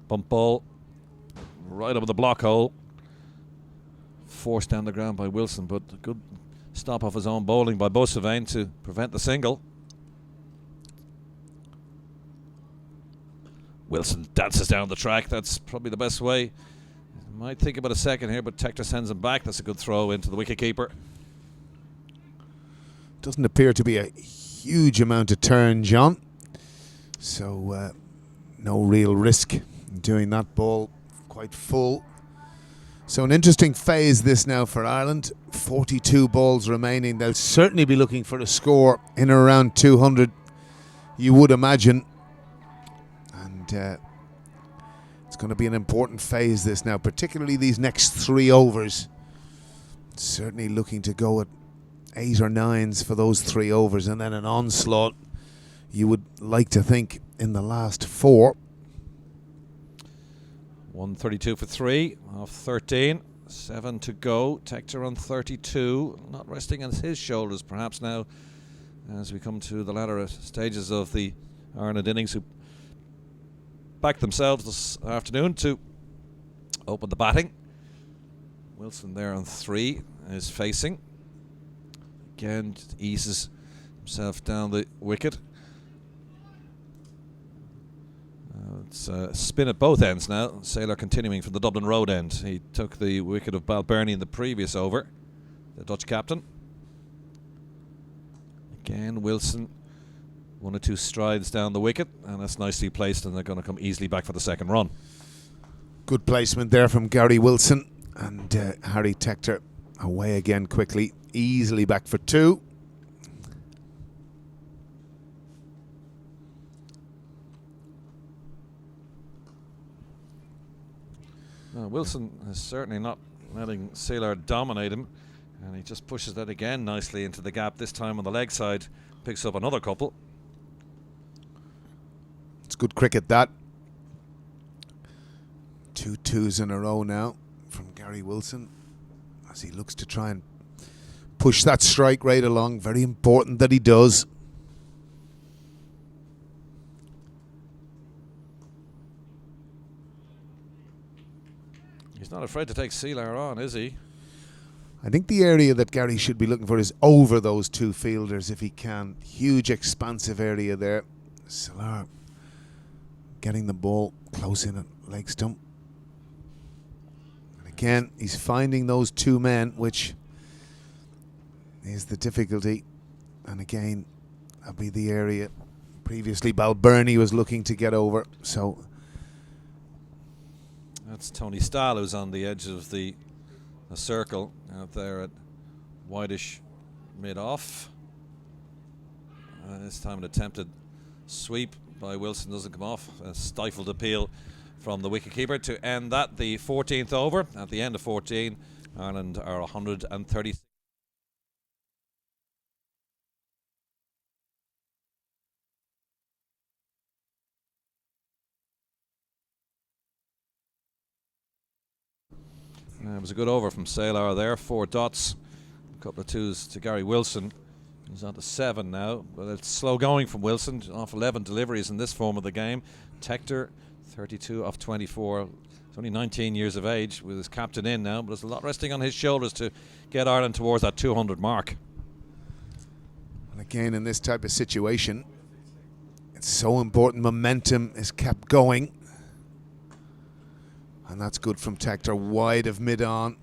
Bump ball right over the block hole. Forced down the ground by Wilson, but a good stop off his own bowling by Bossavane to prevent the single. Wilson dances down the track. That's probably the best way. Might think about a second here, but Tector sends him back. That's a good throw into the wicketkeeper. Doesn't appear to be a huge amount of turn, John. So no real risk in doing that ball. Quite full. So an interesting phase this now for Ireland. 42 balls remaining. They'll certainly be looking for a score in or around 200, you would imagine. And it's going to be an important phase this now, particularly these next 3 overs. Certainly looking to go at 8 or 9s for those 3 overs, and then an onslaught, you would like to think, in the last 4. 132 for 3 off 13. 7 to go. Tector on 32. Not resting on his shoulders perhaps now as we come to the latter stages of the Ireland innings, who backed themselves this afternoon to open the batting. Wilson there on 3 is facing. Again, eases himself down the wicket. It's a spin at both ends now. Saylor continuing from the Dublin Road end. He took the wicket of Balbirnie in the previous over, the Dutch captain. Again, Wilson 1 or 2 strides down the wicket, and that's nicely placed, and they're going to come easily back for the second run. Good placement there from Gary Wilson, and Harry Tector away again quickly, easily back for 2. Wilson is certainly not letting Saylor dominate him, and he just pushes that again nicely into the gap, this time on the leg side, picks up another couple. It's good cricket, that. 2 2s in a row now from Gary Wilson as he looks to try and push that strike rate along. Very important that he does. He's not afraid to take Seeler on, is he? I think the area that Gary should be looking for is over those two fielders if he can. Huge expansive area there. Solar getting the ball close in at leg stump. And again, he's finding those two men, which is the difficulty. And again, that'll be the area previously Balbirnie was looking to get over. So that's Tony Stahl, who's on the edge of the circle out there at wideish mid-off. This time an attempted sweep by Wilson doesn't come off. A stifled appeal from the wicketkeeper to end that. The 14th over. At the end of 14, Ireland are 130. It was a good over from Saylor there. 4 dots, a couple of twos to Gary Wilson. He's on to 7 now, but it's slow going from Wilson. Off 11 deliveries in this form of the game. Tector, 32 off 24. He's only 19 years of age with his captain in now, but there's a lot resting on his shoulders to get Ireland towards that 200 mark. And again, in this type of situation, it's so important momentum is kept going. And that's good from Tector, wide of mid-on.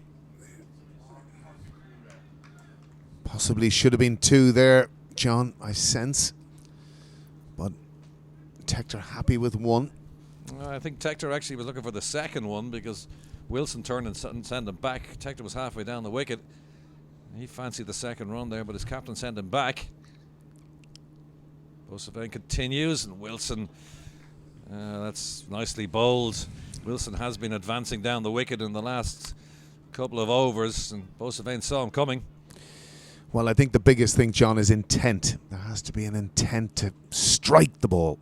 Possibly should have been 2 there, John, I sense. But Tector happy with 1. I think Tector actually was looking for the second one because Wilson turned and sent him back. Tector was halfway down the wicket. He fancied the second run there, but his captain sent him back. Bosavane continues, and Wilson, that's nicely bowled. Wilson has been advancing down the wicket in the last couple of overs, and Bosavane saw him coming. Well, I think the biggest thing, John, is intent. There has to be an intent to strike the ball.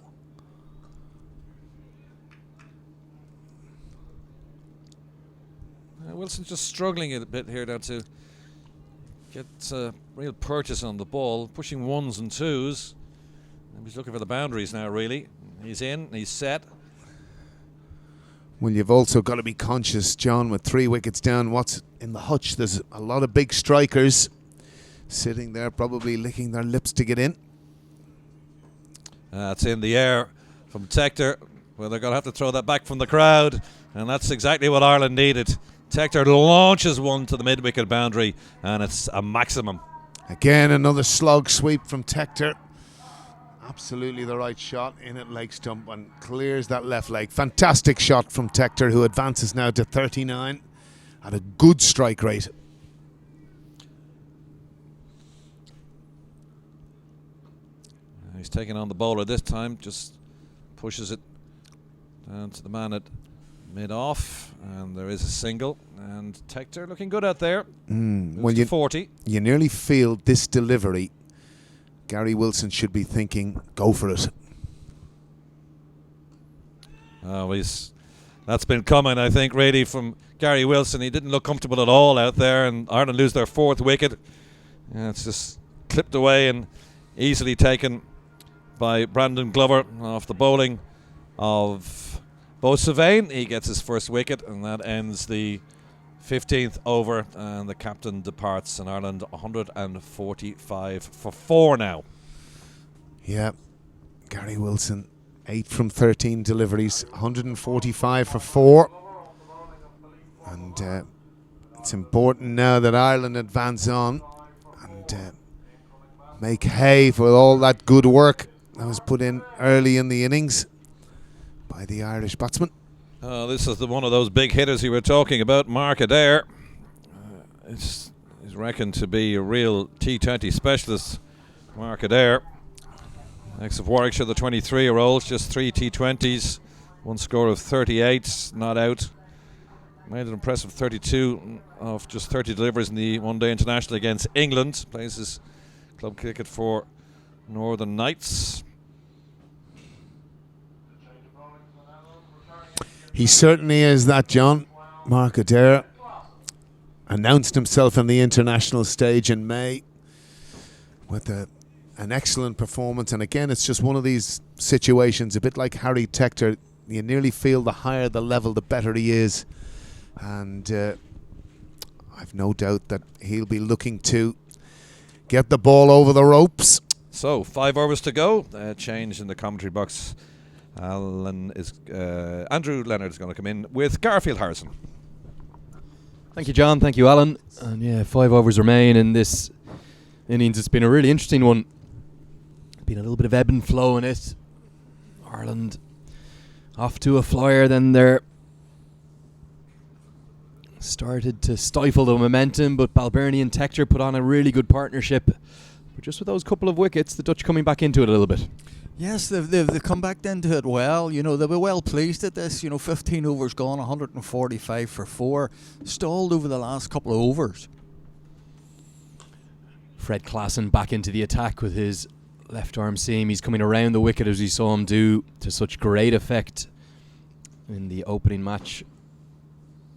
Wilson's just struggling a bit here now to get a real purchase on the ball, pushing 1s and 2s. And he's looking for the boundaries now, really. He's in, he's set. Well, you've also got to be conscious, John, with 3 wickets down, what's in the hutch. There's a lot of big strikers sitting there, probably licking their lips to get in. It's in the air from Tector. Well, they're going to have to throw that back from the crowd, and that's exactly what Ireland needed. Tector launches one to the mid-wicket boundary, and it's a maximum. Again, another slog sweep from Tector. Absolutely the right shot in at leg stump and clears that left leg. Fantastic shot from Tector, who advances now to 39 at a good strike rate. He's taking on the bowler this time, just pushes it down to the man at mid-off, and there is a single, and Tector looking good out there. Well, you 40. You nearly feel this delivery, Gary Wilson should be thinking, go for it. That's been coming, I think, really, from Gary Wilson. He didn't look comfortable at all out there, and Ireland lose their 4th wicket. It's just clipped away and easily taken by Brandon Glover off the bowling of Bosavane. He gets his 1st wicket, and that ends the 15th over, and the captain departs, and Ireland 145 for 4 now. Yeah, Gary Wilson, 8 from 13 deliveries, 145 for 4. And it's important now that Ireland advance on and make hay for all that good work that was put in early in the innings by the Irish batsman. This is one of those big hitters you were talking about, Mark Adair. He's reckoned to be a real T20 specialist, Mark Adair. Ex of Warwickshire, the 23-year-old, just 3 T20s, 1 score of 38, not out. Made an impressive 32 of just 30 deliveries in the one-day international against England. Plays his club cricket for Northern Knights. He certainly is that, John. Mark Adair announced himself on the international stage in May with an excellent performance. And again, it's just one of these situations, a bit like Harry Tector. You nearly feel the higher the level, the better he is. And I've no doubt that he'll be looking to get the ball over the ropes. So 5 overs to go. Change in the commentary box. Andrew Leonard is going to come in with Garfield Harrison. Thank you, John. Thank you, Alan. And yeah, 5 overs remain in this innings. It's been a really interesting one. Been a little bit of ebb and flow in it. Ireland off to a flyer, then they're started to stifle the momentum, but Balbirnie and Tector put on a really good partnership. But just with those couple of wickets, the Dutch coming back into it a little bit. Yes, they've come back into it well. You know, they were well pleased at this. You know, 15 overs gone, 145 for 4. Stalled over the last couple of overs. Fred Klassen back into the attack with his left arm seam. He's coming around the wicket as we saw him do to such great effect in the opening match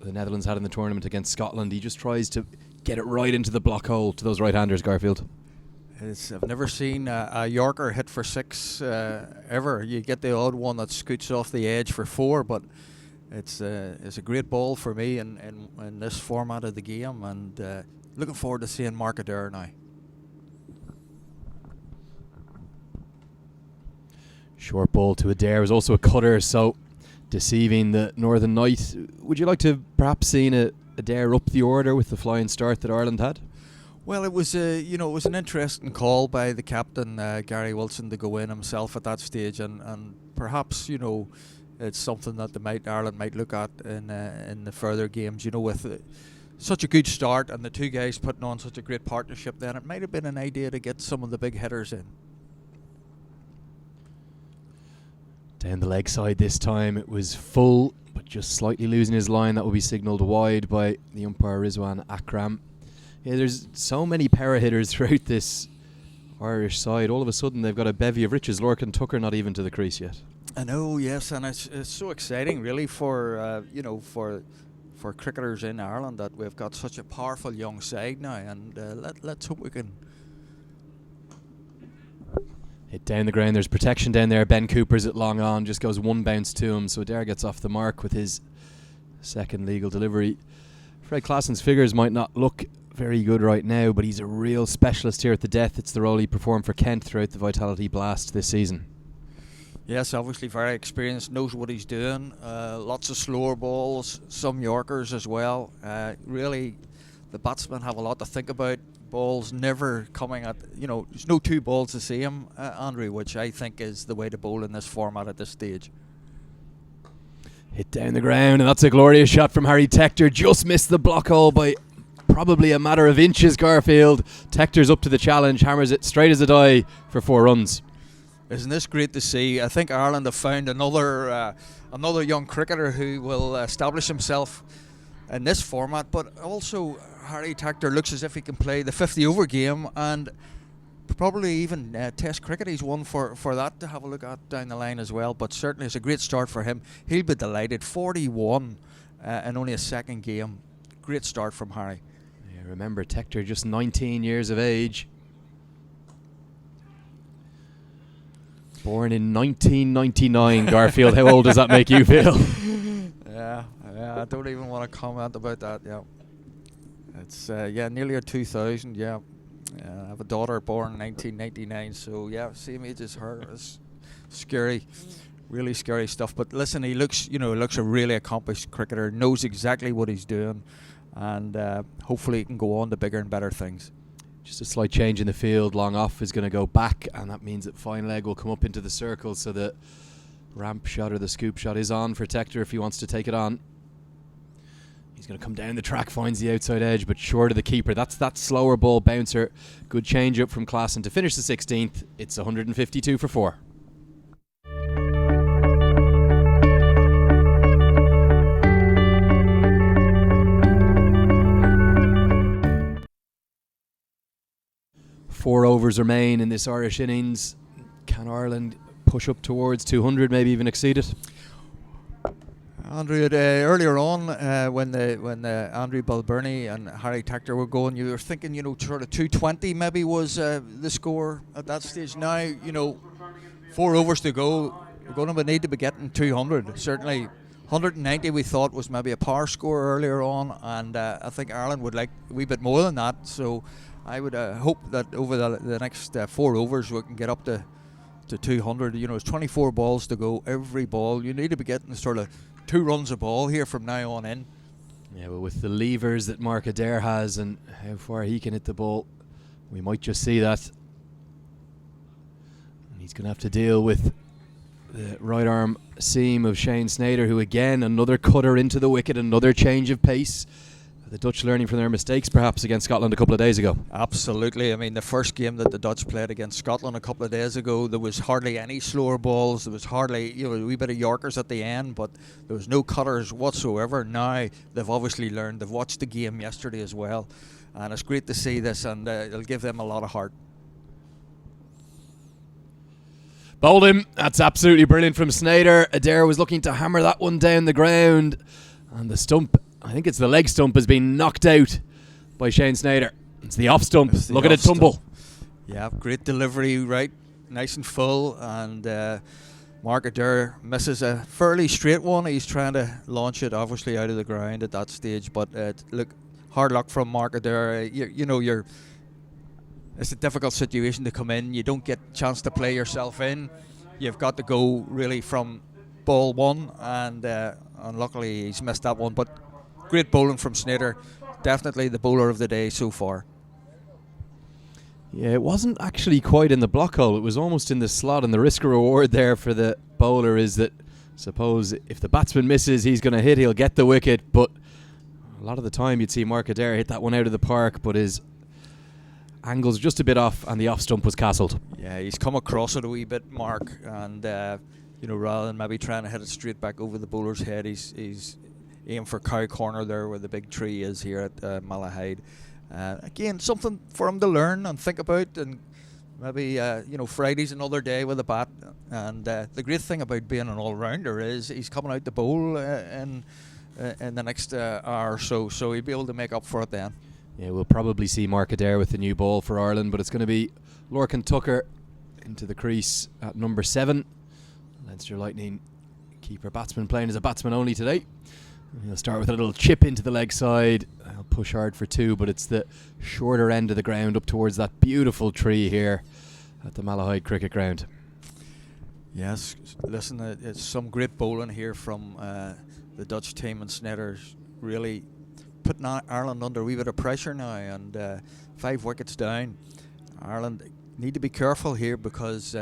the Netherlands had in the tournament against Scotland. He just tries to get it right into the block hole to those right-handers, Garfield. I've never seen a Yorker hit for 6 ever. You get the odd one that scoots off the edge for 4, but it's a great ball for me in this format of the game, and looking forward to seeing Mark Adair now. Short ball to Adair was also a cutter, so deceiving the Northern Knight. Would you like to perhaps seen Adair up the order with the flying start that Ireland had? Well, it was it was an interesting call by the captain Gary Wilson to go in himself at that stage, and perhaps it's something that Ireland might look at in the further games. With such a good start and the two guys putting on such a great partnership, then it might have been an idea to get some of the big hitters in. Down the leg side this time, it was full, but just slightly losing his line. That will be signalled wide by the umpire Rizwan Akram. Yeah, there's so many power hitters throughout this Irish side. All of a sudden, they've got a bevy of riches. Lorcan Tucker not even to the crease yet. I know, yes, and it's so exciting, really, for cricketers in Ireland that we've got such a powerful young side now, and let's hope we can. Hit down the ground. There's protection down there. Ben Cooper's at long on. Just goes one bounce to him. So Adair gets off the mark with his second legal delivery. Fred Klassen's figures might not look very good right now, but he's a real specialist here at the death. It's the role he performed for Kent throughout the Vitality Blast this season. Yes, obviously very experienced, knows what he's doing. Lots of slower balls, some Yorkers as well. Really, the batsmen have a lot to think about. Balls never coming at, there's no 2 balls the same, Andrew, which I think is the way to bowl in this format at this stage. Hit down the ground, and that's a glorious shot from Harry Tector. Just missed the block hole by probably a matter of inches, Garfield. Tector's up to the challenge, hammers it straight as a die for 4 runs. Isn't this great to see? I think Ireland have found another young cricketer who will establish himself in this format, but also Harry Tector looks as if he can play the 50-over game and probably even Test cricket. He's one for that to have a look at down the line as well, but certainly it's a great start for him. He'll be delighted. 41 in only a second game. Great start from Harry. Yeah, remember, Tector just 19 years of age. Born in 1999, Garfield. How old does that make you feel? Yeah, I don't even want to comment about that. Yeah, it's nearly a 2000. Yeah, I have a daughter born in 1999, so yeah, same age as her. It's scary, really scary stuff. But listen, he looks a really accomplished cricketer. Knows exactly what he's doing, and hopefully he can go on to bigger and better things. Just a slight change in the field. Long off is going to go back, and that means that fine leg will come up into the circle, so the ramp shot or the scoop shot is on for Tector if he wants to take it on. He's going to come down the track, finds the outside edge, but short of the keeper. That's that slower ball bouncer. Good change up from Klassen to finish the 16th. It's 152 for 4. Four overs remain in this Irish innings. Can Ireland push up towards 200, maybe even exceed it? Andrew, earlier on when Andrew Balbirnie and Harry Tector were going, you were thinking, sort of 220 maybe was the score at that stage. Now, 4 overs to go, we're going to need to be getting 200. Certainly 190 we thought was maybe a power score earlier on, and I think Ireland would like a wee bit more than that. So I would hope that over the next 4 overs we can get up to 200. You know, it's 24 balls to go. Every ball, you need to be getting sort of 2 runs a ball here from now on in. Yeah, well, with the levers that Mark Adair has and how far he can hit the ball, we might just see that. And he's going to have to deal with the right arm seam of Shane Sneijder, who again, another cutter into the wicket, another change of pace. The Dutch learning from their mistakes perhaps against Scotland a couple of days ago. Absolutely. I mean, the first game that the Dutch played against Scotland a couple of days ago, there was hardly any slower balls. There was hardly, you know, a wee bit of Yorkers at the end, but there was no cutters whatsoever. Now they've obviously learned. They've watched the game yesterday as well, and it's great to see this, and it'll give them a lot of heart. Bowled him. That's absolutely brilliant from Sneijder. Adair was looking to hammer that one down the ground, and the stump, I think it's the leg stump, has been knocked out by Shane Sneijder. It's the off stump. Look at it tumble. Yeah, great delivery, right? Nice and full, and Mark Adair misses a fairly straight one. He's trying to launch it obviously out of the ground at that stage, but look, hard luck from Mark Adair. It's a difficult situation to come in. You don't get a chance to play yourself in. You've got to go really from ball one, and unluckily he's missed that one, but great bowling from Sneijder. Definitely the bowler of the day so far. Yeah, it wasn't actually quite in the block hole. It was almost in the slot, and the risk or reward there for the bowler is that, suppose if the batsman misses, he's going to hit, he'll get the wicket, but a lot of the time you'd see Mark Adair hit that one out of the park, but his angle's just a bit off and the off stump was castled. Yeah, he's come across it a wee bit, Mark, and rather than maybe trying to hit it straight back over the bowler's head, he's aimed for cow corner there where the big tree is here at Malahide. Again, something for him to learn and think about, and maybe Friday's another day with a bat. And the great thing about being an all-rounder is he's coming out to bowl in the next hour or so he'll be able to make up for it then. Yeah, we'll probably see Mark Adair with the new ball for Ireland, but it's going to be Lorcan Tucker into the crease at number 7. Leinster Lightning keeper batsman playing as a batsman only today. He'll start with a little chip into the leg side. He'll push hard for 2, but it's the shorter end of the ground up towards that beautiful tree here at the Malahide Cricket Ground. Yes, listen, it's some great bowling here from the Dutch team, and Sneijder's really putting Ireland under a wee bit of pressure now, and 5 wickets down. Ireland need to be careful here because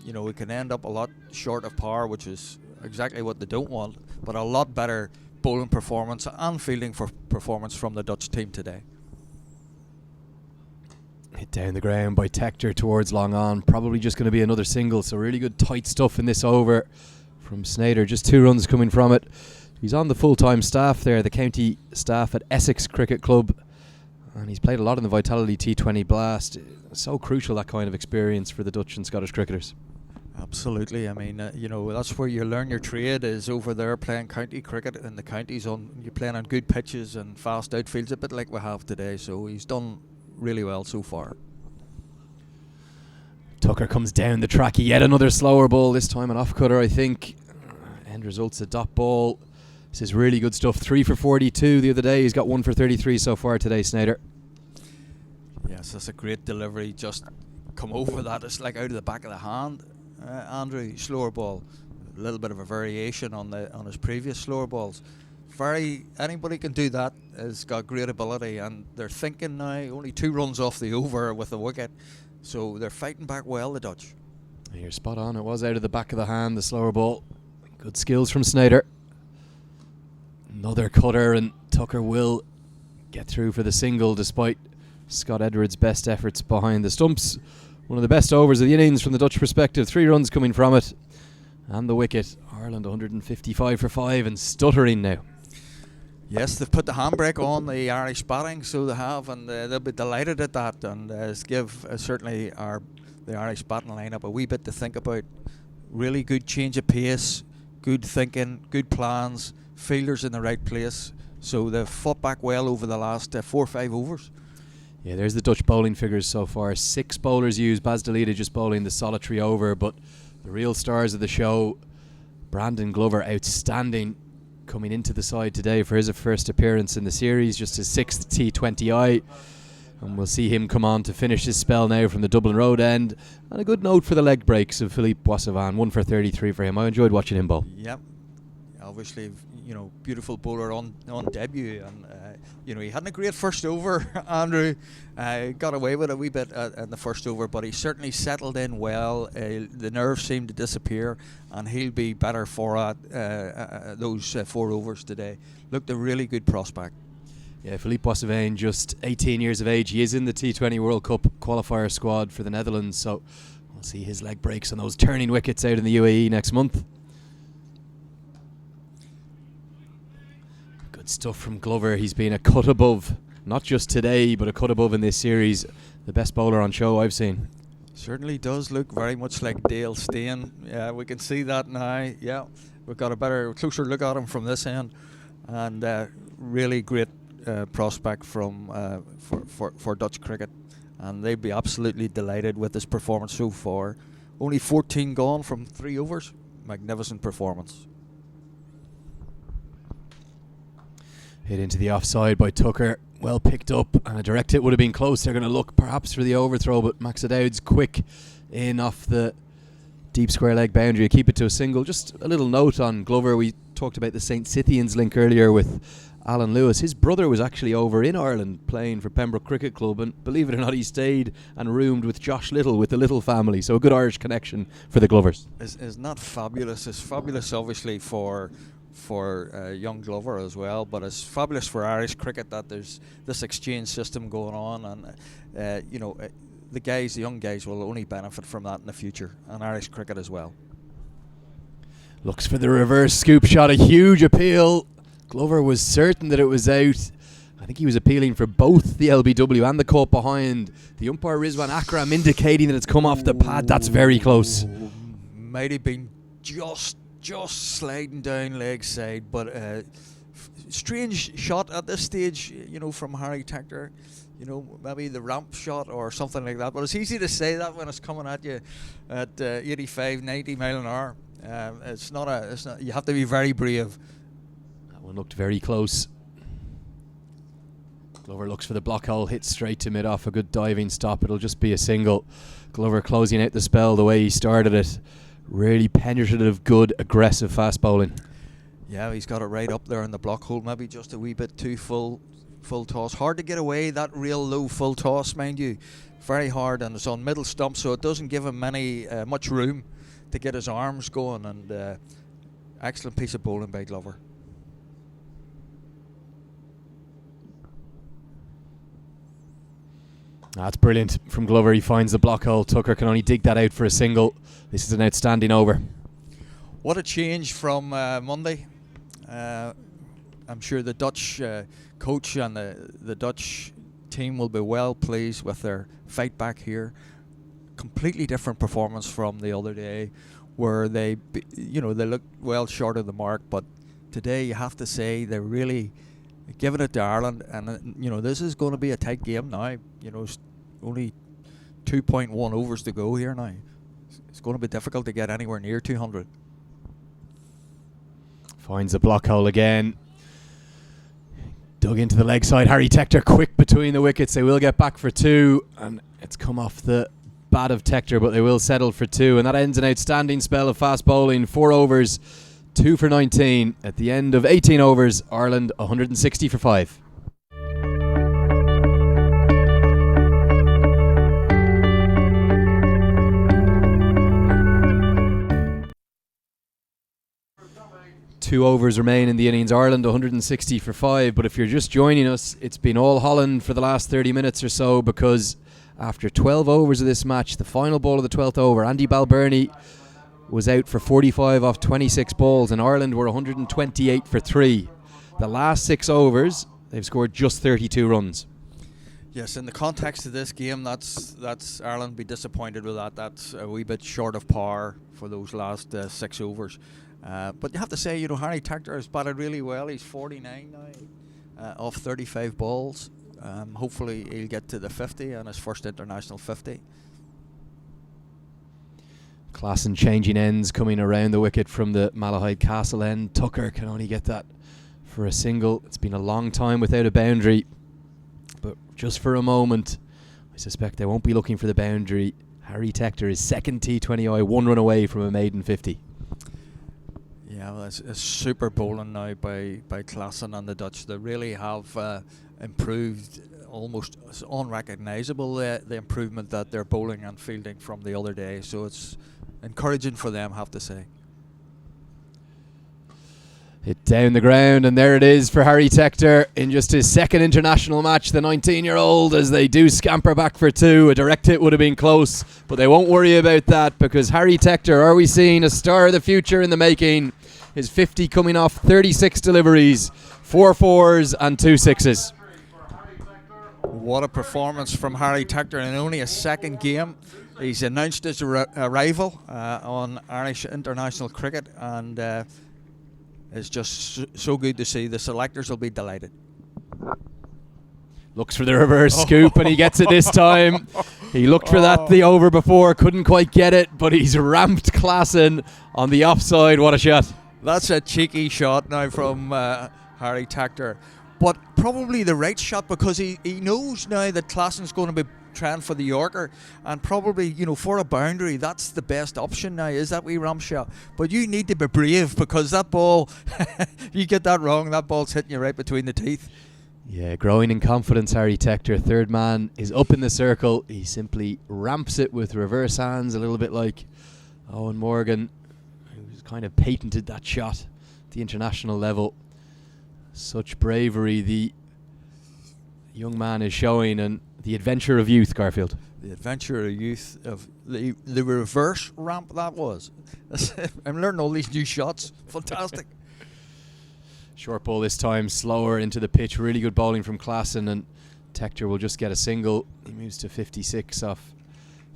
we can end up a lot short of par, which is exactly what they don't want, but a lot better bowling performance and fielding performance from the Dutch team today. Hit down the ground by Tector towards long on, probably just going to be another single, so really good tight stuff in this over from Sneijder. Just 2 runs coming from it. He's on the full-time staff there, the county staff at Essex Cricket Club, and he's played a lot in the Vitality T20 Blast. So crucial, that kind of experience for the Dutch and Scottish cricketers. Absolutely. I mean, that's where you learn your trade, is over there playing county cricket in the counties. You're playing on good pitches and fast outfields, a bit like we have today. So he's done really well so far. Tucker comes down the track, yet another slower ball, this time an off-cutter, I think. End result's a dot ball. This is really good stuff. 3 for 42 the other day. He's got 1 for 33 so far today, Sneijder. Yes, that's a great delivery. Just come over that. It's like out of the back of the hand. Andrew, slower ball. A little bit of a variation on his previous slower balls. Anybody can do that. Has got great ability, and they're thinking now only 2 runs off the over with the wicket, so they're fighting back well, the Dutch. You're spot on. It was out of the back of the hand, the slower ball. Good skills from Sneijder. Another cutter, and Tucker will get through for the single despite Scott Edwards' best efforts behind the stumps. One of the best overs of the innings from the Dutch perspective. 3 runs coming from it, and the wicket. Ireland 155 for 5 and stuttering now. Yes, they've put the handbrake on the Irish batting, so they have, and they'll be delighted at that, and give certainly the Irish batting lineup a wee bit to think about. Really good change of pace, good thinking, good plans, fielders in the right place, so they've fought back well over the last 4 or 5 overs. Yeah, there's the Dutch bowling figures so far. 6 bowlers used. Baz Delita just bowling the solitary over, but the real stars of the show, Brandon Glover, outstanding coming into the side today for his first appearance in the series, just his 6th T20I. And we'll see him come on to finish his spell now from the Dublin Road end. And a good note for the leg breaks of Philippe Boissevin, 1 for 33 for him. I enjoyed watching him bowl. Yep. Obviously, beautiful bowler on debut, and he hadn't a great first over. Andrew got away with a wee bit in the first over, but he certainly settled in well. The nerves seemed to disappear, and he'll be better for those 4 overs today. Looked a really good prospect. Yeah, Philippe Boissevin, just 18 years of age. He is in the T20 World Cup qualifier squad for the Netherlands, so we'll see his leg breaks on those turning wickets out in the UAE next month. Good stuff from Glover. He's been a cut above, not just today, but a cut above in this series. The best bowler on show I've seen. Certainly does look very much like Dale Steyn. Yeah, we can see that now. Yeah, we've got a closer look at him from this end, and really great prospect from for Dutch cricket, and they'd be absolutely delighted with this performance so far. Only 14 gone from 3 overs. Magnificent performance. Hit into the offside by Tucker. Well picked up, and a direct hit would have been close. They're going to look perhaps for the overthrow, but Max O'Dowd's quick in off the deep square leg boundary. Keep it to a single. Just a little note on Glover. We talked about the St. Scythians link earlier with Alan Lewis. His brother was actually over in Ireland playing for Pembroke Cricket Club, and believe it or not, he stayed and roomed with Josh Little, with the Little family. So a good Irish connection for the Glovers. Is not fabulous. It's fabulous, obviously, for young Glover as well, but it's fabulous for Irish cricket that there's this exchange system going on, and the young guys will only benefit from that in the future, and Irish cricket as well. Looks for the reverse scoop shot, a huge appeal. Glover was certain that it was out. I think he was appealing for both the LBW and the caught behind. The umpire Rizwan Akram indicating that it's come off the pad. That's very close. Might have been just sliding down leg side, but strange shot at this stage, from Harry Tector. Maybe the ramp shot or something like that. But it's easy to say that when it's coming at you at 85, 90 mile an hour. It's not. You have to be very brave. That one looked very close. Glover looks for the block hole, hits straight to mid-off. A good diving stop. It'll just be a single. Glover closing out the spell the way he started it. Really penetrative, good, aggressive fast bowling. Yeah, he's got it right up there in the block hole. Maybe just a wee bit too full toss. Hard to get away that real low full toss, mind you. Very hard, and it's on middle stump, so it doesn't give him much room to get his arms going. And excellent piece of bowling by Glover. That's brilliant from Glover. He finds the block hole. Tucker can only dig that out for a single. This is an outstanding over. What a change from Monday. I'm sure the Dutch coach and the Dutch team will be well pleased with their fight back here. Completely different performance from the other day, where they looked well short of the mark. But today, you have to say, they're really giving it to Ireland, and this is going to be a tight game now. Only 2.1 overs to go here now. It's going to be difficult to get anywhere near 200. Finds the block hole again. Dug into the leg side. Harry Tector quick between the wickets. They will get back for 2, and it's come off the bat of Tector, but they will settle for 2, and that ends an outstanding spell of fast bowling. 4 overs, 2 for 19. At the end of 18 overs, Ireland 160 for 5. Two overs remain in the innings. Ireland 160 for 5. But if you're just joining us, it's been all Holland for the last 30 minutes or so, because after 12 overs of this match, the final ball of the 12th over, Andy Balbirnie was out for 45 off 26 balls, and Ireland were 128 for 3. The last 6 overs, they've scored just 32 runs. Yes, in the context of this game, that's Ireland be disappointed with that. That's a wee bit short of par for those last 6 overs. But you have to say, Harry Tector has batted really well. He's 49 now off 35 balls. Hopefully he'll get to the 50 and his first international 50. Klassen changing ends coming around the wicket from the Malahide Castle end. Tucker can only get that for a single. It's been a long time without a boundary, but just for a moment I suspect they won't be looking for the boundary. Harry Tector is second T20I, 1 run away from a maiden 50. Yeah, well, it's super bowling now by Klassen and the Dutch. They really have improved, almost unrecognisable, the improvement that they're bowling and fielding from the other day. So it's encouraging for them, I have to say. Hit down the ground, and there it is for Harry Tector in just his second international match, the 19-year-old, as they do scamper back for 2. A direct hit would have been close, but they won't worry about that, because Harry Tector, are we seeing a star of the future in the making? His 50 coming off 36 deliveries, 4 fours and 2 sixes. What a performance from Harry Tector in only a second game. He's announced his arrival on Irish international cricket, and it's just so good to see. The selectors will be delighted. Looks for the reverse scoop, and he gets it this time. He looked for that the over before, couldn't quite get it, but he's ramped Klassen on the offside. What a shot. That's a cheeky shot now from Harry Tector, but probably the right shot, because he knows now that Klassen's going to be trying for the Yorker, and probably, for a boundary, that's the best option now, is that wee ramp shot. But you need to be brave, because that ball, you get that wrong, that ball's hitting you right between the teeth. Yeah, growing in confidence, Harry Tector. Third man is up in the circle. He simply ramps it with reverse hands, a little bit like Owen Morgan, who's kind of patented that shot at the international level. Such bravery the young man is showing, and the adventure of youth, Garfield. The adventure of youth, of the reverse ramp that was. I'm learning all these new shots. Fantastic. Short ball this time, slower into the pitch. Really good bowling from Klassen, and Tector will just get a single. He moves to 56 off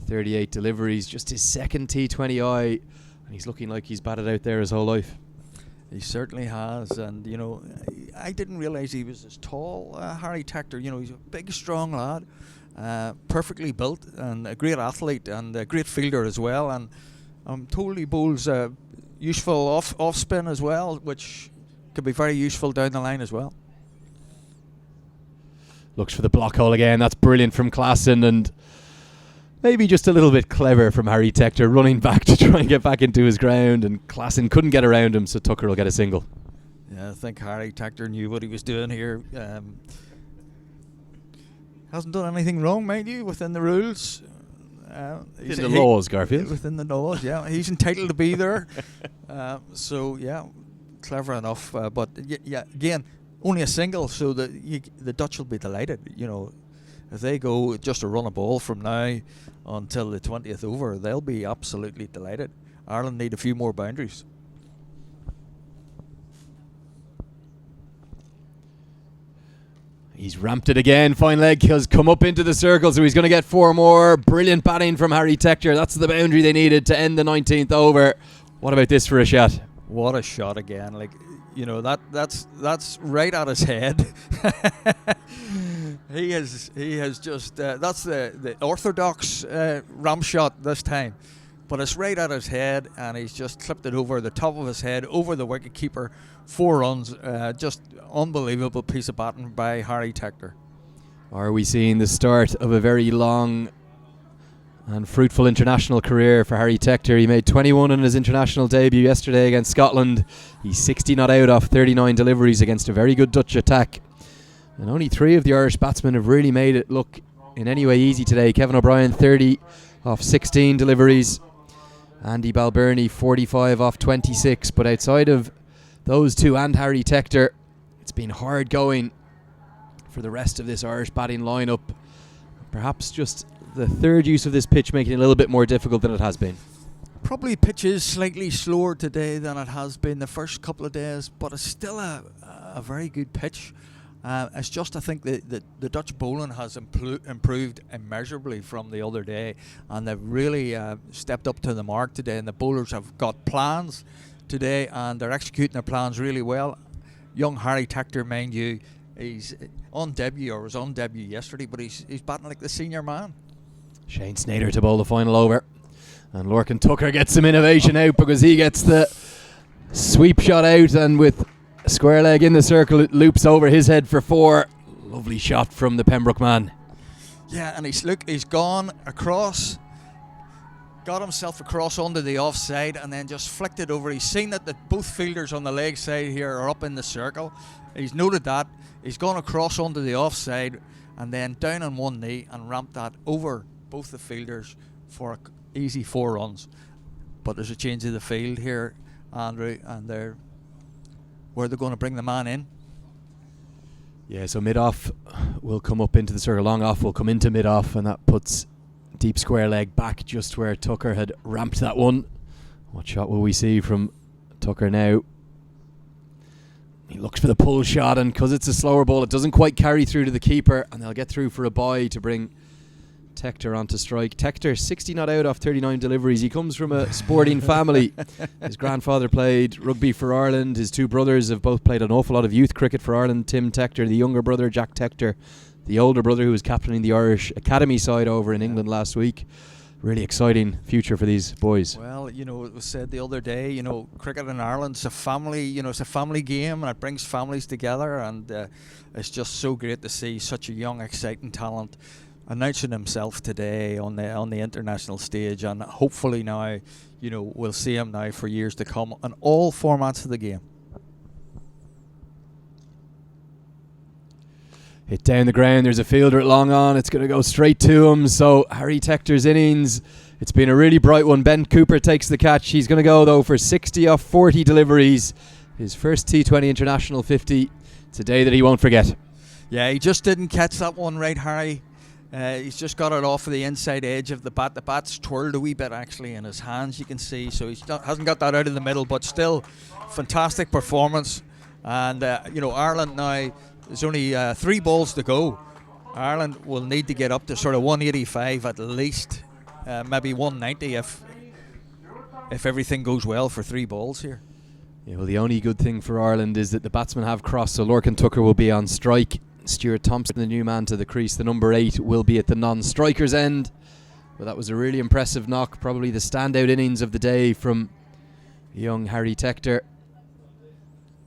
38 deliveries. Just his second T20I, and he's looking like he's batted out there his whole life. He certainly has, and I didn't realise he was as tall, Harry Tector. He's a big, strong lad, perfectly built, and a great athlete, and a great fielder as well. And I'm told he bowls useful off spin as well, which could be very useful down the line as well. Looks for the block hole again. That's brilliant from Klassen, and maybe just a little bit clever from Harry Tector, running back to try and get back into his ground, and Klassen couldn't get around him, so Tucker will get a single. Yeah, I think Harry Tector knew what he was doing here. Hasn't done anything wrong, mind you, within the rules. Within the laws, Garfield. Within the laws, yeah. He's entitled to be there. So, yeah, clever enough. But, yeah, again, only a single, so the Dutch will be delighted, If they go just a run a ball from now until the 20th over, they'll be absolutely delighted. Ireland need a few more boundaries. He's ramped it again. Fine leg has come up into the circle, so he's going to get 4 more. Brilliant batting from Harry Tector. That's the boundary they needed to end the 19th over. What about this for a shot? What a shot again. That's right at his head. He has just that's the orthodox ramp shot this time, but it's right at his head, and he's just clipped it over the top of his head, over the wicket keeper. 4 runs, just unbelievable piece of batting by Harry Tector. Are we seeing the start of a very long and fruitful international career for Harry Tector? He made 21 in his international debut yesterday against Scotland. He's 60 not out off 39 deliveries against a very good Dutch attack. And only 3 of the Irish batsmen have really made it look in any way easy today. Kevin O'Brien 30 off 16 deliveries. Andy Balbirnie 45 off 26. But outside of those 2 and Harry Tector, it's been hard going for the rest of this Irish batting lineup. Perhaps just the third use of this pitch making it a little bit more difficult than it has been. Probably pitch is slightly slower today than it has been the first couple of days, but it's still a very good pitch. It's just, I think, the Dutch bowling has improved immeasurably from the other day, and they've really stepped up to the mark today, and the bowlers have got plans today, and they're executing their plans really well. Young Harry Tector, mind you, he's on debut, or was on debut yesterday, but he's batting like the senior man. Shane Snader to bowl the final over. And Lorcan Tucker gets some innovation out because he gets the sweep shot out, and with a square leg in the circle, it loops over his head for 4. Lovely shot from the Pembroke man. Yeah, and he's gone across, got himself across onto the offside, and then just flicked it over. He's seen that both fielders on the leg side here are up in the circle. He's noted that. He's gone across onto the offside and then down on one knee and ramped that over both the fielders for an easy 4 runs. But there's a change of the field here, Andrew, and where they're going to bring the man in. Yeah, so mid-off will come up into the circle, long off will come into mid-off, and that puts deep square leg back just where Tucker had ramped that one. What shot will we see from Tucker now? He looks for the pull shot, and because it's a slower ball, it doesn't quite carry through to the keeper, and they'll get through for a bye to bring Tector onto strike. Tector 60 not out off 39 deliveries. He comes from a sporting family. His grandfather played rugby for Ireland. His 2 brothers have both played an awful lot of youth cricket for Ireland. Tim Tector, the younger brother, Jack Tector, the older brother, who was captaining the Irish academy side over in England last week. Really exciting future for these boys. Well, it was said the other day, cricket in Ireland's a family, it's a family game, and it brings families together, and it's just so great to see such a young, exciting talent announcing himself today on the international stage, and hopefully now, we'll see him now for years to come on all formats of the game. Hit down the ground, there's a fielder at long on, it's going to go straight to him. So Harry Tector's innings, it's been a really bright one. Ben Cooper takes the catch. He's going to go though for 60 off 40 deliveries. His first T20 international 50. It's a day that he won't forget. Yeah, he just didn't catch that one right, Harry. He's just got it off of the inside edge of the bat. The bat's twirled a wee bit actually in his hands, you can see. So he hasn't got that out of the middle, but still fantastic performance. And Ireland now, there's only 3 balls to go. Ireland will need to get up to sort of 185 at least, maybe 190 if everything goes well for 3 balls here. Yeah, well, the only good thing for Ireland is that the batsmen have crossed, so Lorcan Tucker will be on strike. Stuart Thompson, the new man to the crease, the number 8, will be at the non-striker's end. But that was a really impressive knock, probably the standout innings of the day from young Harry Tector.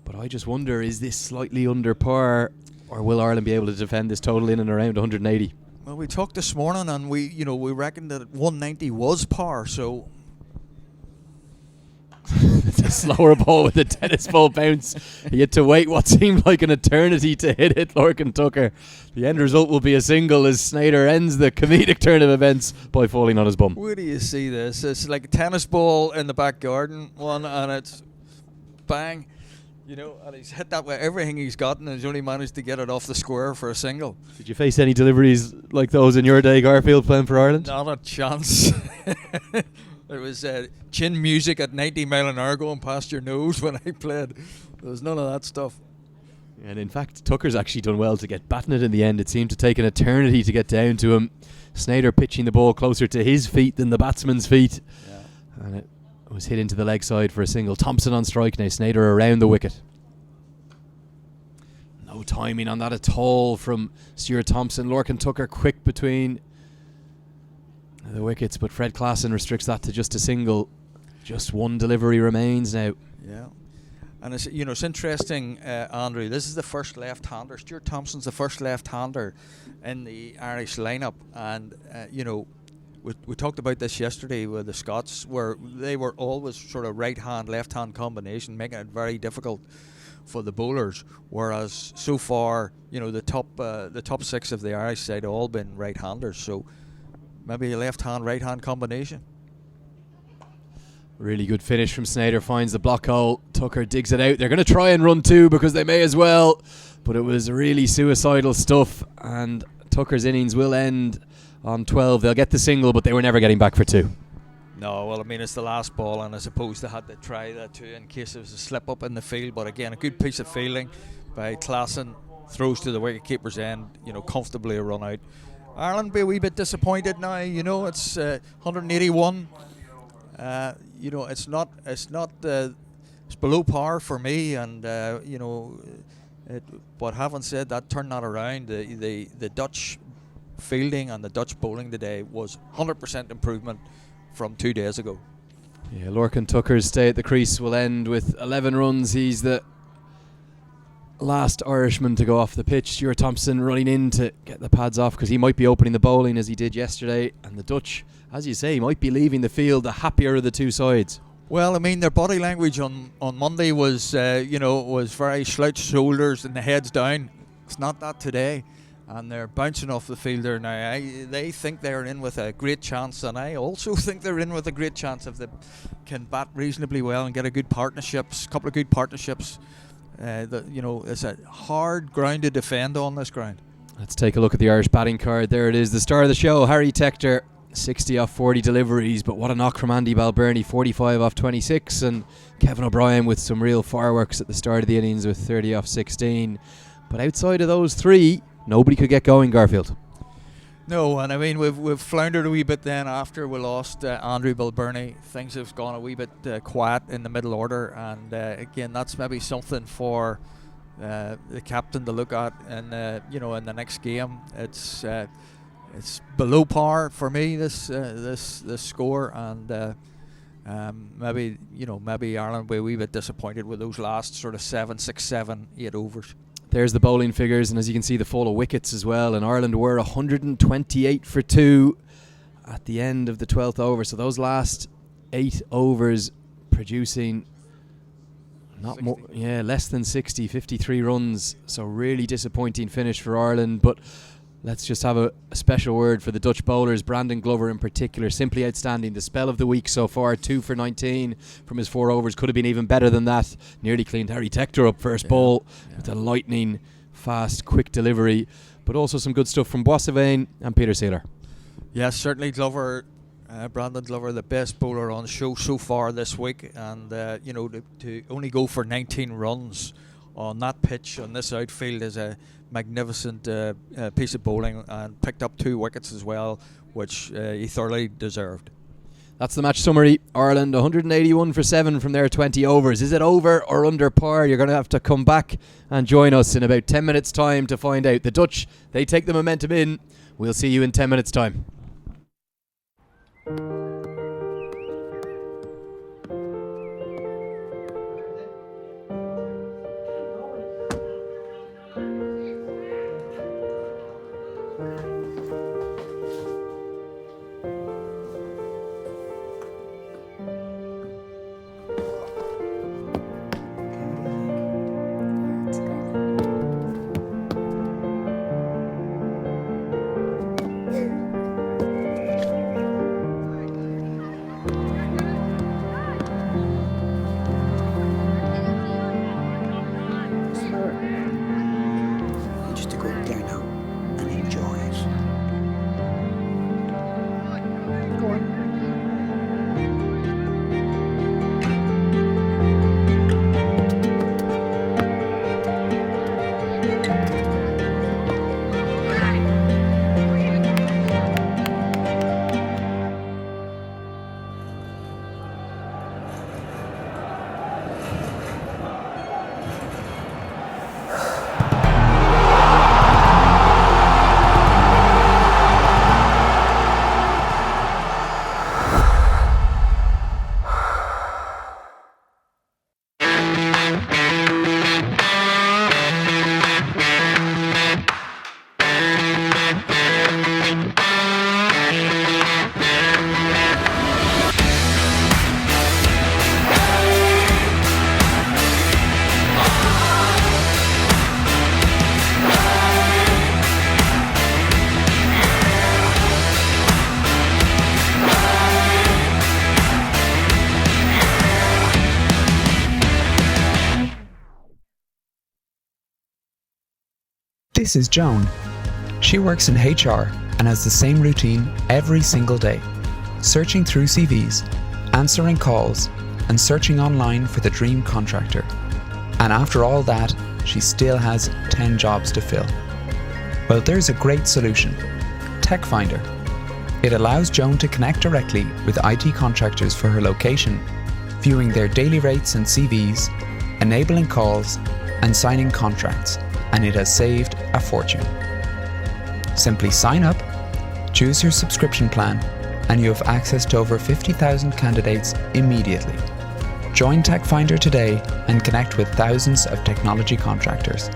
But I just wonder, is this slightly under par, or will Ireland be able to defend this total in and around 180? Well, we talked this morning, and we reckoned that 190 was par, so it's a slower ball with a tennis ball bounce. He had to wait what seemed like an eternity to hit it, Lorcan Tucker. The end result will be a single as Snyder ends the comedic turn of events by falling on his bum. Where do you see this? It's like a tennis ball in the back garden one, and it's bang. And he's hit that with everything he's got, and he's only managed to get it off the square for a single. Did you face any deliveries like those in your day, Garfield, playing for Ireland? Not a chance. There was chin music at 90 mile an hour going past your nose when I played. There was none of that stuff. And in fact, Tucker's actually done well to get batting it in the end. It seemed to take an eternity to get down to him. Snyder pitching the ball closer to his feet than the batsman's feet. Yeah. And it was hit into the leg side for a single. Thompson on strike now. Snyder around the wicket. No timing on that at all from Stuart Thompson. Lorcan Tucker quick between the wickets, but Fred Klassen restricts that to just a single. Just 1 delivery remains now. Yeah. And it's interesting, Andrew, this is the first left-hander. Stuart Thompson's the first left-hander in the Irish lineup. And, we talked about this yesterday with the Scots, where they were always sort of right-hand, left-hand combination, making it very difficult for the bowlers. Whereas so far, the top 6 of the Irish side have all been right-handers. So maybe a left-hand, right-hand combination. Really good finish from Snyder, finds the block hole. Tucker digs it out. They're going to try and run 2 because they may as well. But it was really suicidal stuff, and Tucker's innings will end on 12. They'll get the single, but they were never getting back for 2. No, well, I mean, it's the last ball, and I suppose they had to try that too in case there was a slip up in the field. But again, a good piece of fielding by Klassen. Throws to the wicket-keeper's end, comfortably a run out. Ireland be a wee bit disappointed now. It's 181. It's below par for me, and but having said that, turn that around, the Dutch fielding and the Dutch bowling today was 100% improvement from 2 days ago. Yeah, Lorcan Tucker's stay at the crease will end with 11 runs. He's the last Irishman to go off the pitch. Stuart Thompson running in to get the pads off because he might be opening the bowling as he did yesterday. And the Dutch, as you say, might be leaving the field the happier of the two sides. Well, I mean, their body language on Monday was, was very slouched shoulders and the heads down. It's not that today. And they're bouncing off the field there now. They think they're in with a great chance, and I also think they're in with a great chance if they can bat reasonably well and get a couple of good partnerships. It's a hard ground to defend on this ground. Let's take a look at the Irish batting card. There it is, the star of the show, Harry Tector. 60 off 40 deliveries, but what a knock from Andy Balbirnie, 45 off 26, and Kevin O'Brien with some real fireworks at the start of the innings with 30 off 16. But outside of those three, nobody could get going, Garfield. No, and I mean, we've floundered a wee bit then after we lost Andrew Balbirnie. Things have gone a wee bit quiet in the middle order, and again, that's maybe something for the captain to look at in the next game. It's below par for me, this score, and maybe Ireland will be a wee bit disappointed with those last sort of 7, 6, 7, 8 overs. There's the bowling figures, and as you can see, the fall of wickets as well. And Ireland were 128 for 2 at the end of the 12th over. So those last 8 overs producing less than 60, 53 runs. So really disappointing finish for Ireland. But let's just have a special word for the Dutch bowlers. Brandon Glover in particular, simply outstanding. The spell of the week so far, 2 for 19 from his 4 overs. Could have been even better than that. Nearly cleaned Harry Tector up first ball with a lightning fast, quick delivery. But also some good stuff from Boissevin and Peter Seeler. Yes, certainly Glover, Brandon Glover, the best bowler on show so far this week. And, to only go for 19 runs on that pitch, on this outfield, is a magnificent piece of bowling, and picked up 2 wickets as well, which he thoroughly deserved. That's the match summary. Ireland 181 for 7 from their 20 overs. Is it over or under par? You're going to have to come back and join us in about 10 minutes time to find out. The Dutch, they take the momentum in. We'll see you in 10 minutes time. This is Joan. She works in HR and has the same routine every single day, searching through CVs, answering calls, and searching online for the dream contractor. And after all that, she still has 10 jobs to fill. Well, there's a great solution, Tech Finder. It allows Joan to connect directly with IT contractors for her location, viewing their daily rates and CVs, enabling calls, and signing contracts, and it has saved a fortune. Simply sign up, choose your subscription plan, and you have access to over 50,000 candidates immediately. Join TechFinder today and connect with thousands of technology contractors.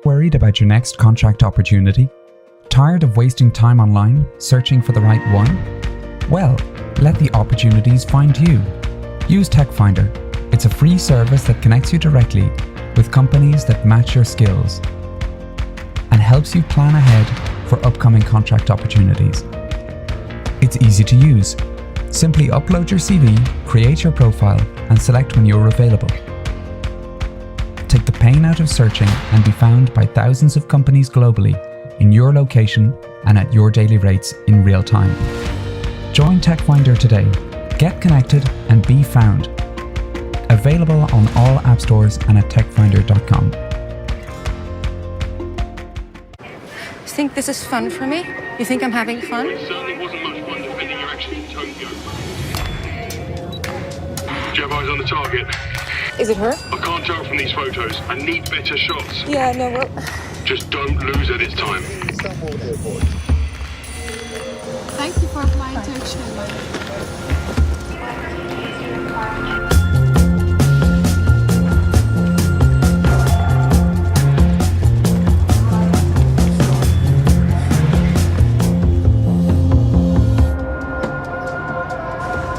Worried about your next contract opportunity? Tired of wasting time online searching for the right one? Well, let the opportunities find you. Use TechFinder. It's a free service that connects you directly with companies that match your skills and helps you plan ahead for upcoming contract opportunities. It's easy to use. Simply upload your CV, create your profile, and select when you're available. Take the pain out of searching and be found by thousands of companies globally in your location and at your daily rates in real time. Join TechFinder today. Get connected and be found. Available on all app stores and at techfinder.com. Think this is fun for me? You think I'm having fun? It certainly wasn't much fun defending your action in Tokyo. Do you have eyes on the target? Is it her? I can't tell from these photos. I need better shots. Yeah, no, well... Just don't lose it this time. Thank you for flying to Scotland.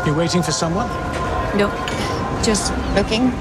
You're waiting for someone? No, just looking.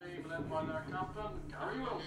Led by their captain, Gary Wilson.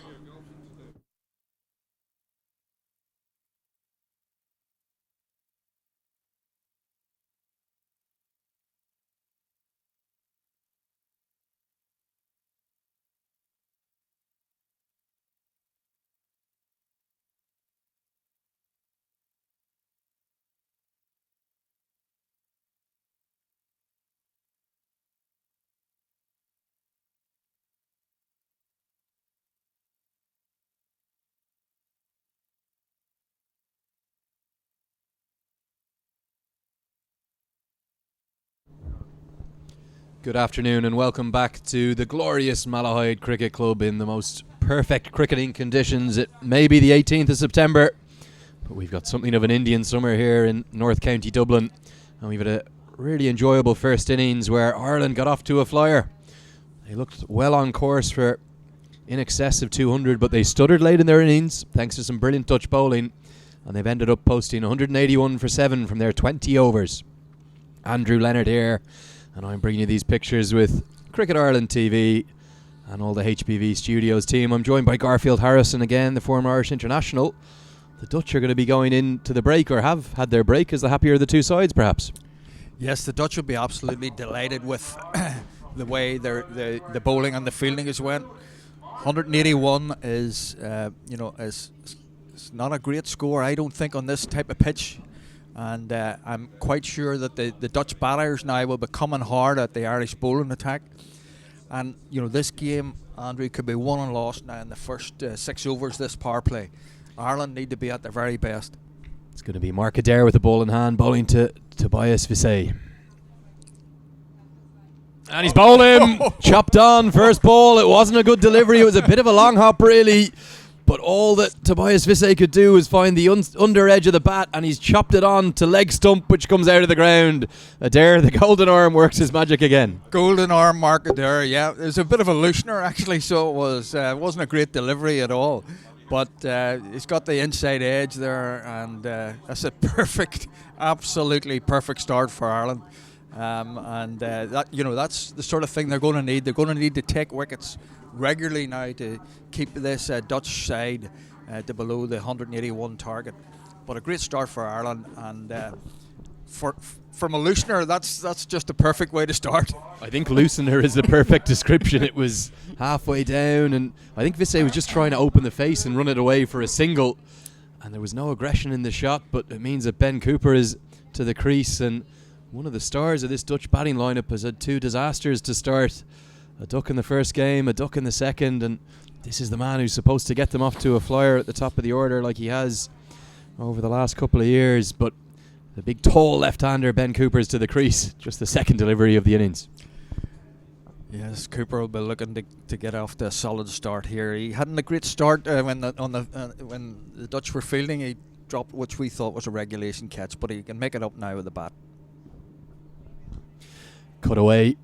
Good afternoon and welcome back to the glorious Malahide Cricket Club in the most perfect cricketing conditions. It may be the 18th of September, but we've got something of an Indian summer here in North County Dublin, and we've had a really enjoyable first innings where Ireland got off to a flyer. They looked well on course for in excess of 200, but they stuttered late in their innings thanks to some brilliant Dutch bowling, and they've ended up posting 181 for 7 from their 20 overs. Andrew Leonard here, and I'm bringing you these pictures with Cricket Ireland TV and all the HBV Studios team. I'm joined by Garfield Harrison again, the former Irish international. The Dutch are going to be going into the break, or have had their break, as the happier of the two sides, perhaps. Yes, the Dutch will be absolutely delighted with the way the bowling and the fielding has went. 181 is, is not a great score, I don't think, on this type of pitch. And I'm quite sure that the Dutch batters now will be coming hard at the Irish bowling attack. And, this game, Andrew, could be won and lost now in the first 6 overs this power play. Ireland need to be at their very best. It's going to be Mark Adair with the ball in hand, bowling to Tobias Visay. And he's bowling! Chopped on, first ball. It wasn't a good delivery. It was a bit of a long hop, really. But all that Tobias Visay could do was find the under edge of the bat, and he's chopped it on to leg stump, which comes out of the ground. Adair, the golden arm, works his magic again. Golden arm, Mark Adair, yeah. It was a bit of a loosener, actually, so it wasn't a great delivery at all. But he's got the inside edge there, and that's a perfect, absolutely perfect start for Ireland. That's the sort of thing they're going to need. They're going to need to take wickets regularly now to keep this Dutch side to below the 181 target. But a great start for Ireland, and from a loosener, that's just a perfect way to start. I think loosener is the perfect description. It was halfway down, and I think Visay was just trying to open the face and run it away for a single, and there was no aggression in the shot, but it means that Ben Cooper is to the crease, and one of the stars of this Dutch batting lineup has had 2 disasters to start. A duck in the first game, a duck in the second, and this is the man who's supposed to get them off to a flyer at the top of the order like he has over the last couple of years. But the big tall left-hander Ben Cooper's to the crease, just the second delivery of the innings. Yes, Cooper will be looking to get off to a solid start here. He hadn't a great start when the Dutch were fielding. He dropped, which we thought was a regulation catch, but he can make it up now with the bat. Cut away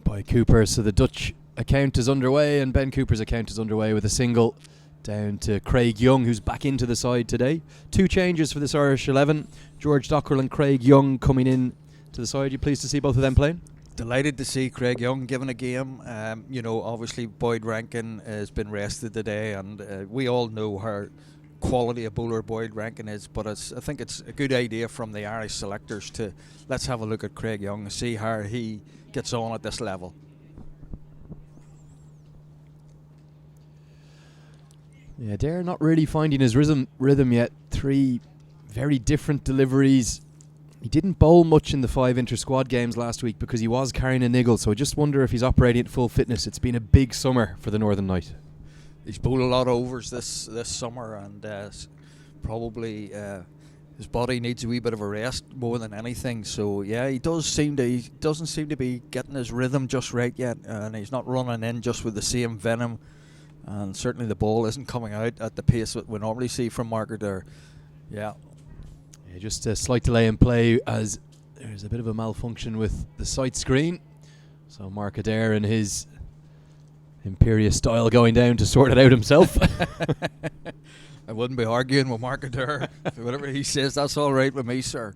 by Cooper, so the Dutch account is underway, and Ben Cooper's account is underway with a single down to Craig Young, who's back into the side today. 2 changes for this Irish 11. George Dockrell and Craig Young coming in to the side. You pleased to see both of them playing? Delighted to see Craig Young given a game. Obviously Boyd Rankin has been rested today, and we all know how quality a bowler Boyd Rankin is, but I think it's a good idea from the Irish selectors to let's have a look at Craig Young and see how he gets on at this level. Yeah, Adair not really finding his rhythm yet. 3 very different deliveries. He didn't bowl much in the 5 inter-squad games last week because he was carrying a niggle, so I just wonder if he's operating at full fitness. It's been a big summer for the Northern Knight. He's bowled a lot of overs this summer, and probably his body needs a wee bit of a rest more than anything. So yeah, he doesn't seem to be getting his rhythm just right yet, and he's not running in just with the same venom. And certainly the ball isn't coming out at the pace that we normally see from Mark Adair. Yeah, just a slight delay in play as there's a bit of a malfunction with the sight screen. So Mark Adair in his imperious style going down to sort it out himself. I wouldn't be arguing with Mark Adair. Whatever he says, that's all right with me, sir.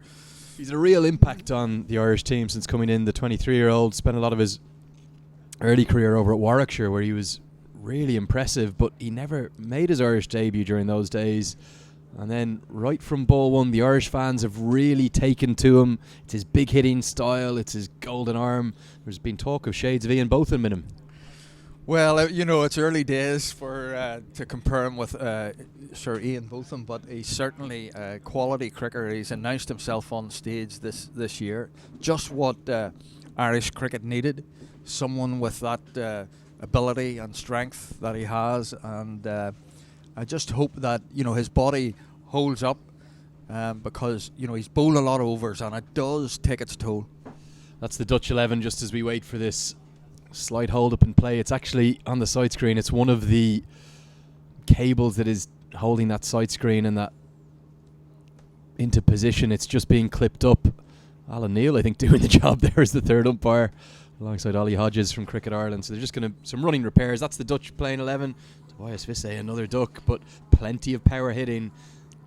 He's a real impact on the Irish team since coming in. The 23-year-old spent a lot of his early career over at Warwickshire, where he was really impressive, but he never made his Irish debut during those days. And then right from ball one, the Irish fans have really taken to him. It's his big hitting style, it's his golden arm. There's been talk of shades of Ian Botham in him. Well, it's early days for to compare him with Sir Ian Botham, but he's certainly a quality cricketer. He's announced himself on stage this year. Just what Irish cricket needed. Someone with that ability and strength that he has, and I just hope that his body holds up, because he's bowled a lot of overs and it does take its toll. That's the Dutch 11 just as we wait for this slight hold up in play. It's actually on the side screen. It's one of the cables that is holding that side screen and that into position. It's just being clipped up. Alan Neal, I think, doing the job there as the third umpire, alongside Ollie Hodges from Cricket Ireland. So they're just going to some running repairs. That's the Dutch playing 11. Tobias Visse, another duck, but plenty of power hitting.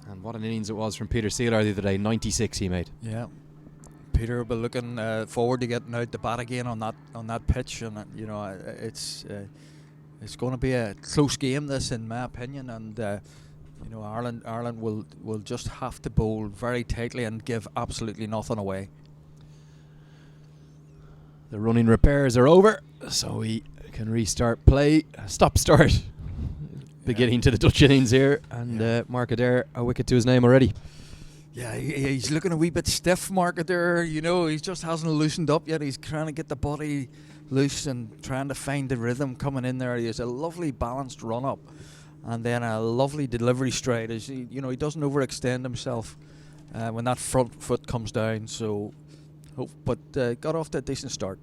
And what an innings it was from Peter Seelar the other day. 96 he made. Yeah, Peter will be looking forward to getting out the bat again on that pitch, and it's going to be a close game, this, in my opinion, and Ireland will just have to bowl very tightly and give absolutely nothing away. The running repairs are over, so we can restart play. Stop-start beginning to the Dutch innings here, and Mark Adair, a wicket to his name already. Yeah, he's looking a wee bit stiff, Mark Adair. He just hasn't loosened up yet. He's trying to get the body loose and trying to find the rhythm coming in there. He has a lovely balanced run-up and then a lovely delivery stride. As he doesn't overextend himself when that front foot comes down. So, but got off to a decent start.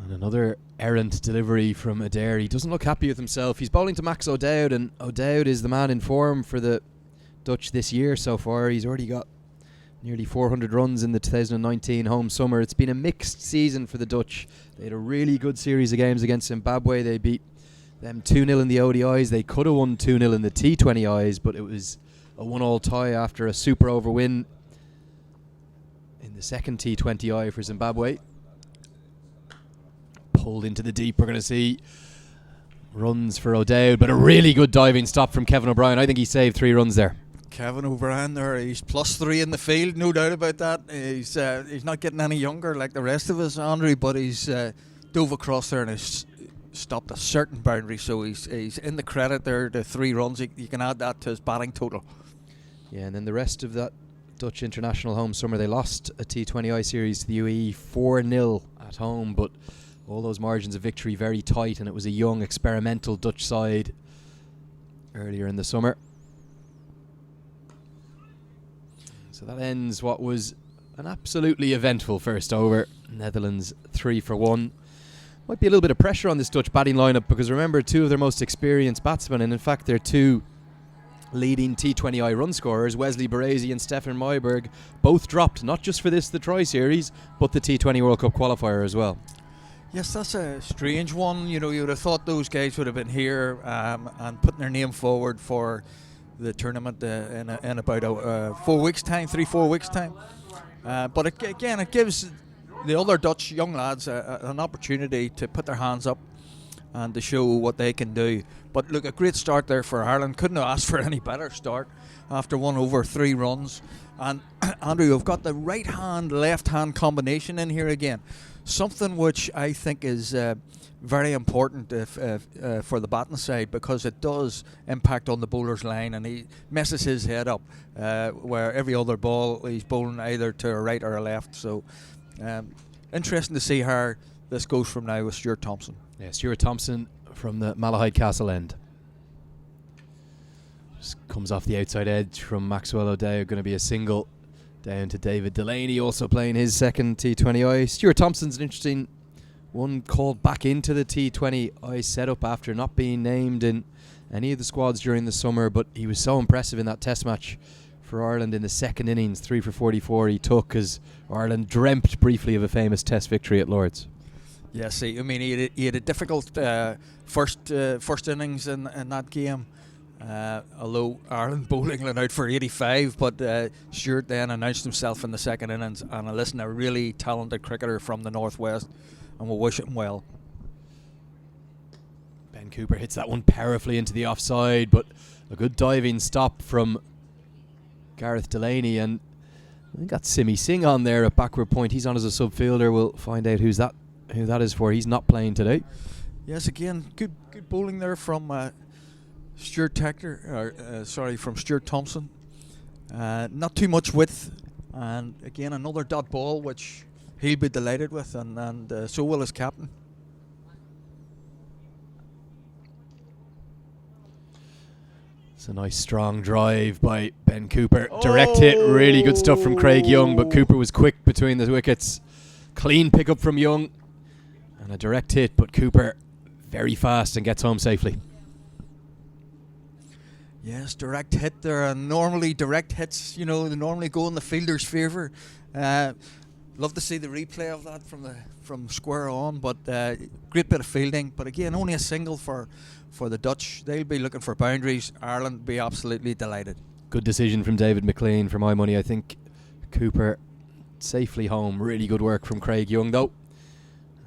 And another errant delivery from Adair. He doesn't look happy with himself. He's bowling to Max O'Dowd, and O'Dowd is the man in form for the Dutch this year so far. He's already got nearly 400 runs in the 2019 home summer. It's been a mixed season for the Dutch. They had a really good series of games against Zimbabwe. They beat them 2-0 in the ODIs. They could have won 2-0 in the T20Is, but it was a 1-all tie after a super over win in the second T20I for Zimbabwe. Pulled into the deep. We're going to see runs for O'Dowd, but a really good diving stop from Kevin O'Brien. I think he saved 3 runs there. Kevin O'Brien there, he's +3 in the field, no doubt about that. He's not getting any younger like the rest of us, Andrew, but he's dove across there and has stopped a certain boundary, so he's in the credit there, the 3 runs. You can add that to his batting total. Yeah, and then the rest of that Dutch international home summer, they lost a T20I series to the UAE 4-0 at home, but all those margins of victory very tight, and it was a young experimental Dutch side earlier in the summer. So that ends what was an absolutely eventful first over. Netherlands 3 for 1. Might be a little bit of pressure on this Dutch batting lineup, because remember, 2 of their most experienced batsmen, and in fact their 2 leading T20I run scorers, Wesley Baresi and Stefan Myberg, both dropped, not just for the Tri series, but the T20 World Cup qualifier as well. Yes, that's a strange one. You would have thought those guys would have been here and putting their name forward for the tournament in about 4 weeks' time, 3-4 weeks' time. But it gives the other Dutch young lads an opportunity to put their hands up and to show what they can do. But look, a great start there for Ireland. Couldn't have asked for any better start after 1 over 3 runs. And Andrew, you've got the right hand, left hand combination in here again. Something which I think is very important for the batting side, because it does impact on the bowler's line, and he messes his head up where every other ball he's bowling either to a right or a left. So interesting to see how this goes from now with Stuart Thompson. Yeah, Stuart Thompson from the Malahide Castle end. Just comes off the outside edge from Maxwell O'Dowd, going to be a single down to David Delaney, also playing his second T20I. Stuart Thompson's an interesting one, called back into the T20I setup after not being named in any of the squads during the summer, but he was so impressive in that test match for Ireland in the second innings. 3 for 44 he took, as Ireland dreamt briefly of a famous test victory at Lord's. Yes, he had a difficult first innings in that game. Although Ireland bowled England out for 85, but Stewart then announced himself in the second innings, and a really talented cricketer from the Northwest, and we'll wish him well. Ben Cooper hits that one powerfully into the offside, but a good diving stop from Gareth Delaney, and I think that's Simi Singh on there at backward point. He's on as a subfielder. We'll find out who that is for. He's not playing today. Yes, again, good bowling there from Stuart from Stuart Thompson. Not too much width, and again another dot ball which he'll be delighted with, and so will his captain. It's a nice strong drive by Ben Cooper. Direct hit, really good stuff from Craig Young, but Cooper was quick between the wickets. Clean pick up from Young, and a direct hit, but Cooper very fast and gets home safely. Yes, direct hit there, and normally direct hits, they normally go in the fielder's favour. Love to see the replay of that from square on, but great bit of fielding. But again, only a single for the Dutch. They'll be looking for boundaries. Ireland will be absolutely delighted. Good decision from David McLean for my money. I think Cooper safely home. Really good work from Craig Young though.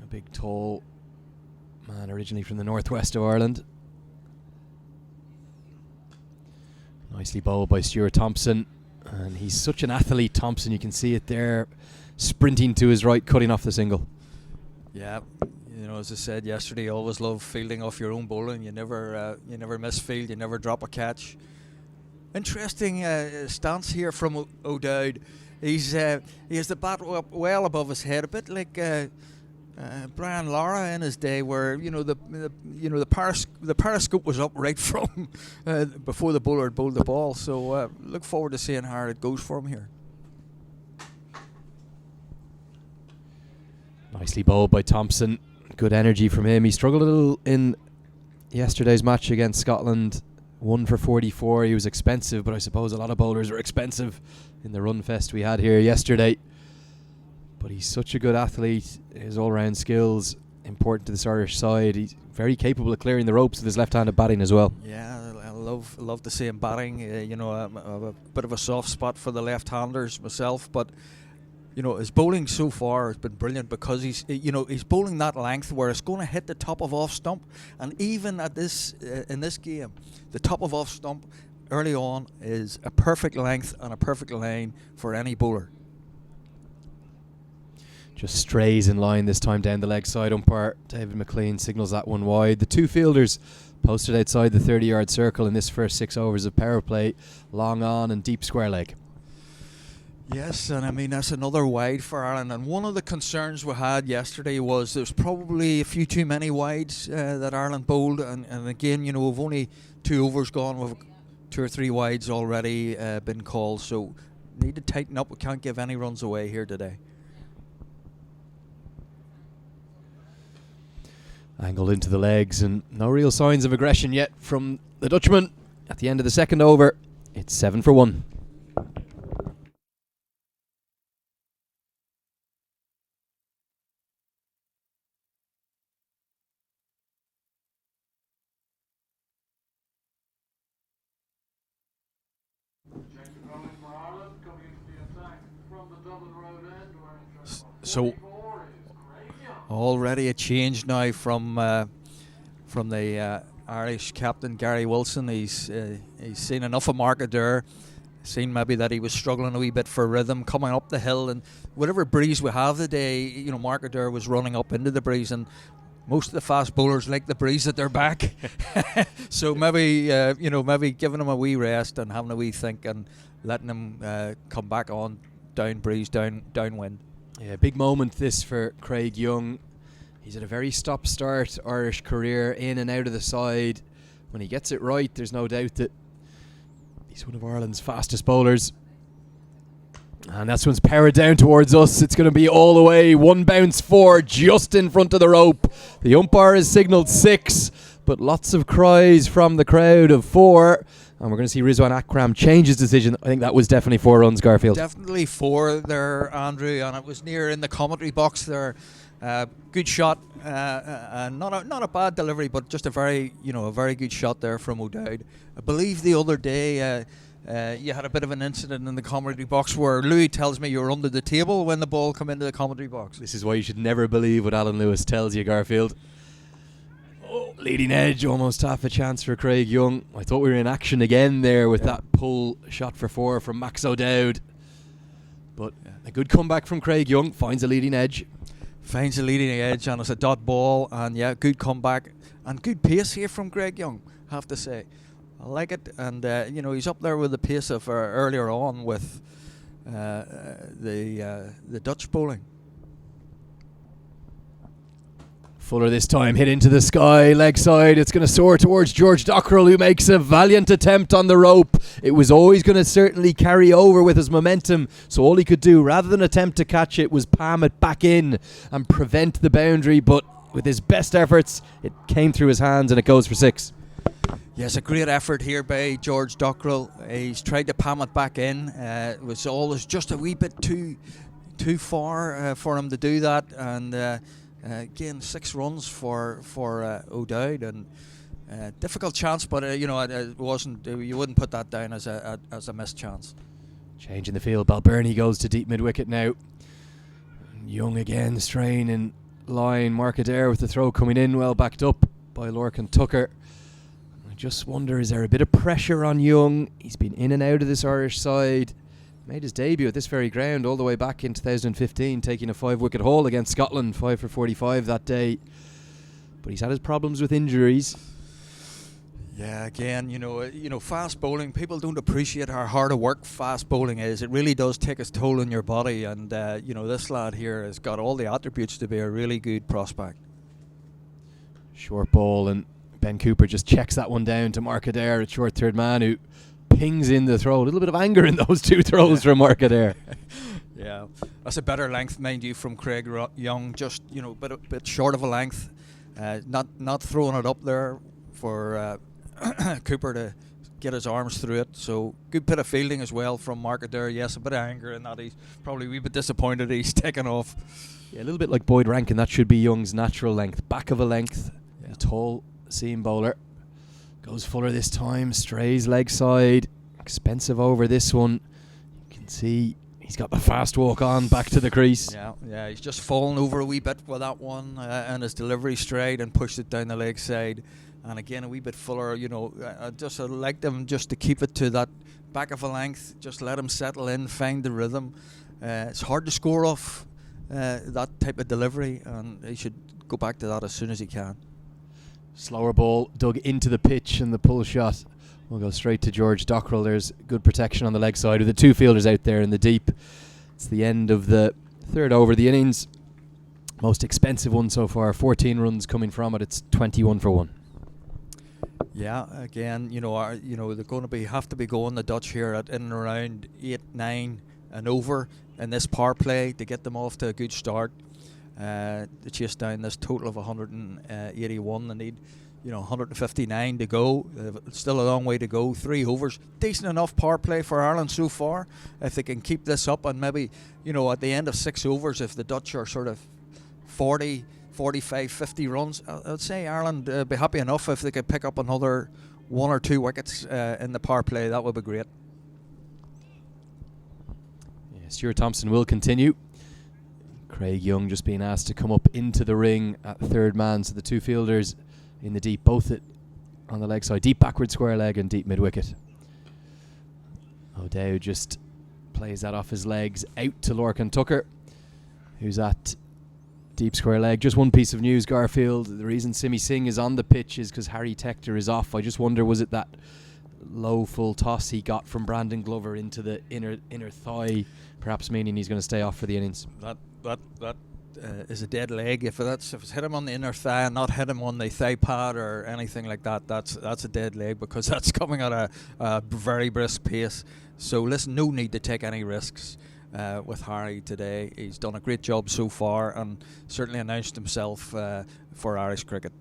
A big tall man originally from the northwest of Ireland. Nicely bowled by Stuart Thompson, and he's such an athlete, Thompson. You can see it there, sprinting to his right, cutting off the single. Yeah, as I said yesterday, always love fielding off your own bowling. You never miss field, you never drop a catch. Interesting stance here from O'Dowd. He has the bat up well above his head, a bit like Brian Lara in his day, where the periscope was up right from before the bowler had bowled the ball. So look forward to seeing how it goes for him here. Nicely bowled by Thompson. Good energy from him. He struggled a little in yesterday's match against Scotland. 1 for 44. He was expensive, but I suppose a lot of bowlers were expensive in the run fest we had here yesterday. But he's such a good athlete. His all-round skills important to the Irish side. He's very capable of clearing the ropes with his left-handed batting as well. Yeah, I love to see him batting. A bit of a soft spot for the left-handers myself, but his bowling so far has been brilliant because he's bowling that length where it's going to hit the top of off stump, and even at this in this game, the top of off stump early on is a perfect length and a perfect line for any bowler. Just strays in line this time down the leg side. Umpire David McLean signals that one wide. The two fielders posted outside the 30-yard circle in this first 6 overs of power play. Long on and deep square leg. Yes, and I mean that's another wide for Ireland. And one of the concerns we had yesterday was there's probably a few too many wides that Ireland bowled. And again, we've only 2 overs gone. We've 2 or 3 wides already been called. So need to tighten up. We can't give any runs away here today. Angled into the legs, and no real signs of aggression yet from the Dutchman. At the end of the second over, it's 7 for 1. So already a change now from the Irish captain Gary Wilson. He's seen enough of Markadur. Seen maybe that he was struggling a wee bit for rhythm coming up the hill, and whatever breeze we have today, Markadur was running up into the breeze, and most of the fast bowlers like the breeze at their back. So maybe giving him a wee rest and having a wee think and letting him come back on down breeze, downwind. Yeah, big moment this for Craig Young. He's had a very stop-start Irish career, in and out of the side. When he gets it right, there's no doubt that he's one of Ireland's fastest bowlers. And that's one's powered down towards us. It's going to be all the way. 1 bounce 4, just in front of the rope. The umpire has signalled 6, but lots of cries from the crowd of 4. And we're going to see Rizwan Akram change his decision. I think that was definitely 4 runs, Garfield. Definitely 4 there, Andrew, and it was near in the commentary box there. Good shot, not a bad delivery, but just a very good shot there from O'Dowd. I believe the other day you had a bit of an incident in the commentary box where Louis tells me you were under the table when the ball came into the commentary box. This is why you should never believe what Alan Lewis tells you, Garfield. Oh, leading edge, almost half a chance for Craig Young. I thought we were in action again there with that pull shot for 4 from Max O'Dowd. But a good comeback from Craig Young, finds a leading edge. Finds the leading edge, and it's a dot ball, and good comeback and good pace here from Craig Young, have to say. I like it, and he's up there with the pace of earlier on with the Dutch bowling. Fuller this time, hit into the sky, leg side. It's going to soar towards George Dockrell, who makes a valiant attempt on the rope. It was always going to certainly carry over with his momentum, so all he could do, rather than attempt to catch it, was palm it back in and prevent the boundary. But with his best efforts, it came through his hands and it goes for 6. Yes, a great effort here by George Dockrell. He's tried to palm it back in. It was always just a wee bit too far for him to do that, and again, 6 runs for O'Dowd, and difficult chance, but it wasn't. You wouldn't put that down as a missed chance. Change in the field. Balbirnie goes to deep mid wicket now. Young again, strain in line. Mark Adair with the throw coming in, well backed up by Lorcan Tucker. I just wonder, is there a bit of pressure on Young? He's been in and out of this Irish side. Made his debut at this very ground all the way back in 2015, taking a 5-wicket haul against Scotland, 5 for 45 that day. But he's had his problems with injuries. Yeah, again, fast bowling, people don't appreciate how hard a work fast bowling is. It really does take its toll on your body, and this lad here has got all the attributes to be a really good prospect. Short ball, and Ben Cooper just checks that one down to Mark Adair at short third man, who pings in the throw. A little bit of anger in those 2 throws from Mark Adair. Yeah, that's a better length, mind you, from Craig Young. Just bit short of a length. Not throwing it up there for Cooper to get his arms through it. So good bit of fielding as well from Mark Adair. Yes, a bit of anger in that. He's probably a wee bit disappointed he's taken off. Yeah, a little bit like Boyd Rankin. That should be Young's natural length. Back of a length. Yeah. A tall seam bowler. Goes Fuller this time, strays leg side, expensive over this one. You can see he's got the fast walk on back to the crease. Yeah, he's just fallen over a wee bit with that one, and his delivery strayed and pushed it down the leg side. And again, a wee bit Fuller, I'd like them just to keep it to that back of a length, just let him settle in, find the rhythm. It's hard to score off that type of delivery, and he should go back to that as soon as he can. Slower ball dug into the pitch, and the pull shot will go straight to George Dockrell. There's good protection on the leg side with the 2 fielders out there in the deep. It's the end of the 3rd over of the innings. Most expensive one so far, 14 runs coming from it. It's 21 for 1. Yeah, again, they're going to have to be going the Dutch here at in and around 8, 9 and over in this power play to get them off to a good start. To chase down this total of 181. They need 159 to go. Still a long way to go. 3 overs, decent enough power play for Ireland so far. If they can keep this up, and maybe at the end of 6 overs, if the Dutch are sort of 40, 45, 50 runs, I'd say Ireland be happy enough if they could pick up another 1 or 2 wickets in the power play. That would be great. Yeah, Stuart Thompson will continue. Craig Young just being asked to come up into the ring at 3rd man, so the 2 fielders in the deep, both on the leg side, deep backward square leg and deep mid wicket. O'Dowd just plays that off his legs out to Lorcan Tucker, who's at deep square leg. Just one piece of news, Garfield. The reason Simi Singh is on the pitch is because Harry Tector is off. I just wonder, was it that low full toss he got from Brandon Glover into the inner thigh, perhaps meaning he's going to stay off for the innings? That is a dead leg. If it's hit him on the inner thigh and not hit him on the thigh pad or anything like that, that's a dead leg, because that's coming at a very brisk pace. So listen, no need to take any risks with Harry today. He's done a great job so far and certainly announced himself for Irish cricket.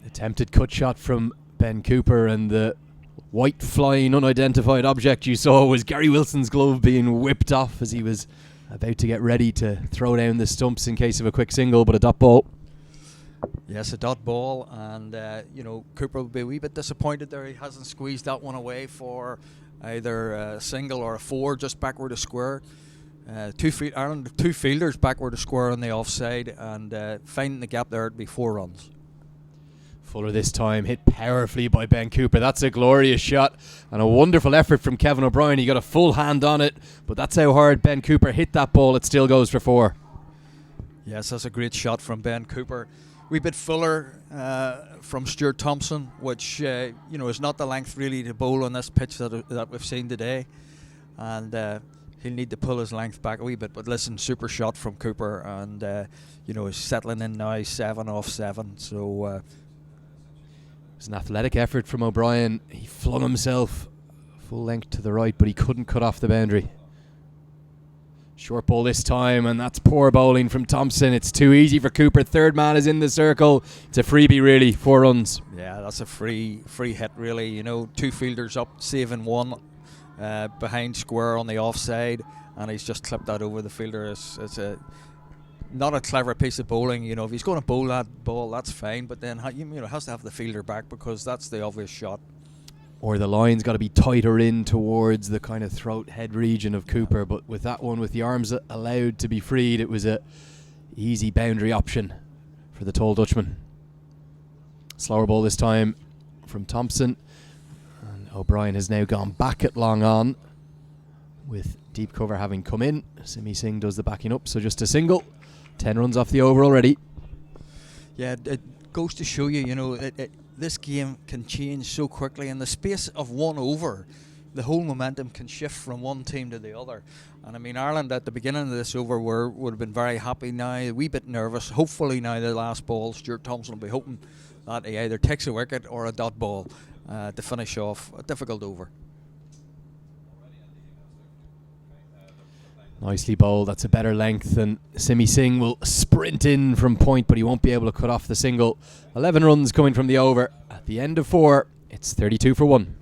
Attempted cut shot from Ben Cooper, and the white flying unidentified object you saw was Gary Wilson's glove being whipped off as he was About to get ready to throw down the stumps in case of a quick single, but a dot ball. Yes, a dot ball, and Cooper will be a wee bit disappointed there. He hasn't squeezed that one away for either a single or a four, just backward of square. Ireland, two fielders backward of square on the offside, and finding the gap there, it'd be 4 runs. Fuller this time, hit powerfully by Ben Cooper. That's a glorious shot and a wonderful effort from Kevin O'Brien. He got a full hand on it, but that's how hard Ben Cooper hit that ball. It still goes for 4. Yes, that's a great shot from Ben Cooper. Wee bit fuller from Stuart Thompson, which is not the length really to bowl on this pitch that we've seen today, and he'll need to pull his length back a wee bit. But listen, super shot from Cooper, and he's settling in now, 7 off 7. So it was an athletic effort from O'Brien. He flung himself full length to the right, but he couldn't cut off the boundary. Short ball this time, and that's poor bowling from Thompson. It's too easy for Cooper. Third man is in the circle. It's a freebie, really. 4 runs. Yeah, that's a free hit, really. 2 fielders up, saving 1 behind square on the offside, and he's just clipped that over the fielder. It's not a clever piece of bowling. If he's going to bowl that ball, that's fine, but then has to have the fielder back, because that's the obvious shot. Or the line's got to be tighter in towards the kind of throat head region of Cooper. But with that one, with the arms allowed to be freed, it was a easy boundary option for the tall Dutchman. Slower ball this time from Thompson. And O'Brien has now gone back at long on, with deep cover having come in. Simi Singh does the backing up, so just a single. 10 runs off the over already. Yeah, it goes to show you, this game can change so quickly. In the space of 1 over, the whole momentum can shift from one team to the other. And I mean, Ireland at the beginning of this over would have been very happy. Now a wee bit nervous. Hopefully now the last ball, Stuart Thompson will be hoping that he either takes a wicket or a dot ball to finish off a difficult over. Nicely bowled. That's a better length, and Simi Singh will sprint in from point, but he won't be able to cut off the single. 11 runs coming from the over. At the end of 4, it's 32 for 1.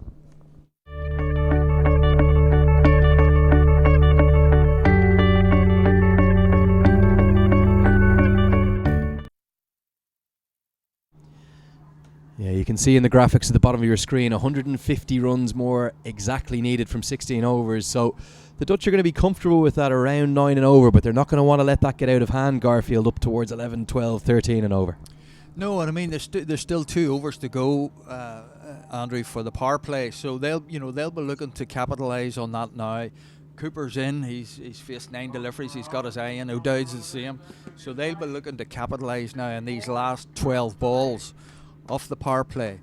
Yeah, you can see in the graphics at the bottom of your screen, 150 runs more exactly needed from 16 overs. So the Dutch are going to be comfortable with that around 9 and over, but they're not going to want to let that get out of hand, Garfield, up towards 11, 12, 13 and over. No, and I mean there's still 2 overs to go, Andrew, for the power play. So they'll be looking to capitalise on that now. Cooper's in. He's faced 9 deliveries. He's got his eye in. O'Dowd's the same. So they'll be looking to capitalise now on these last 12 balls off the power play.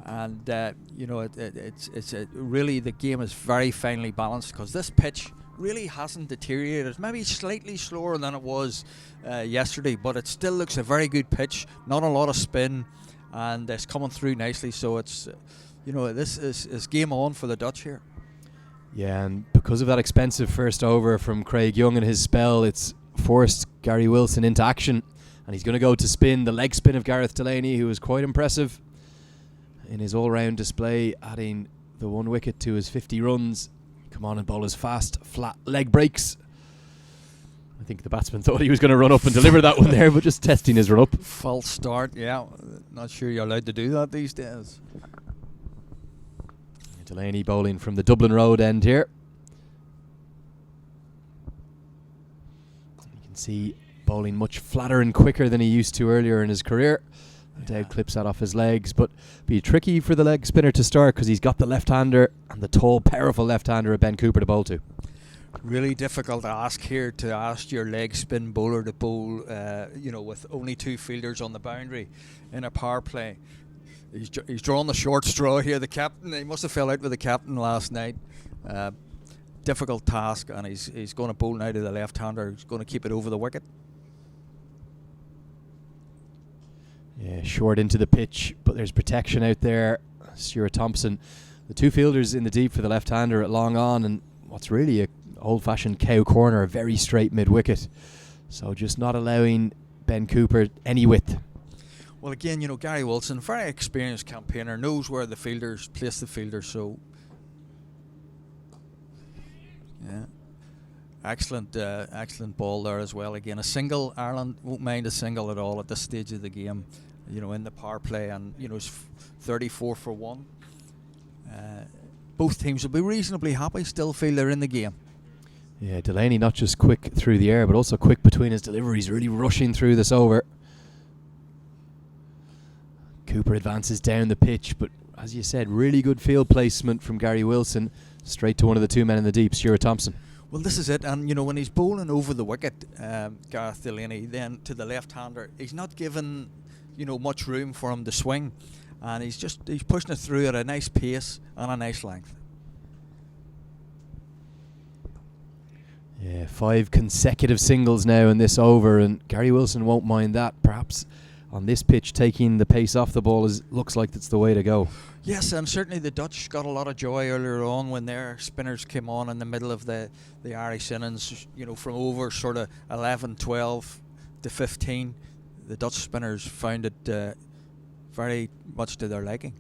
And it's really, the game is very finely balanced, because this pitch really hasn't deteriorated. It's maybe slightly slower than it was yesterday, but it still looks a very good pitch. Not a lot of spin, and it's coming through nicely. So it's this is game on for the Dutch here. Yeah, and because of that expensive first over from Craig Young and his spell, it's forced Gary Wilson into action, and he's going to go to spin. The leg spin of Gareth Delaney, who was quite impressive in his all-round display, adding the 1 wicket to his 50 runs. Come on and bowl his fast, flat leg breaks. I think the batsman thought he was going to run up and deliver that one there, but just testing his run-up. False start, yeah. Not sure you're allowed to do that these days. Delaney bowling from the Dublin Road end here. You can see bowling much flatter and quicker than he used to earlier in his career. Dave clips that off his legs, but be tricky for the leg spinner to start, because he's got the left-hander and the tall, powerful left-hander of Ben Cooper to bowl to. Really difficult task here, to ask your leg spin bowler to bowl, with only 2 fielders on the boundary in a power play. He's drawn the short straw here. The captain, he must have fell out with the captain last night. Difficult task, and he's going to bowl now to the left-hander. He's going to keep it over the wicket. Yeah, short into the pitch, but there's protection out there. Stuart Thompson, the 2 fielders in the deep for the left-hander at long on, and what's really a old-fashioned cow corner, a very straight mid-wicket. So just not allowing Ben Cooper any width. Well, again, Gary Wilson, very experienced campaigner, knows where the fielders place the fielders. So, yeah, Excellent ball there as well. Again, a single. Ireland won't mind a single at all at this stage of the game. In the power play, and it's 34 for 1. Both teams will be reasonably happy. Still feel they're in the game. Yeah, Delaney not just quick through the air, but also quick between his deliveries, really rushing through this over. Cooper advances down the pitch, but as you said, really good field placement from Gary Wilson, straight to one of the two men in the deep, Stuart Thompson. Well, this is it, and when he's bowling over the wicket, Gareth Delaney, then to the left-hander, he's not given much room for him to swing, and he's pushing it through at a nice pace and a nice length. Yeah, 5 consecutive singles now in this over, and Gary Wilson won't mind that. Perhaps on this pitch, taking the pace off the ball looks like it's the way to go. Yes, and certainly the Dutch got a lot of joy earlier on when their spinners came on in the middle of the Irish innings, from over sort of 11, 12 to 15. The Dutch spinners found it very much to their liking.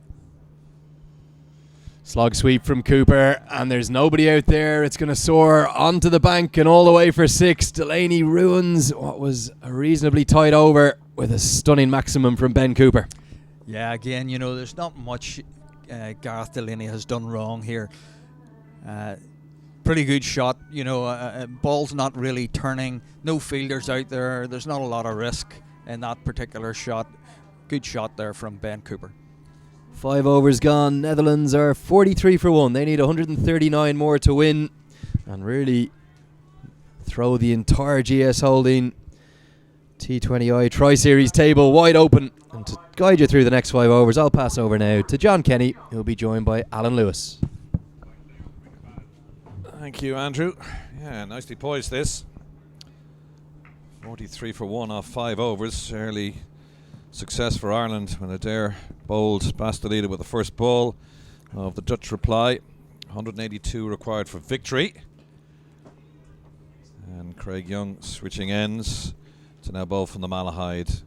Slog sweep from Cooper, and there's nobody out there. It's going to soar onto the bank and all the way for 6. Delaney ruins what was a reasonably tight over with a stunning maximum from Ben Cooper. Yeah, again, there's not much Gareth Delaney has done wrong here. Pretty good shot, ball's not really turning, no fielders out there, there's not a lot of risk in that particular shot. Good shot there from Ben Cooper. 5 overs gone. Netherlands are 43 for 1. They need 139 more to win and really throw the entire GS Holding T20I Tri-Series table wide open. And to guide you through the next 5 overs, I'll pass over now to John Kenny, who'll be joined by Alan Lewis. Thank you, Andrew. Yeah, nicely poised this. 43 for 1 off 5 overs. Early success for Ireland when Adair bowled Bastolida with the first ball of the Dutch reply. 182 required for victory. And Craig Young switching ends to now bowl from the Malahide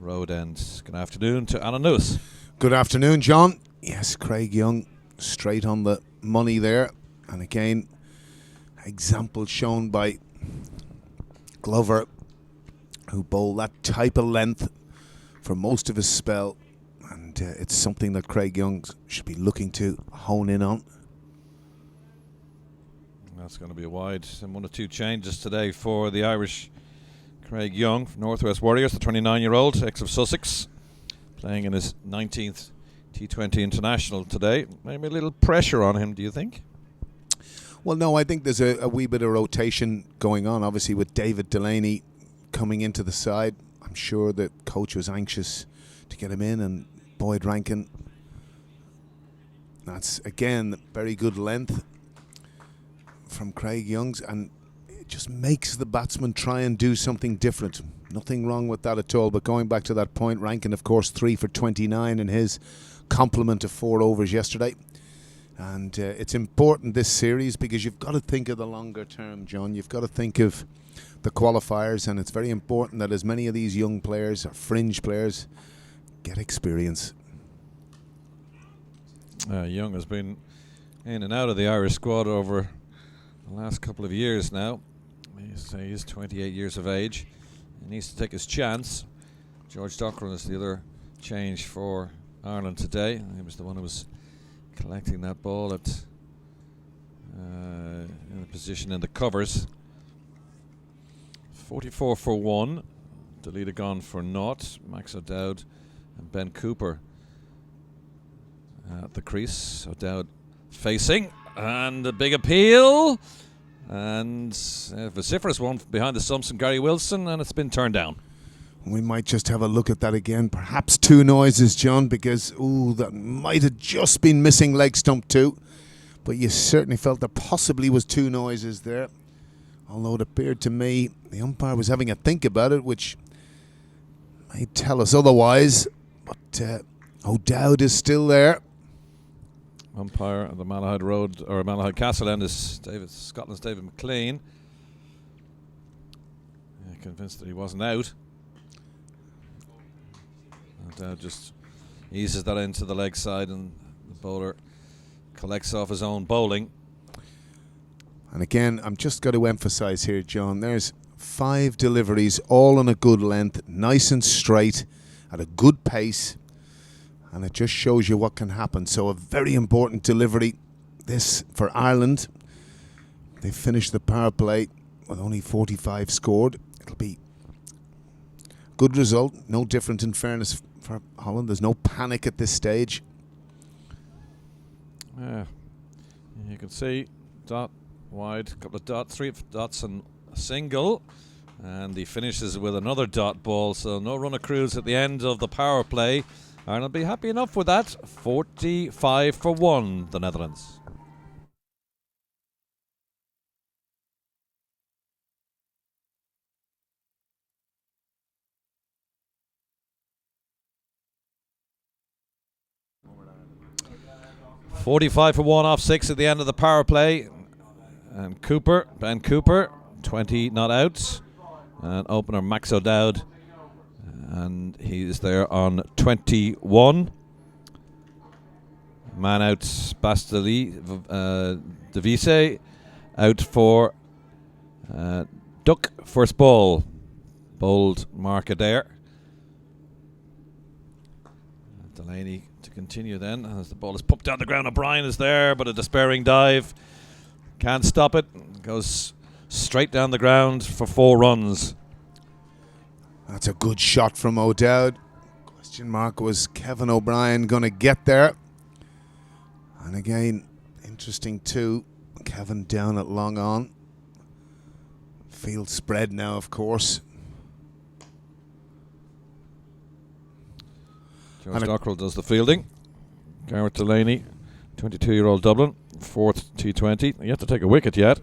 road end. Good afternoon to Alan Lewis. Good afternoon, John. Yes, Craig Young straight on the money there. And again, example shown by Glover, who bowled that type of length for most of his spell, and it's something that Craig Young should be looking to hone in on. That's going to be a wide, and 1 or 2 changes today for the Irish. Craig Young from Northwest Warriors, the 29-year-old, ex of Sussex, playing in his 19th T20 International today. Maybe a little pressure on him, do you think? Well, no, I think there's a wee bit of rotation going on, obviously, with David Delaney coming into the side. I'm sure that coach was anxious to get him in, and Boyd Rankin, that's again very good length from Craig Young's, and it just makes the batsman try and do something different. Nothing wrong with that at all, but going back to that point, Rankin of course 3 for 29 in his complement of 4 overs yesterday. And it's important this series because you've got to think of the longer term, John. You've got to think of the qualifiers, and it's very important that as many of these young players or fringe players get experience. Young has been in and out of the Irish squad over the last couple of years now. He's 28 years of age. He needs to take his chance. George Dockeran is the other change for Ireland today. He was the one who was collecting that ball at in a position in the covers. 44 for 1. Dalida gone for naught. Max O'Dowd and Ben Cooper at the crease. O'Dowd facing, and a big appeal, and a vociferous one behind the stumps from Gary Wilson, and it's been turned down. We might just have a look at that again. Perhaps 2 noises, John, because that might have just been missing leg stump 2, but you certainly felt there possibly was 2 noises there. Although it appeared to me the umpire was having a think about it, which may tell us otherwise. But O'Dowd is still there. Umpire at the Malahide Road, or Malahide Castle end, is Scotland's David McLean. Convinced that he wasn't out. O'Dowd just eases that into the leg side, and the bowler collects off his own bowling. And again, I'm just going to emphasise here, John, there's 5 deliveries, all on a good length, nice and straight, at a good pace, and it just shows you what can happen. So a very important delivery, this for Ireland. They finished the power play with only 45 scored. It'll be a good result, no different in fairness for Holland. There's no panic at this stage. Yeah, you can see dot wide, a couple of dots, 3 dots and a single, and he finishes with another dot ball, so no run accrues at the end of the power play. Ireland will be happy enough with that. 45-1, the Netherlands. $45-1 off 6 at the end of the power play. And Ben Cooper, 20 not out. And opener Max O'Dowd, and he's there on 21. Man out Bastili, Devise out for Duck, first ball. Bold marker there. Delaney to continue then as the ball is pumped down the ground. O'Brien is there, but a despairing dive. Can't stop it. Goes straight down the ground for 4 runs. That's a good shot from O'Dowd. Question mark, was Kevin O'Brien going to get there? And again, interesting too, Kevin down at long on. Field spread now, of course. George Dockrell does the fielding. Garrett Delaney, 22-year-old Dublin, 4th T20. Yet to take a wicket yet.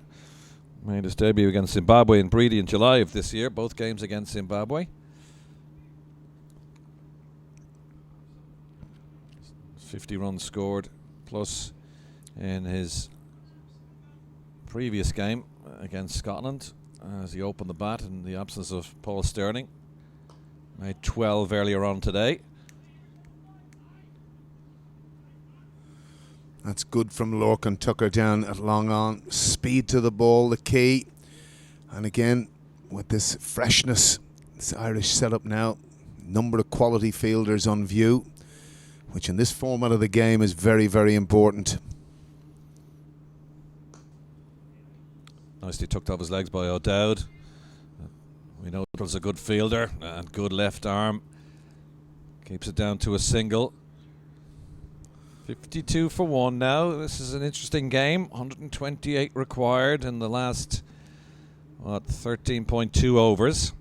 Made his debut against Zimbabwe in Breedy in July of this year. Both games against Zimbabwe. 50 runs scored plus in his previous game against Scotland as he opened the bat in the absence of Paul Sterling. Made 12 earlier on today. That's good from Lorcan Tucker down at long on. Speed to the ball, the key. And again, with this freshness, this Irish setup now, number of quality fielders on view, which in this format of the game is very, very important. Nicely tucked off his legs by O'Dowd. We know it was a good fielder and good left arm. Keeps it down to a single. 52-1 now. This is an interesting game. 128 required in the last 13.2 overs.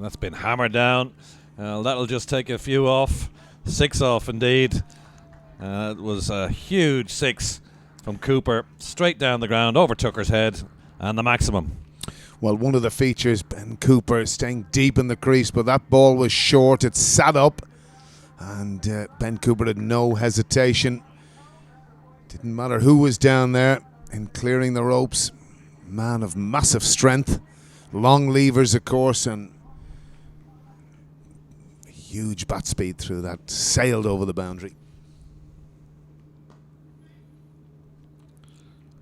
That's been hammered down. That'll just take a few off. 6 off indeed. It was a huge 6 from Cooper. Straight down the ground, over Tucker's head, and the maximum. Well, one of the features, Ben Cooper staying deep in the crease, but that ball was short. It sat up, and Ben Cooper had no hesitation. Didn't matter who was down there in clearing the ropes. Man of massive strength. Long levers, of course, and huge bat speed through that. Sailed over the boundary.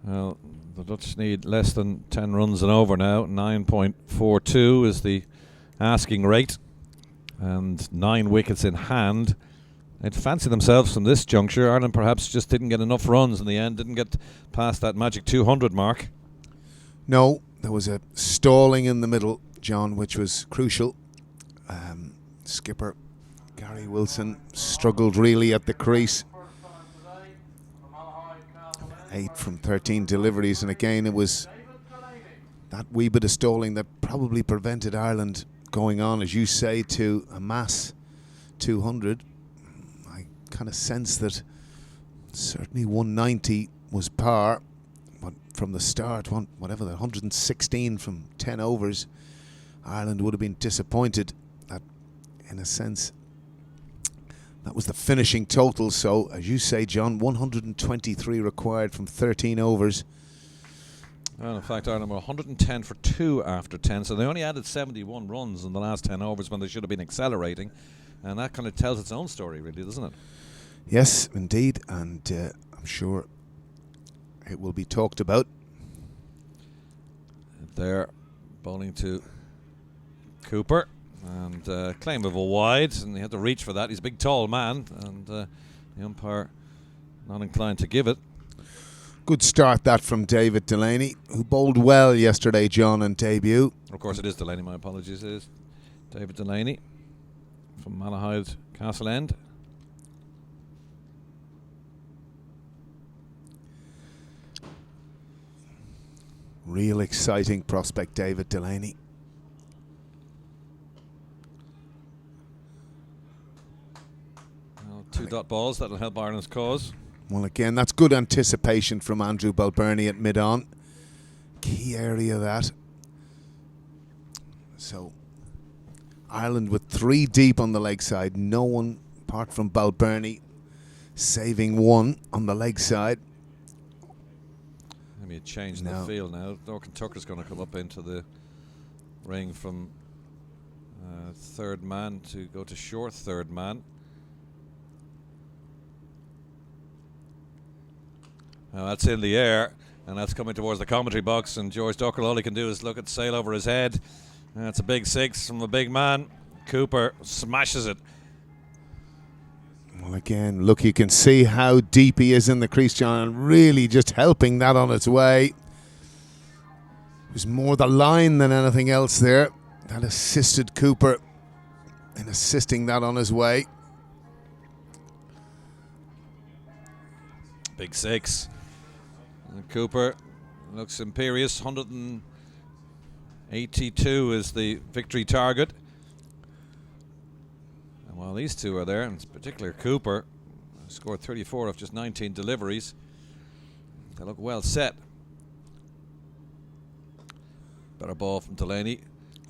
Well, the Dutch need less than 10 runs and over now. 9.42 is the asking rate, and 9 wickets in hand. They'd fancy themselves from this juncture. Ireland perhaps just didn't get enough runs in the end, didn't get past that magic 200 mark. No, there was a stalling in the middle, John, which was crucial. Skipper Gary Wilson struggled really at the crease. 8 from 13 deliveries, and again it was that wee bit of stalling that probably prevented Ireland going on, as you say, to amass 200. I kind of sense that certainly 190 was par, but from the start, whatever, the 116 from 10 overs, Ireland would have been disappointed. That, in a sense, that was the finishing total. So, as you say, John, 123 required from 13 overs. Well, in fact, Ireland were 110 for 2 after 10, so they only added 71 runs in the last 10 overs when they should have been accelerating. And that kind of tells its own story, really, doesn't it? Yes, indeed, and I'm sure it will be talked about. There, bowling to Cooper, and claim of a wide, and he had to reach for that. He's a big, tall man, and the umpire not inclined to give it. Good start that from David Delaney, who bowled well yesterday, John, on debut. Of course, it is Delaney. My apologies. It is David Delaney from Malahide, Castle End. Real exciting prospect, David Delaney. Well, 2 dot balls, that'll help Ireland's cause. Well, again, that's good anticipation from Andrew Balbirnie at mid-on. Key area that. So, Ireland with 3 deep on the leg side. No one, apart from Balbirnie, saving 1 on the leg side. Maybe a change in the field now. Dorcan Tucker's going to come up into the ring from third man to go to short third man. Now that's in the air, and that's coming towards the commentary box, and George Dockrell, all he can do is look at sail over his head. That's a big 6 from a big man. Cooper smashes it. Well, again, look, you can see how deep he is in the crease, John, and really just helping that on its way. It was more the line than anything else there. That assisted Cooper in assisting that on his way. Big 6. And Cooper looks imperious. 182 is the victory target. And while these two are there, and in particular Cooper, scored 34 off just 19 deliveries, they look well set. Better ball from Delaney.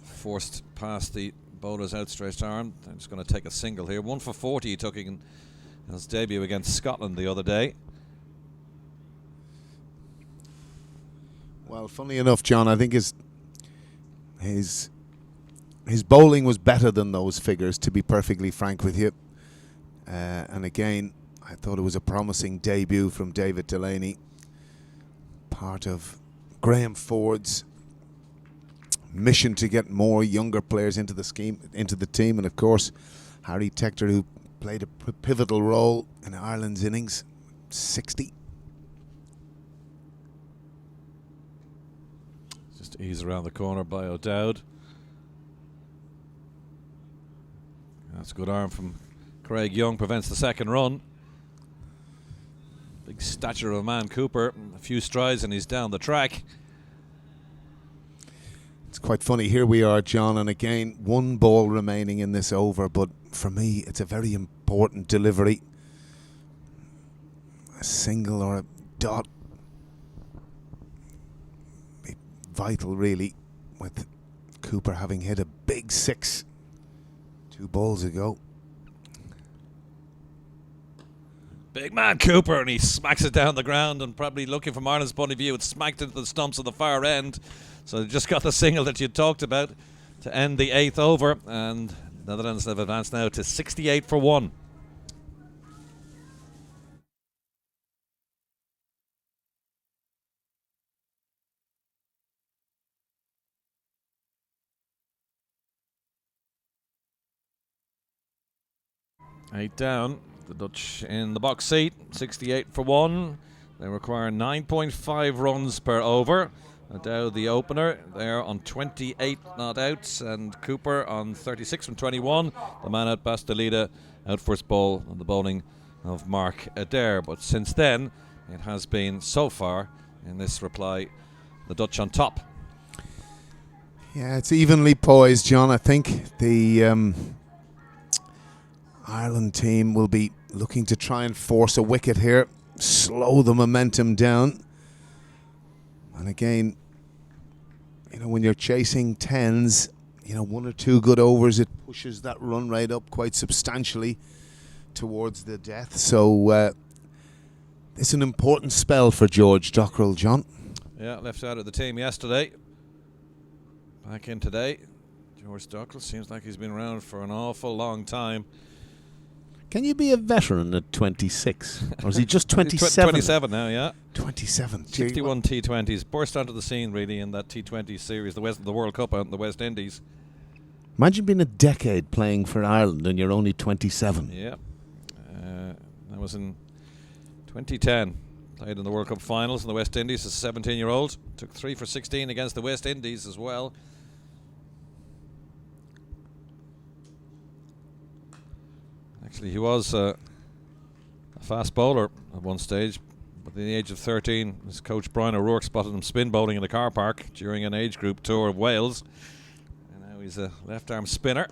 Forced past the bowler's outstretched arm. They're just going to take a single here. 1 for 40 he took in his debut against Scotland the other day. Well, funny enough, John, I think his bowling was better than those figures, to be perfectly frank with you. And again, I thought it was a promising debut from David Delaney. Part of Graham Ford's mission to get more younger players into the team, and of course, Harry Tector, who played a pivotal role in Ireland's innings, 60. Just ease around the corner by O'Dowd. That's a good arm from Craig Young, prevents the second run. Big stature of a man, Cooper. A few strides and he's down the track. It's quite funny. Here we are, John, and again, 1 ball remaining in this over, but for me, it's a very important delivery. A single or a dot. Be vital, really, with Cooper having hit a big 6 2 balls ago. Big man Cooper, and he smacks it down the ground, and probably looking from Ireland's point of view, it smacked into the stumps of the far end. So they just got the single that you talked about to end the 8th over, and the Netherlands have advanced now to 68 for 1. Eight down. The Dutch in the box seat, 68 for 1. They require 9.5 runs per over. O'Dowd, the opener, there on 28 not outs, and Cooper on 36 from 21. The man out, Bastelida, out first ball on the bowling of Mark Adair. But since then, it has been so far in this reply the Dutch on top. Yeah, it's evenly poised, John. I think the Ireland team will be looking to try and force a wicket here, slow the momentum down. And again, when you're chasing 10s, 1 or 2 good overs, it pushes that run rate up quite substantially towards the death. So it's an important spell for George Dockrell, John. Yeah, left out of the team yesterday. Back in today. George Dockrell seems like he's been around for an awful long time. Can you be a veteran at 26? Or is he just 27? 27 now, yeah. 27. 61 T20s. Burst onto the scene, really, in that T20 series, the World Cup out in the West Indies. Imagine being a decade playing for Ireland and you're only 27. Yeah. That was in 2010. Played in the World Cup finals in the West Indies as a 17-year-old. Took 3 for 16 against the West Indies as well. Actually, he was a fast bowler at one stage, but at the age of 13, his coach Brian O'Rourke spotted him spin bowling in the car park during an age group tour of Wales. And now he's a left-arm spinner.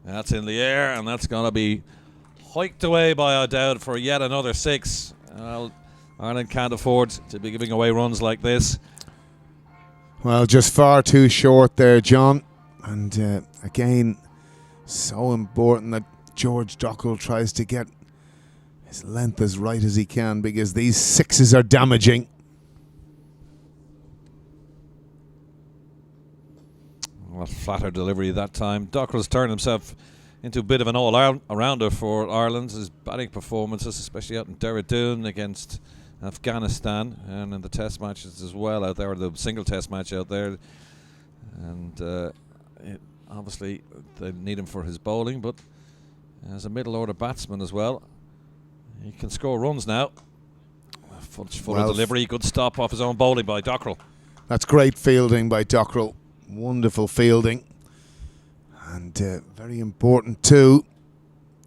That's in the air, and that's going to be hiked away by O'Dowd for yet another 6. Well, Ireland can't afford to be giving away runs like this. Well, just far too short there, John. And again, so important that George Dockrell tries to get his length as right as he can, because these 6s are damaging. What flatter delivery that time. Dockrell's turned himself into a bit of an all-rounder for Ireland. His batting performances, especially out in Derrydoon against Afghanistan, and in the test matches as well out there, or the single test match out there. And obviously they need him for his bowling, but as a middle-order batsman as well, he can score runs now. Full delivery, good stop off his own bowling by Dockrell. That's great fielding by Dockrell. Wonderful fielding. And very important too,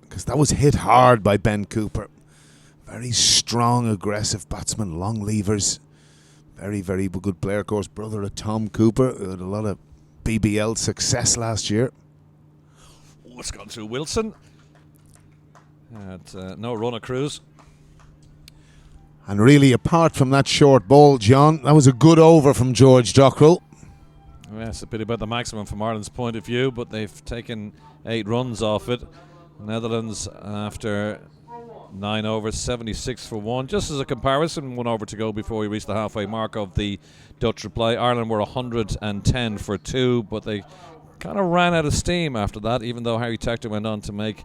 because that was hit hard by Ben Cooper. Very strong, aggressive batsman, long levers. Very, very good player. Of course, brother of Tom Cooper, who had a lot of BBL success last year. Oh, it's gone through Wilson. No run of Cruz. And really, apart from that short ball, John, that was a good over from George Dockrell. Yes, a bit about the maximum from Ireland's point of view, but they've taken 8 runs off it. Netherlands, after 9 overs, 76 for 1. Just as a comparison, 1 over to go before we reach the halfway mark of the Dutch reply. Ireland were 110 for 2, but they kind of ran out of steam after that, even though Harry Tector went on to make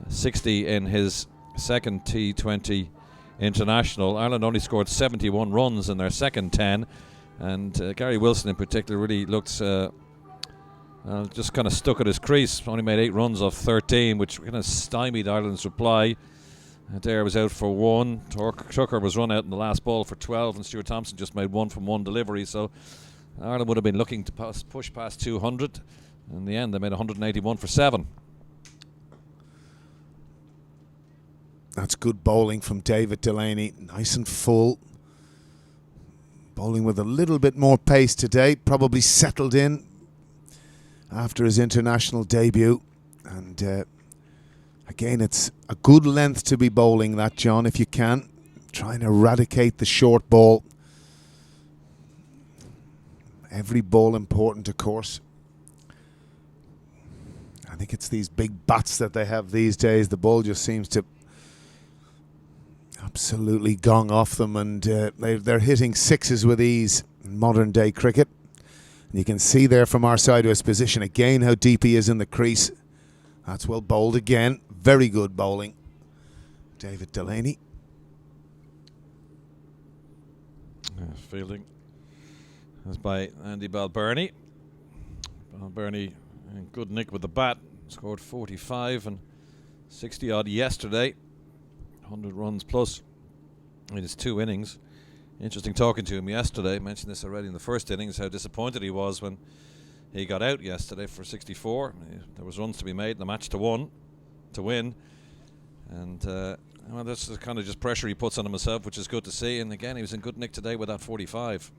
60 in his second T20 international. Ireland only scored 71 runs in their second 10, and Gary Wilson in particular really looked just kind of stuck at his crease. Only made 8 runs off 13, which kind of stymied Ireland's reply. Adair was out for 1. Tucker was run out in the last ball for 12, and Stuart Thompson just made 1 from 1 delivery. So Ireland would have been looking to push past 200. In the end, they made 181 for 7. That's good bowling from David Delaney. Nice and full. Bowling with a little bit more pace today. Probably settled in after his international debut. And again, it's a good length to be bowling that, John, if you can. Trying to eradicate the short ball. Every ball important, of course. I think it's these big bats that they have these days. The ball just seems to absolutely gong off them, and they're hitting 6s with ease in modern day cricket. And you can see there from our side of his position again how deep he is in the crease. That's well bowled again. Very good bowling, David Delaney. Fielding as by Andy Balbirnie. Balbirnie in good nick with the bat. Scored 45 and 60 odd yesterday. 100 runs plus in his 2 innings. Interesting talking to him yesterday. I mentioned this already in the first innings, how disappointed he was when he got out yesterday for 64. There was runs to be made in the match to win. And well, that's the kind of just pressure he puts on himself, which is good to see. And again, he was in good nick today with that 45.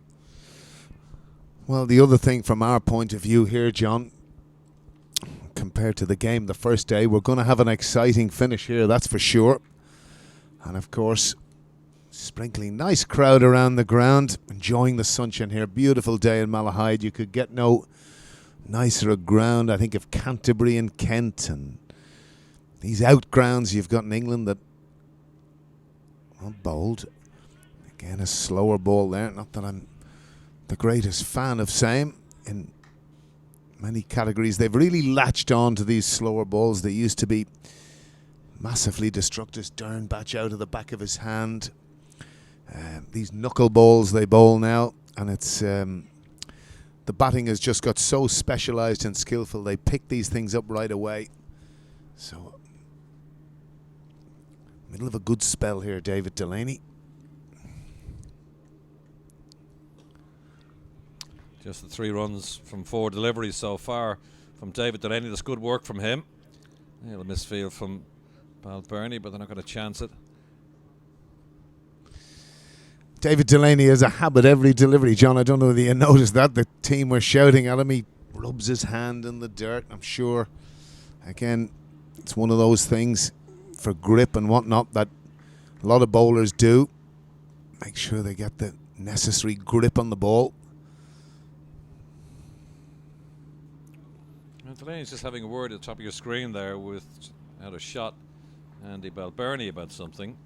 Well, the other thing from our point of view here, John, compared to the game the first day, we're going to have an exciting finish here, that's for sure. And of course, sprinkling nice crowd around the ground, enjoying the sunshine here. Beautiful day in Malahide. You could get no nicer a ground, I think, of Canterbury and Kent, and these out grounds you've got in England that are bowled. Again, a slower ball there. Not that I'm the greatest fan of same in many categories. They've really latched on to these slower balls. They used to be massively destructive. Dern batch out of the back of his hand. These knuckle balls they bowl now, and it's the batting has just got so specialised and skillful. They pick these things up right away. So, middle of a good spell here, David Delaney. Just the 3 runs from 4 deliveries so far from David Delaney. That's good work from him. A little misfield from Balbirnie, but they're not going to chance it. David Delaney has a habit every delivery. John, I don't know whether you noticed that. The team were shouting at him. He rubs his hand in the dirt, I'm sure. Again, it's one of those things for grip and whatnot that a lot of bowlers do. Make sure they get the necessary grip on the ball. Delaney's just having a word at the top of your screen there with out a shot Andy Balbirnie about something.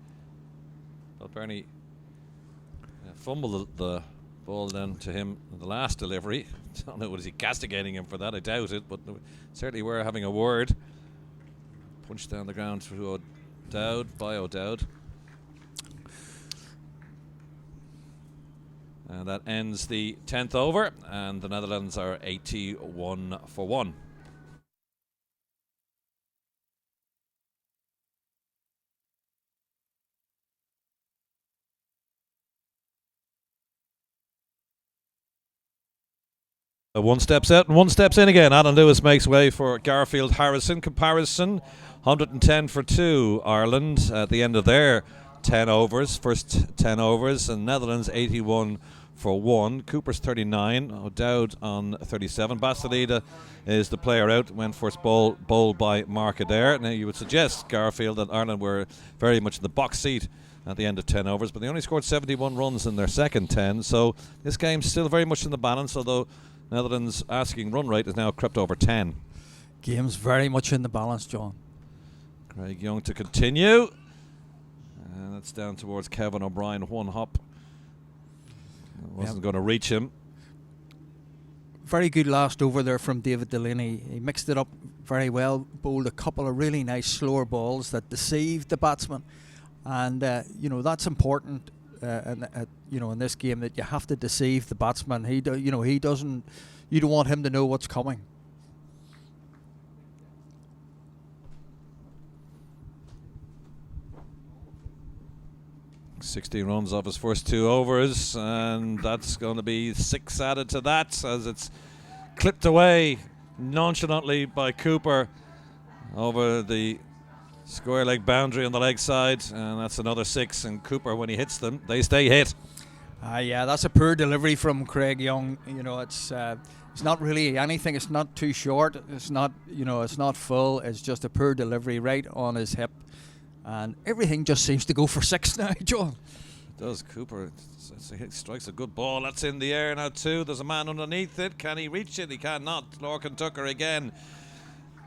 Balbirnie fumbled the ball then to him in the last delivery. I don't know, was he castigating him for that? I doubt it, but certainly we're having a word. Punched down the ground through O'Dowd, by O'Dowd. And that ends the 10th over, and the Netherlands are 81 for 1. One steps out and one steps in again. Alan Lewis makes way for Garfield Harrison. Comparison, 110 for 2 Ireland at the end of their 10 overs, first 10 overs, and Netherlands 81 for 1. Cooper's 39, O'Dowd on 37. Bastilida is the player out, went first bowled by Mark Adair. Now you would suggest, Garfield, that Ireland were very much in the box seat at the end of 10 overs, but they only scored 71 runs in their second 10, so this game's still very much in the balance, although Netherlands' asking run rate has now crept over 10. Game's very much in the balance, John. Craig Young to continue. And that's down towards Kevin O'Brien. One hop. Wasn't going to reach him. Very good last over there from David Delaney. He mixed it up very well, bowled a couple of really nice slower balls that deceived the batsman. And, that's important. In this game, that you have to deceive the batsman. He doesn't. You don't want him to know what's coming. "60 runs off his first 2 overs, and that's going to be 6 added to that as it's clipped away nonchalantly by Cooper over the square leg boundary on the leg side, and that's another 6. And Cooper, when he hits them, they stay hit. That's a poor delivery from Craig Young. It's not really anything. It's not too short. It's not it's not full. It's just a poor delivery right on his hip, and everything just seems to go for 6 now, John. It does. Cooper he strikes a good ball. That's in the air now too. There's a man underneath it. Can he reach it? He cannot. Lorcan Tucker again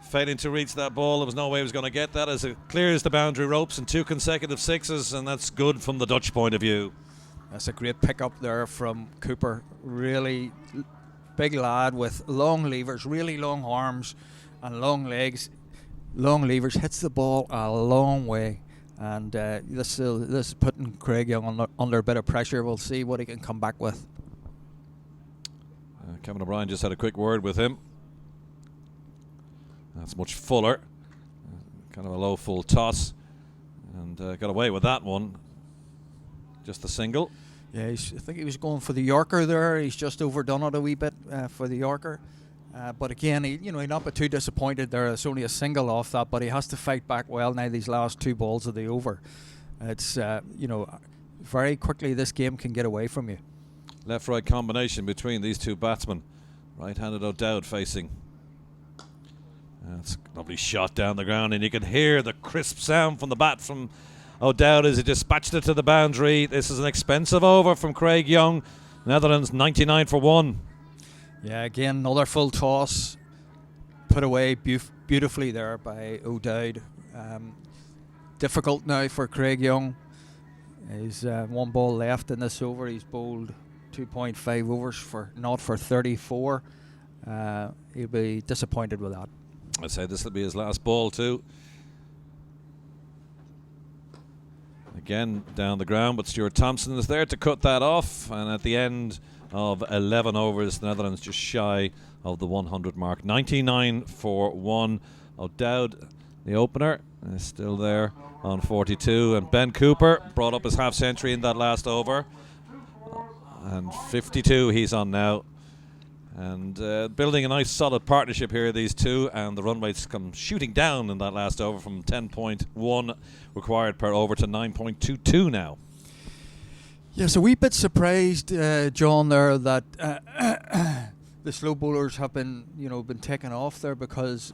failing to reach that ball. There was no way he was going to get that as it clears the boundary ropes in 2 consecutive 6s, and that's good from the Dutch point of view. That's a great pick-up there from Cooper. Really big lad with long levers, really long arms and long legs. Long levers, hits the ball a long way. And this is putting Craig Young under a bit of pressure. We'll see what he can come back with. Kevin O'Brien just had a quick word with him. That's much fuller. Kind of a low full toss. And got away with that one. Just a single. Yeah, I think he was going for the Yorker there. He's just overdone it a wee bit for the Yorker. But again, he's not be too disappointed there. It's only a single off that, but he has to fight back well now these last 2 balls of the over. It's, very quickly this game can get away from you. Left-right combination between these 2 batsmen. Right-handed O'Dowd facing. That's a lovely shot down the ground, and you can hear the crisp sound from the bat from O'Dowd as he dispatched it to the boundary. This is an expensive over from Craig Young. Netherlands 99 for 1. Yeah, again, another full toss. Put away beautifully there by O'Dowd. Difficult now for Craig Young. He's 1 ball left in this over. He's bowled 2.5 overs for 34. he'll be disappointed with that. I'd say this will be his last ball too. Again down the ground, but Stuart Thompson is there to cut that off, and at the end of 11 overs, the Netherlands just shy of the 100 mark. 99 for 1. O'Dowd, the opener, is still there on 42, and Ben Cooper brought up his half century in that last over, and 52 he's on now. And building a nice solid partnership here, these two, and the run rates come shooting down in that last over from 10.1 required per over to 9.22 now. Yes, a wee bit surprised, John, there that the slow bowlers have been taken off there, because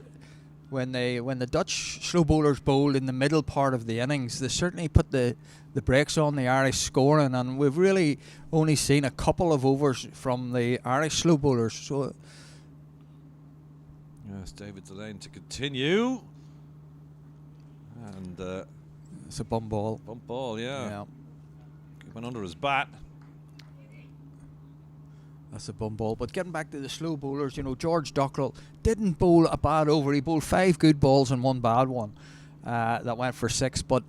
when the Dutch slow bowlers bowled in the middle part of the innings, they certainly put the brakes on the Irish scoring, and we've really only seen a couple of overs from the Irish slow bowlers. So yes, David Delaney to continue, and it's a bum ball. Bump ball, yeah. Went under his bat. That's a bum ball. But getting back to the slow bowlers, George Dockrell didn't bowl a bad over. He bowled 5 good balls and 1 bad one that went for 6. But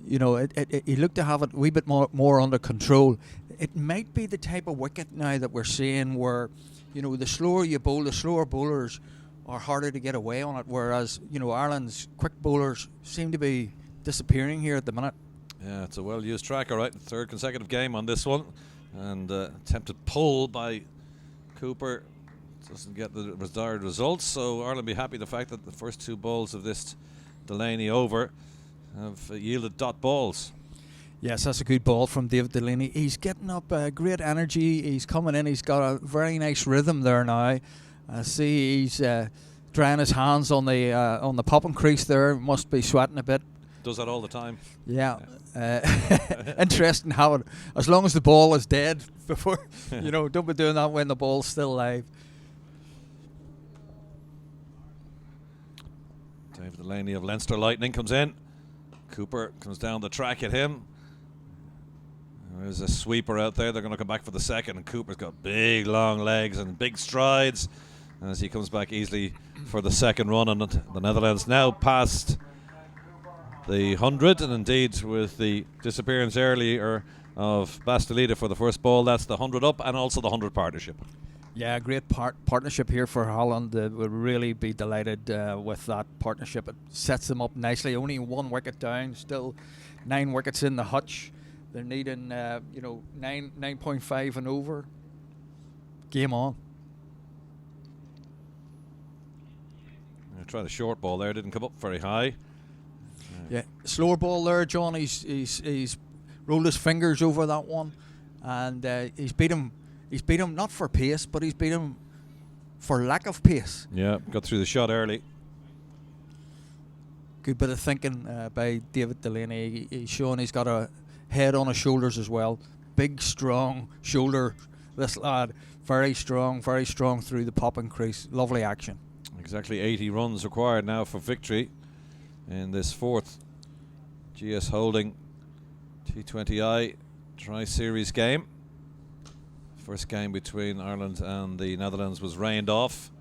he looked to have it a wee bit more under control. It might be the type of wicket now that we're seeing where, the slower you bowl, the slower bowlers are harder to get away on it. Whereas, Ireland's quick bowlers seem to be disappearing here at the minute. Yeah, it's a well-used track, all right. Third consecutive game on this one. And attempted pull by Cooper doesn't get the desired results. So Ireland will be happy the fact that the first 2 balls of this Delaney over have yielded dot balls. Yes, that's a good ball from David Delaney. He's getting up great energy. He's coming in. He's got a very nice rhythm there now. I see he's drying his hands on the popping crease there. Must be sweating a bit. Does that all the time. Yeah. Interesting how it, as long as the ball is dead before, don't be doing that when the ball's still live. David Delaney of Leinster Lightning comes in. Cooper comes down the track at him. There's a sweeper out there. They're going to come back for the second, and Cooper's got big long legs and big strides as he comes back easily for the second run. And the Netherlands now past the 100, and indeed with the disappearance earlier of Bastelida for the first ball, that's the 100 up and also the 100 partnership. Yeah, great partnership here for Holland. We'll really be delighted with that partnership. It sets them up nicely. Only 1 wicket down, still 9 wickets in the hutch. They're needing 9.5 and over. Game on. Try the short ball there, didn't come up very high. Yeah, slower ball there, John. He's rolled his fingers over that one, and he's beat him. He's beat him not for pace, but he's beat him for lack of pace. Yeah, got through the shot early. Good bit of thinking by David Delaney. He's showing he's got a head on his shoulders as well. Big, strong shoulder. This lad, very strong through the popping crease. Lovely action. Exactly 80 runs required now for victory in this 4th GS Holding T20I Tri-Series game. First game between Ireland and the Netherlands was rained off.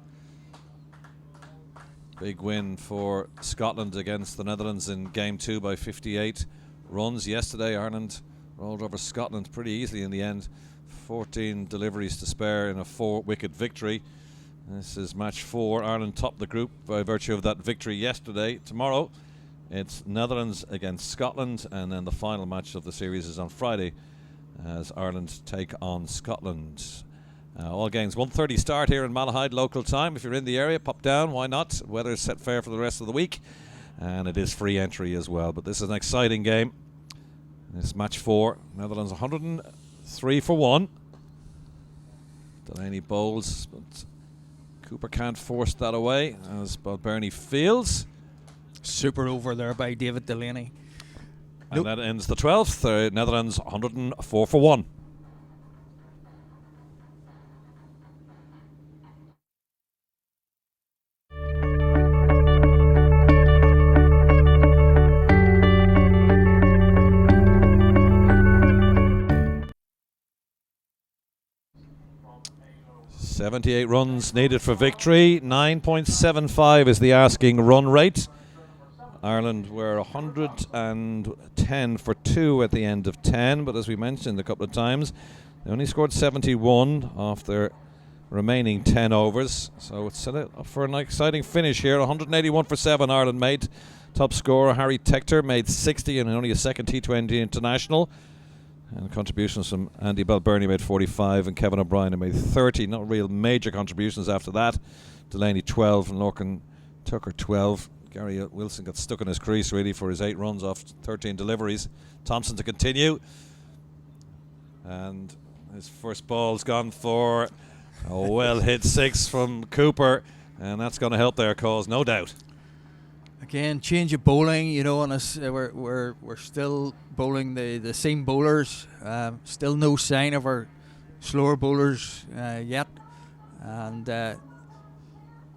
Big win for Scotland against the Netherlands in game 2 by 58 runs. Yesterday Ireland rolled over Scotland pretty easily in the end. 14 deliveries to spare in a 4-wicket victory. This is match 4. Ireland topped the group by virtue of that victory yesterday. Tomorrow it's Netherlands against Scotland, and then the final match of the series is on Friday as Ireland take on Scotland. All games 1:30 start here in Malahide local time. If you're in the area, pop down, why not? Weather's set fair for the rest of the week, and it is free entry as well. But this is an exciting game. It's match 4. Netherlands 103 for 1. Delaney bowls, but Cooper can't force that away as Balbirnie fields. Super over there by David Delaney. And that ends the 12th. Netherlands 104 for 1. 78 runs needed for victory. 9.75 is the asking run rate. Ireland were 110 for 2 at the end of 10, but as we mentioned a couple of times, they only scored 71 off their remaining 10 overs. So it's set up for an exciting finish here. 181 for 7 Ireland made. Top scorer Harry Tector made 60 and only a second T20 international. And contributions from Andy Balbirnie made 45 and Kevin O'Brien made 30. Not real major contributions after that. Delaney 12 and Lorcan Tucker 12. Gary Wilson got stuck in his crease really for his 8 runs off 13 deliveries. Thompson to continue. And his first ball's gone for a well hit 6 from Cooper. And that's going to help their cause, no doubt. Again, change of bowling, you know, and we're still bowling the same bowlers. Still no sign of our slower bowlers yet. And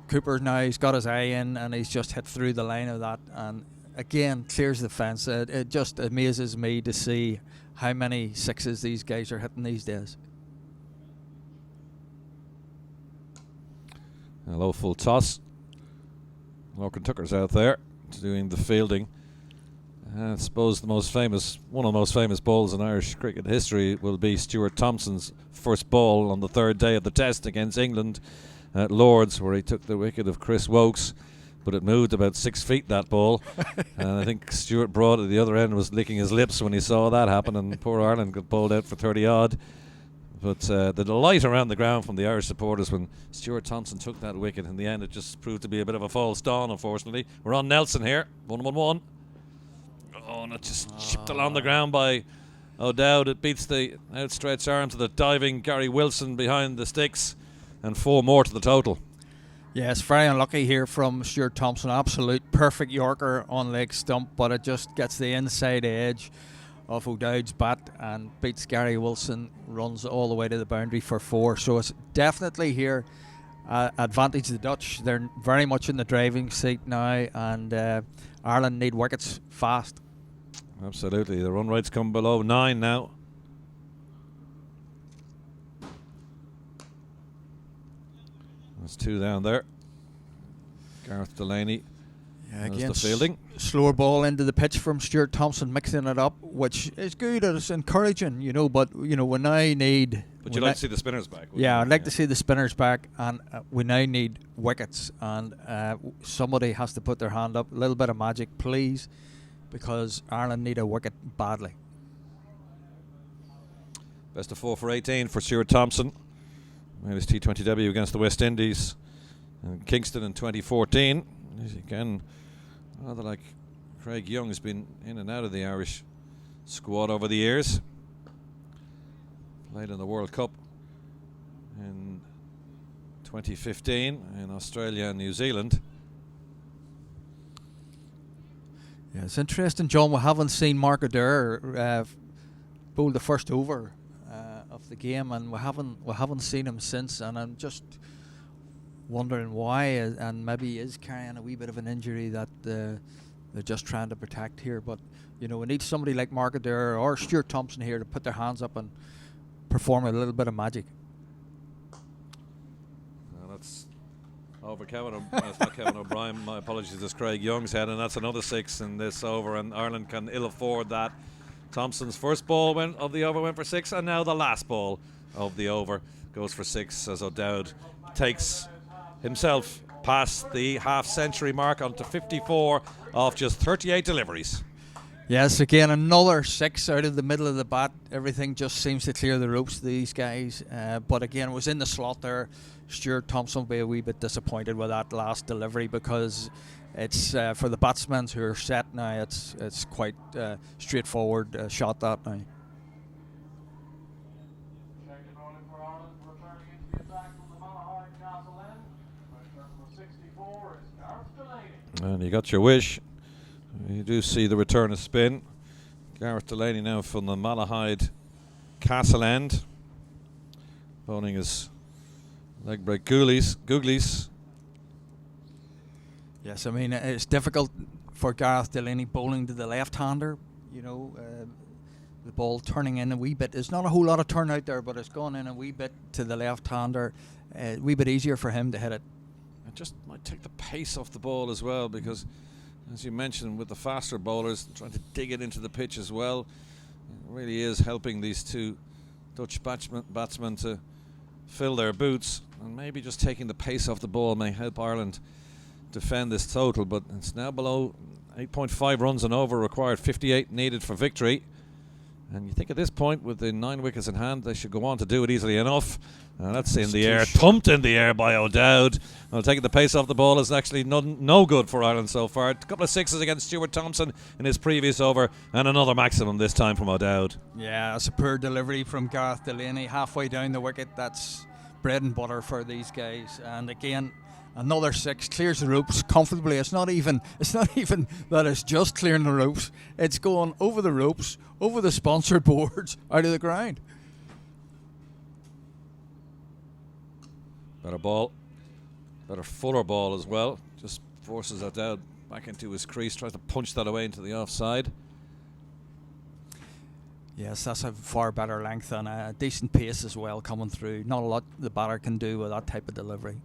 Cooper now, he's got his eye in and he's just hit through the line of that. And again, clears the fence. It just amazes me to see how many sixes these guys are hitting these days. A low full toss. Lorcan Tucker's out there doing the fielding. I suppose one of the most famous balls in Irish cricket history will be Stuart Thompson's first ball on the third day of the Test against England at Lord's, where he took the wicket of Chris Wokes, but it moved about 6 feet, that ball. And I think Stuart Broad at the other end was licking his lips when he saw that happen, and poor Ireland got bowled out for 30 odd. But the delight around the ground from the Irish supporters when Stuart Thompson took that wicket, in the end it just proved to be a bit of a false dawn, unfortunately. We're on Nelson here, 1-1-1. Oh, and it just chipped along the ground by O'Dowd. It beats the outstretched arms of the diving Gary Wilson behind the sticks, and 4 more to the total. Yes, very unlucky here from Stuart Thompson. Absolute perfect Yorker on leg stump, but it just gets the inside edge of O'Dowd's bat and beats Gary Wilson, runs all the way to the boundary for 4. So it's definitely here advantage the Dutch. They're very much in the driving seat now, and Ireland need wickets fast. Absolutely. The run rates come below 9 now. There's 2 down there. Gareth Delaney. Again, the fielding. Slower ball into the pitch from Stuart Thompson, mixing it up, which is good. It's encouraging, you know. But you know, we now need. But you'd like to see the spinners back. Yeah, I'd like to see the spinners back, and we now need wickets. And somebody has to put their hand up. A little bit of magic, please, because Ireland need a wicket badly. Best of 4 for 18 for Stuart Thompson. Made his T20 debut against the West Indies and Kingston in 2014. Again, rather like Craig Young has been in and out of the Irish squad over the years. Played in the World Cup in 2015 in Australia and New Zealand. Yeah, it's interesting, John. We haven't seen Mark Adair bowl the first over of the game, and we haven't seen him since. And I'm just wondering why, and maybe he is carrying a wee bit of an injury that they're just trying to protect here. But you know, we need somebody like Mark Adair or Stuart Thompson here to put their hands up and perform a little bit of magic. That's over it's not Kevin O'Brien. My apologies, it's Craig Young's head, and that's another 6 in this over, and Ireland can ill afford that. Thompson's first ball of the over went for 6, and now the last ball of the over goes for 6 as O'Dowd takes himself past the half-century mark onto 54 off just 38 deliveries. Yes, again, another 6 out of the middle of the bat. Everything just seems to clear the ropes to these guys. But again, it was in the slot there. Stuart Thompson will be a wee bit disappointed with that last delivery, because it's for the batsmen who are set now. It's quite straightforward shot that now. And you got your wish. You do see the return of spin. Gareth Delaney now from the Malahide Castle End, bowling his leg break googlies. Yes, I mean, it's difficult for Gareth Delaney bowling to the left-hander. You know, the ball turning in a wee bit. There's not a whole lot of turn out there, but it's gone in a wee bit to the left-hander. a wee bit easier for him to hit it. It just might take the pace off the ball as well, because, as you mentioned, with the faster bowlers trying to dig it into the pitch as well, it really is helping these two Dutch batsmen to fill their boots, and maybe just taking the pace off the ball may help Ireland defend this total. But it's now below 8.5 runs and over required, 58 needed for victory. And you think at this point, with the 9 wickets in hand, they should go on to do it easily enough. That's in the air, thumped in the air by O'Dowd. Well, taking the pace off the ball is actually no good for Ireland so far. A couple of sixes against Stuart Thompson in his previous over, and another maximum this time from O'Dowd. Yeah, it's a poor delivery from Gareth Delaney halfway down the wicket. That's bread and butter for these guys. And again, another six, clears the ropes comfortably. It's not even that it's just clearing the ropes. It's going over the ropes, over the sponsored boards, out of the ground. Better ball, better fuller ball as well. Just forces that down back into his crease, tries to punch that away into the offside. Yes, that's a far better length and a decent pace as well coming through. Not a lot the batter can do with that type of delivery.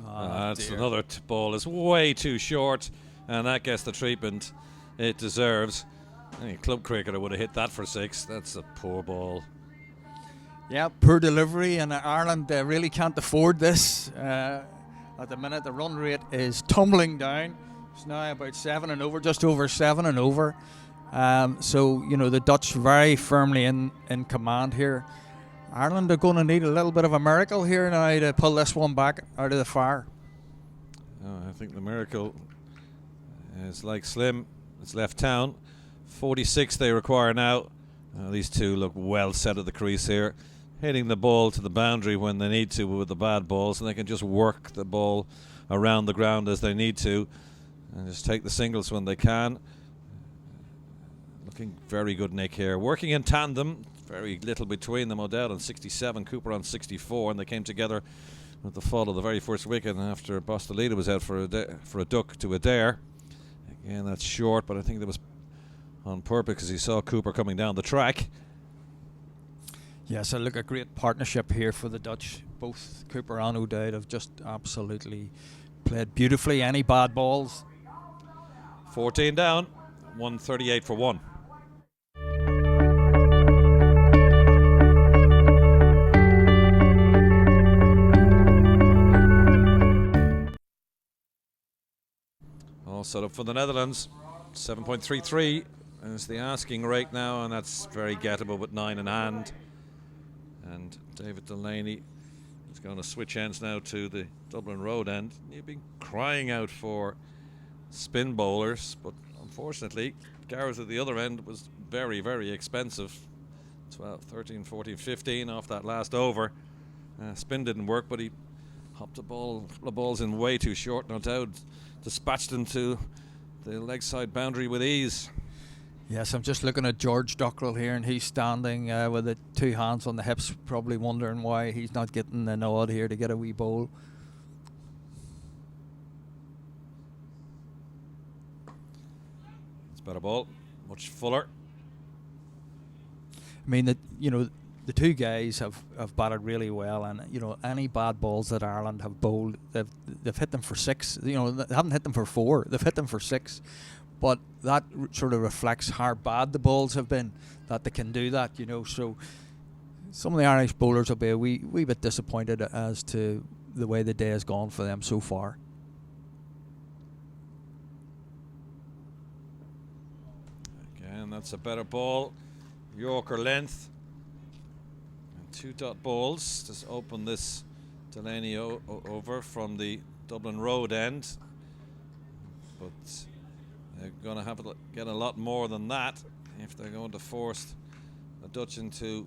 That's another ball is way too short, and that gets the treatment it deserves. Any club cricketer would have hit that for 6. That's a poor ball. Yeah, poor delivery, and Ireland really can't afford this. At the minute, the run rate is tumbling down. It's now about 7 and over, just over 7 and over. So, you know, the Dutch very firmly in command here. Ireland are going to need a little bit of a miracle here now to pull this one back out of the fire. I think the miracle is like Slim. It's left town. 46 they require now. These two look well set at the crease here, hitting the ball to the boundary when they need to with the bad balls, and they can just work the ball around the ground as they need to and just take the singles when they can. Looking very good, Nick, here. Working in tandem, very little between them. O'Dowd on 67, Cooper on 64, and they came together with the fall of the very first wicket after Bostolita was out for a duck to Adair. Again, that's short, but I think that was on purpose because he saw Cooper coming down the track. Yes, so look, a great partnership here for the Dutch. Both Cooper and O'Dowd have just absolutely played beautifully. Any bad balls? 14 down, 138 for 1. All set up for the Netherlands. 7.33 is the asking rate now, and that's very gettable with 9 in hand. And David Delaney is going to switch ends now to the Dublin Road end. You've been crying out for spin bowlers, but unfortunately Gareth at the other end was very, very expensive. 12, 13, 14, 15 off that last over. Spin didn't work, but he hopped the balls in way too short. No doubt dispatched them to the leg side boundary with ease. Yes, I'm just looking at George Dockrell here, and he's standing with the 2 hands on the hips, probably wondering why he's not getting the nod here to get a wee bowl. It's better ball, much fuller. I mean, the two guys have batted really well, and any bad balls that Ireland have bowled, they've hit them for 6. They haven't hit them for 4. They've hit them for 6. But that sort of reflects how bad the balls have been, that they can do that, So some of the Irish bowlers will be a wee bit disappointed as to the way the day has gone for them so far. Again, that's a better ball. Yorker length. And 2 dot balls. Just open this Delaney over from the Dublin Road end. But they're going to have to get a lot more than that if they're going to force the Dutch into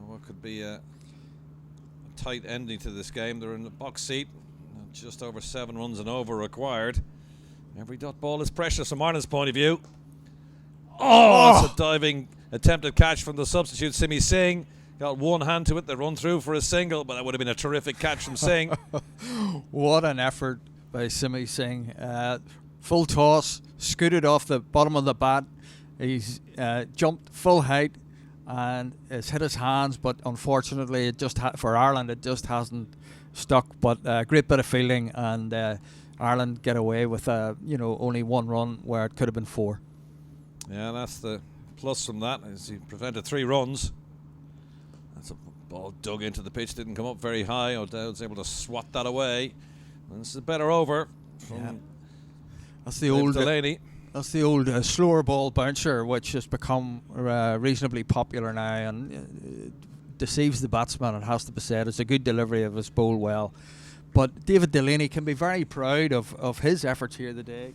what could be a tight ending to this game. They're in the box seat, just over 7 runs and over required. Every dot ball is precious from Ireland's point of view. It's a diving attempted catch from the substitute Simi Singh. Got one hand to it. They run through for a single, but that would have been a terrific catch from Singh. What an effort by Simi Singh. Full toss, scooted off the bottom of the bat. He's jumped full height and it's hit his hands, but unfortunately it just for Ireland it just hasn't stuck. But great bit of fielding, and Ireland get away with only 1 run where it could have been 4. Yeah, that's the plus from that, is he prevented 3 runs. That's a ball dug into the pitch, didn't come up very high. O'Dowd's able to swat that away. And this is a better over from that's the old Delaney. That's the old slower ball bouncer, which has become reasonably popular now and deceives the batsman, it has to be said. It's a good delivery of his bowl well. But David Delaney can be very proud of his efforts here today.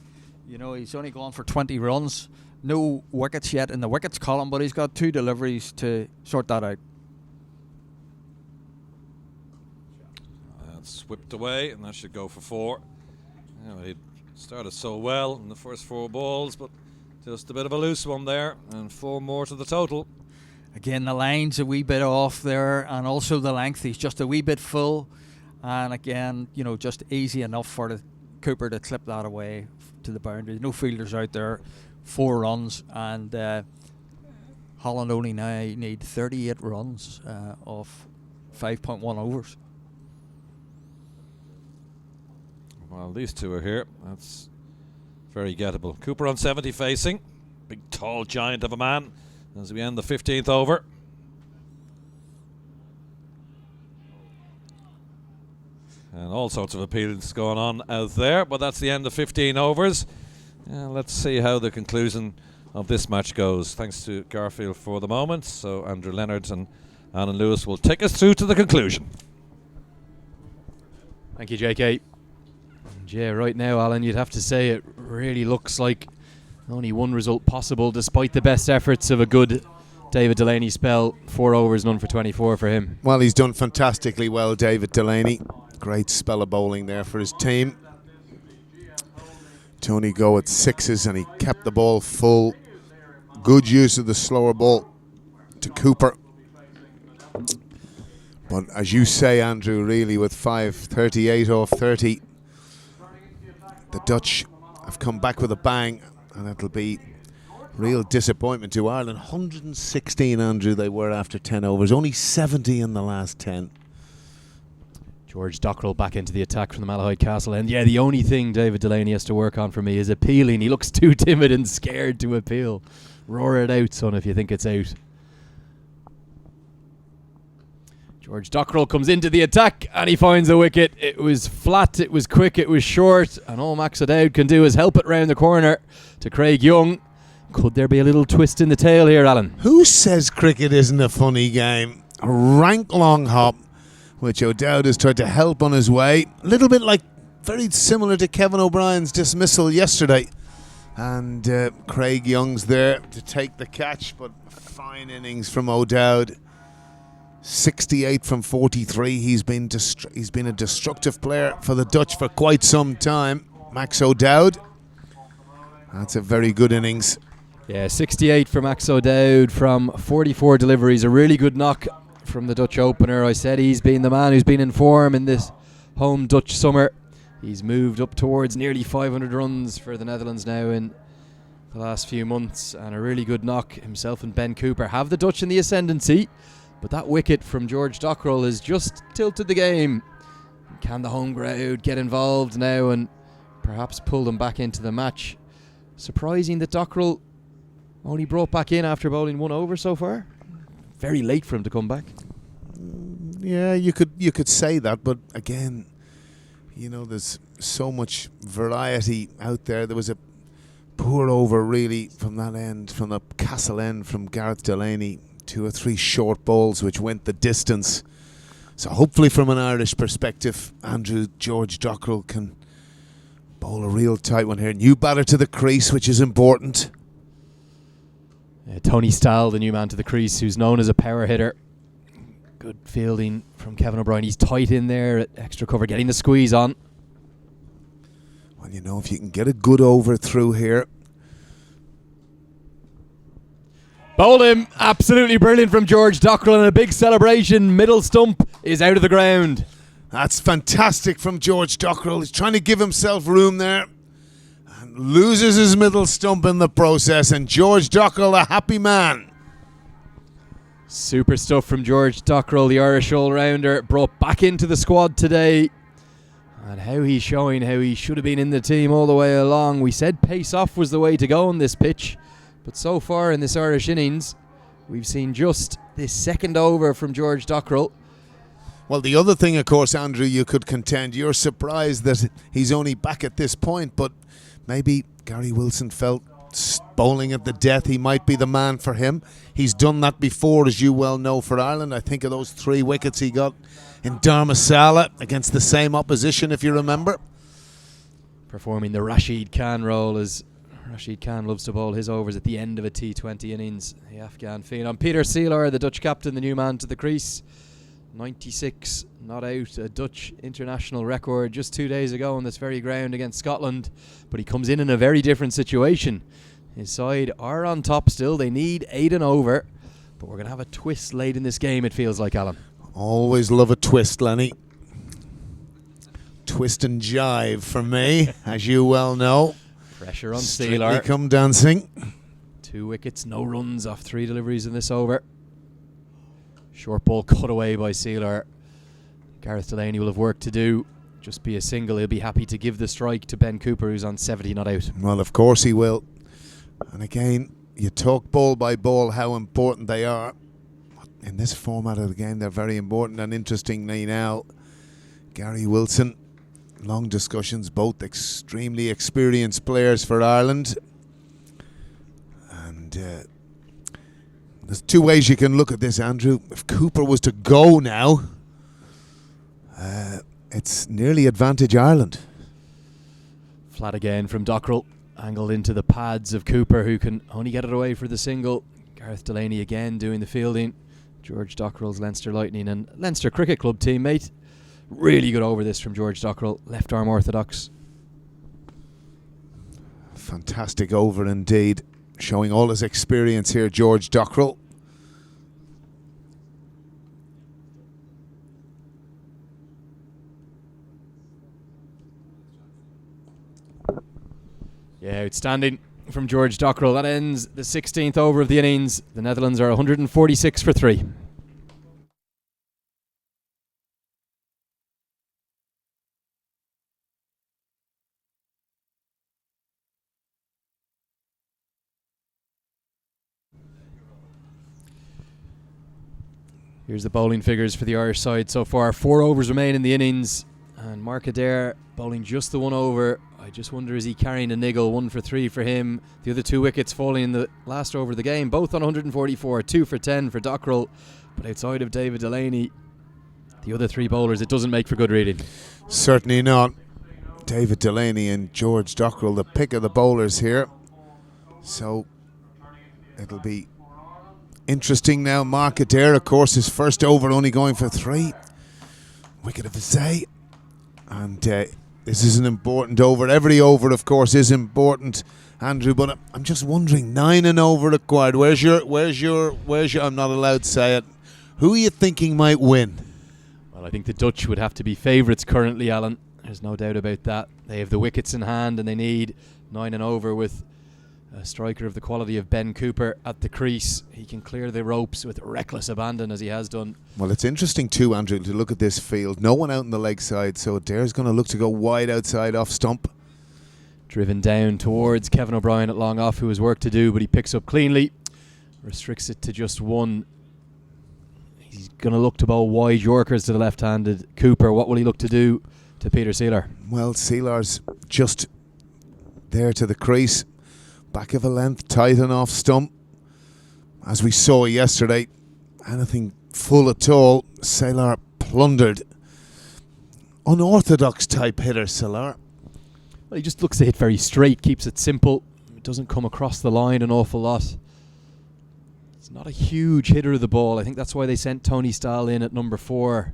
You know, he's only gone for 20 runs. No wickets yet in the wickets column, but he's got 2 deliveries to sort that out. That's whipped away, and that should go for 4. He started so well in the first 4 balls, but just a bit of a loose one there, and 4 more to the total. Again, the line's a wee bit off there, and also the length. He's just a wee bit full, and again, just easy enough for the Cooper to clip that away to the boundary. No fielders out there. 4 runs, and Holland only now need 38 runs off 5.1 overs. Well, these 2 are here. That's very gettable. Cooper on 70 facing. Big tall giant of a man as we end the 15th over. And all sorts of appeals going on out there, but that's the end of 15 overs. Let's see how the conclusion of this match goes. Thanks to Garfield for the moment. So Andrew Leonard and Alan Lewis will take us through to the conclusion. Thank you, JK. And yeah, right now, Alan, you'd have to say it really looks like only one result possible, despite the best efforts of a good David Delaney spell. 4 overs, none for 24 for him. Well, he's done fantastically well, David Delaney. Great spell of bowling there for his team. Tony go at 6s, and he kept the ball full. Good use of the slower ball to Cooper. But as you say, Andrew, really with 5:38 off 30, the Dutch have come back with a bang, and it'll be real disappointment to Ireland. 116, Andrew, they were after 10 overs. Only 70 in the last 10. George Dockrell back into the attack from the Malahide Castle end. Yeah, the only thing David Delaney has to work on for me is appealing. He looks too timid and scared to appeal. Roar it out, son, if you think it's out. George Dockrell comes into the attack and he finds a wicket. It was flat, it was quick, it was short, and all Max O'Dowd can do is help it round the corner to Craig Young. Could there be a little twist in the tail here, Alan? Who says cricket isn't a funny game? A rank long hop, which O'Dowd has tried to help on his way. A little bit very similar to Kevin O'Brien's dismissal yesterday. And Craig Young's there to take the catch, but fine innings from O'Dowd. 68 from 43. He's been a destructive player for the Dutch for quite some time. Max O'Dowd. That's a very good innings. Yeah, 68 for Max O'Dowd from 44 deliveries. A really good knock from the Dutch opener. I said he's been the man who's been in form in this home Dutch summer. He's moved up towards nearly 500 runs for the Netherlands now in the last few months, and a really good knock. Himself and Ben Cooper have the Dutch in the ascendancy, but that wicket from George Dockrell has just tilted the game. Can the home crowd get involved now and perhaps pull them back into the match? Surprising that Dockrell only brought back in after bowling 1 over so far. Very late for him to come back. Yeah, you could say that, but again, there's so much variety out there. There was a poor over really from that end, from the Castle end, from Gareth Delaney. 2 or 3 short balls which went the distance. So hopefully from an Irish perspective, George Dockrell can bowl a real tight one here. New batter to the crease, which is important. Tony Stahl, the new man to the crease, who's known as a power hitter. Good fielding from Kevin O'Brien. He's tight in there at extra cover, getting the squeeze on. Well, if you can get a good over through here. Bowl him. Absolutely brilliant from George Dockrell, and a big celebration. Middle stump is out of the ground. That's fantastic from George Dockrell. He's trying to give himself room there. And loses his middle stump in the process, and George Dockrell, a happy man. Super stuff from George Dockrell, the Irish all-rounder, brought back into the squad today. And how he's showing how he should have been in the team all the way along. We said pace off was the way to go on this pitch, but so far in this Irish innings, we've seen just this second over from George Dockrell. Well, the other thing, of course, Andrew, you could contend, you're surprised that he's only back at this point, but maybe Gary Wilson felt bowling at the death, he might be the man for him. He's done that before, as you well know, for Ireland. I think of those 3 wickets he got in Dharmasala against the same opposition, if you remember. Performing the Rashid Khan role, as Rashid Khan loves to bowl his overs at the end of a T20 innings. The Afghan phenom. Peter Seelar, the Dutch captain, the new man to the crease. 96 not out, a Dutch international record just 2 days ago on this very ground against Scotland, but he comes in a very different situation. His side are on top still, they need 8 and over, but we're going to have a twist late in this game, it feels like, Alan. Always love a twist, Lenny. Twist and jive for me, as you well know. Pressure on Strictly Seelar. come dancing. 2 wickets, no runs off 3 deliveries in this over. Short ball cut away by Seelar. Gareth Delaney will have work to do. Just be a single. He'll be happy to give the strike to Ben Cooper, who's on 70 not out. Well, of course he will. And again, you talk ball by ball how important they are. In this format of the game, they're very important. And interestingly now, Gary Wilson, long discussions, both extremely experienced players for Ireland. And there's 2 ways you can look at this, Andrew. If Cooper was to go now, it's nearly advantage Ireland. Flat again from Dockrell. Angled into the pads of Cooper, who can only get it away for the single. Gareth Delaney again doing the fielding. George Dockrell's Leinster Lightning and Leinster Cricket Club teammate. Really good over this from George Dockrell. Left arm orthodox. Fantastic over indeed. Showing all his experience here, George Dockrell. Yeah, outstanding from George Dockrell. That ends the 16th over of the innings. The Netherlands are 146 for 3. Here's the bowling figures for the Irish side so far. 4 overs remain in the innings, and Mark Adair bowling just the 1 over. I just wonder, is he carrying a niggle? 1 for 3 for him. The other 2 wickets falling in the last over of the game, both on 144. 2 for 10 for Dockrell. But outside of David Delaney, the other 3 bowlers, it doesn't make for good reading. Certainly not. David Delaney and George Dockrell, the pick of the bowlers here. So it'll be interesting now. Mark Adair, of course, his first over only going for 3. Wicket of his day. And this is an important over. Every over, of course, is important, Andrew. But I'm just wondering, 9 and over required. Where's your? I'm not allowed to say it. Who are you thinking might win? Well, I think the Dutch would have to be favourites currently, Alan. There's no doubt about that. They have the wickets in hand, and they need 9 and over with a striker of the quality of Ben Cooper at the crease. He can clear the ropes with reckless abandon, as he has done. Well, it's interesting too, Andrew, to look at this field. No one out on the leg side, so Adair's going to look to go wide outside off stump. Driven down towards Kevin O'Brien at long off, who has work to do, but he picks up cleanly. Restricts it to just 1. He's going to look to bowl wide Yorkers to the left-handed Cooper. What will he look to do to Peter Seelar? Well, Seelar's just there to the crease. Back of a length, tight and off stump. As we saw yesterday, anything full at all, Seelar plundered. Unorthodox type hitter, Seelar. Well, he just looks to hit very straight, keeps it simple. It doesn't come across the line an awful lot. It's not a huge hitter of the ball. I think that's why they sent Tony Staal in at number 4.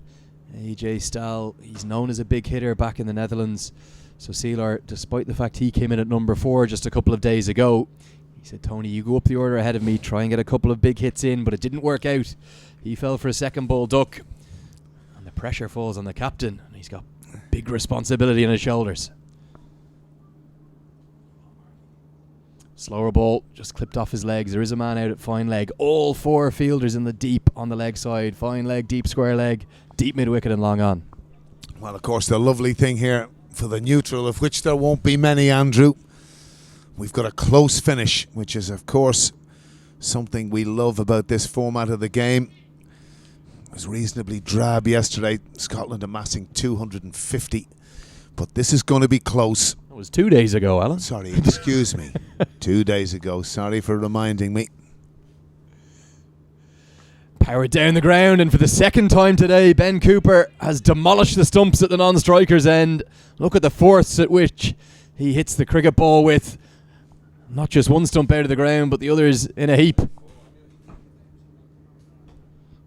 AJ Staal, he's known as a big hitter back in the Netherlands. So Seelar, despite the fact he came in at number 4 just a couple of days ago, he said, Tony, you go up the order ahead of me, try and get a couple of big hits in, but it didn't work out. He fell for a second ball duck, and the pressure falls on the captain, and he's got big responsibility on his shoulders. Slower ball, just clipped off his legs. There is a man out at fine leg. All 4 fielders in the deep on the leg side. Fine leg, deep square leg, deep mid wicket and long on. Well, of course, the lovely thing here for the neutral, of which there won't be many, Andrew, we've got a close finish, which is, of course, something we love about this format of the game. It was reasonably drab yesterday, Scotland amassing 250, but this is going to be close. It was 2 days ago, Alan. Sorry, excuse me. 2 days ago. Sorry for reminding me. Powered down the ground, and for the second time today, Ben Cooper has demolished the stumps at the non-striker's end. Look at the force at which he hits the cricket ball with not just one stump out of the ground, but the others in a heap.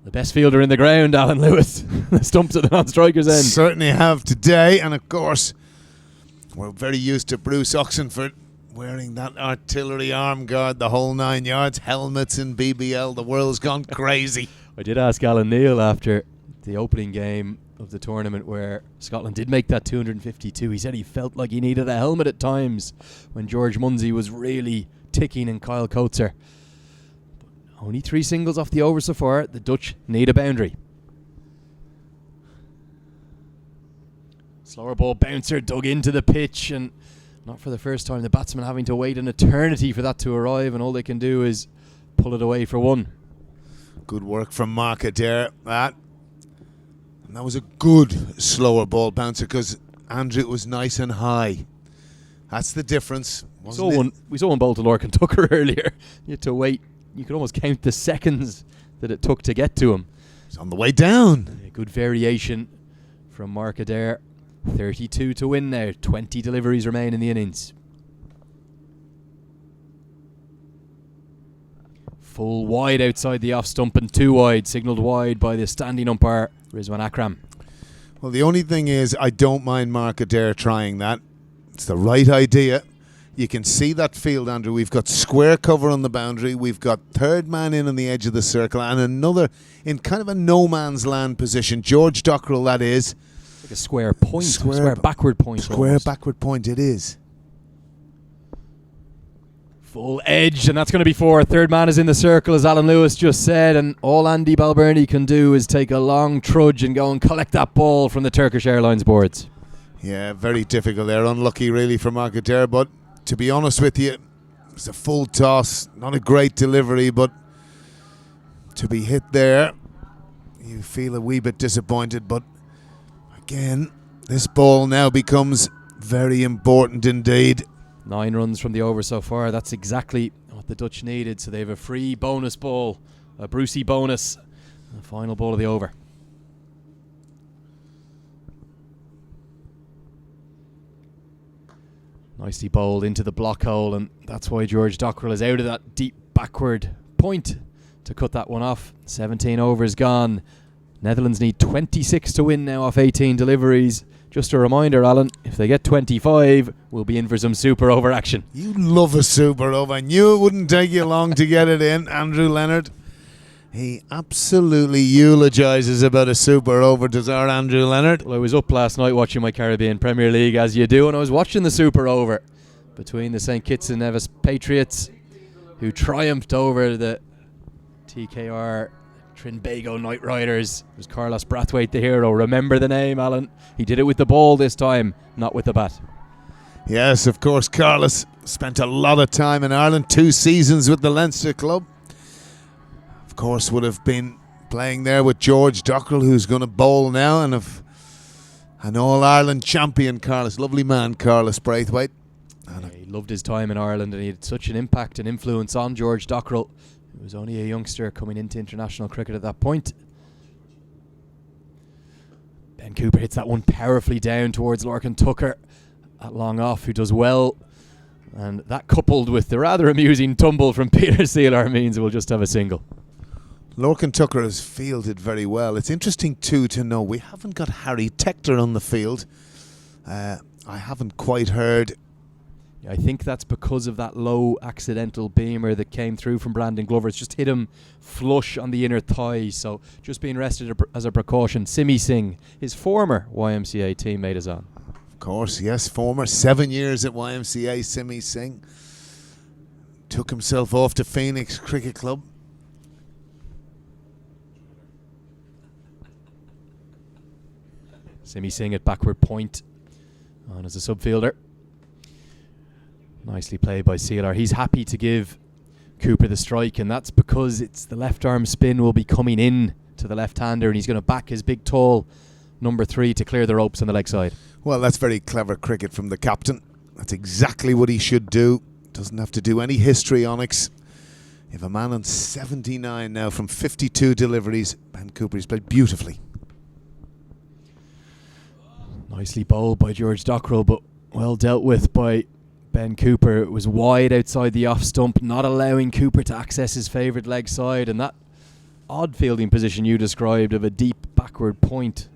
The best fielder in the ground, Alan Lewis. The stumps at the non-striker's end. Certainly have today, and of course, we're very used to Bruce Oxenford wearing that artillery arm guard, the whole 9 yards, helmets in BBL. The world's gone crazy. I did ask Alan Neil after the opening game of the tournament where Scotland did make that 252. He said he felt like he needed a helmet at times when George Munsey was really ticking and Kyle Coates. Only 3 singles off the over so far. The Dutch need a boundary. Slower ball bouncer dug into the pitch, and not for the first time the batsman having to wait an eternity for that to arrive, and all they can do is pull it away for 1. Good work from Mark Adair. And that was a good slower ball bouncer because Andrew was nice and high. That's the difference. We saw one bowl to Lorcan Tucker earlier. You had to wait. You could almost count the seconds that it took to get to him. It's on the way down. A good variation from Mark Adair. 32 to win now. 20 deliveries remain in the innings. Full wide outside the off stump and 2 wide. Signalled wide by the standing umpire, Rizwan Akram. Well, the only thing is I don't mind Mark Adair trying that. It's the right idea. You can see that field, Andrew. We've got square cover on the boundary. We've got third man in on the edge of the circle and another in kind of a no man's land position. George Dockrell, that is. Like a square point, square backward point. Square almost. backward point it is. Full edge, and that's going to be 4. Third man is in the circle, as Alan Lewis just said, and all Andy Balbirnie can do is take a long trudge and go and collect that ball from the Turkish Airlines boards. Yeah, very difficult there. Unlucky really for Mark Adair, but to be honest with you, it's a full toss. Not a great delivery, but to be hit there, you feel a wee bit disappointed, but again, this ball now becomes very important indeed. 9 runs from the over so far. That's exactly what the Dutch needed. So they have a free bonus ball, a Brucey bonus, the final ball of the over. Nicely bowled into the block hole, and that's why George Dockrell is out of that deep backward point to cut that one off. 17 overs gone. Netherlands need 26 to win now off 18 deliveries. Just a reminder, Alan, if they get 25, we'll be in for some super over action. You love a super over. I knew it wouldn't take you long to get it in, Andrew Leonard. He absolutely eulogises about a super over, does our Andrew Leonard. Well, I was up last night watching my Caribbean Premier League, as you do, and I was watching the super over between the St Kitts and Nevis Patriots, who triumphed over the TKR Trinbago Knight Riders. It was Carlos Brathwaite, the hero. Remember the name, Alan. He did it with the ball this time, not with the bat. Yes, of course, Carlos spent a lot of time in Ireland, 2 seasons with the Leinster club. Of course, would have been playing there with George Dockrell, who's going to bowl now, and of an All-Ireland champion, Carlos. Lovely man, Carlos Brathwaite. Yeah, he loved his time in Ireland, and he had such an impact and influence on George Dockrell, who was only a youngster coming into international cricket at that point. Ben Cooper hits that one powerfully down towards Lorcan Tucker at long off, who does well. And that coupled with the rather amusing tumble from Peter Seelar means we'll just have a single. Lorcan Tucker has fielded very well. It's interesting too to know we haven't got Harry Tector on the field. I haven't quite heard. I think that's because of that low accidental beamer that came through from Brandon Glover. It's just hit him flush on the inner thigh, so just being rested as a precaution. Simi Singh, his former YMCA teammate, is on. Of course, yes, former 7 years at YMCA, Simi Singh. took himself off to Phoenix Cricket Club. Simi Singh at backward point on as a subfielder. Nicely played by Sealer. He's happy to give Cooper the strike, and that's because it's the left arm spin will be coming in to the left-hander, and he's going to back his big tall number 3 to clear the ropes on the leg side. Well, that's very clever cricket from the captain. That's exactly what he should do. Doesn't have to do any histrionics. If a man on 79 now from 52 deliveries, Ben Cooper, he's played beautifully. Nicely bowled by George Dockrell, but well dealt with by Ben Cooper. It was wide outside the off stump, not allowing Cooper to access his favourite leg side, and that odd fielding position you described of a deep backward point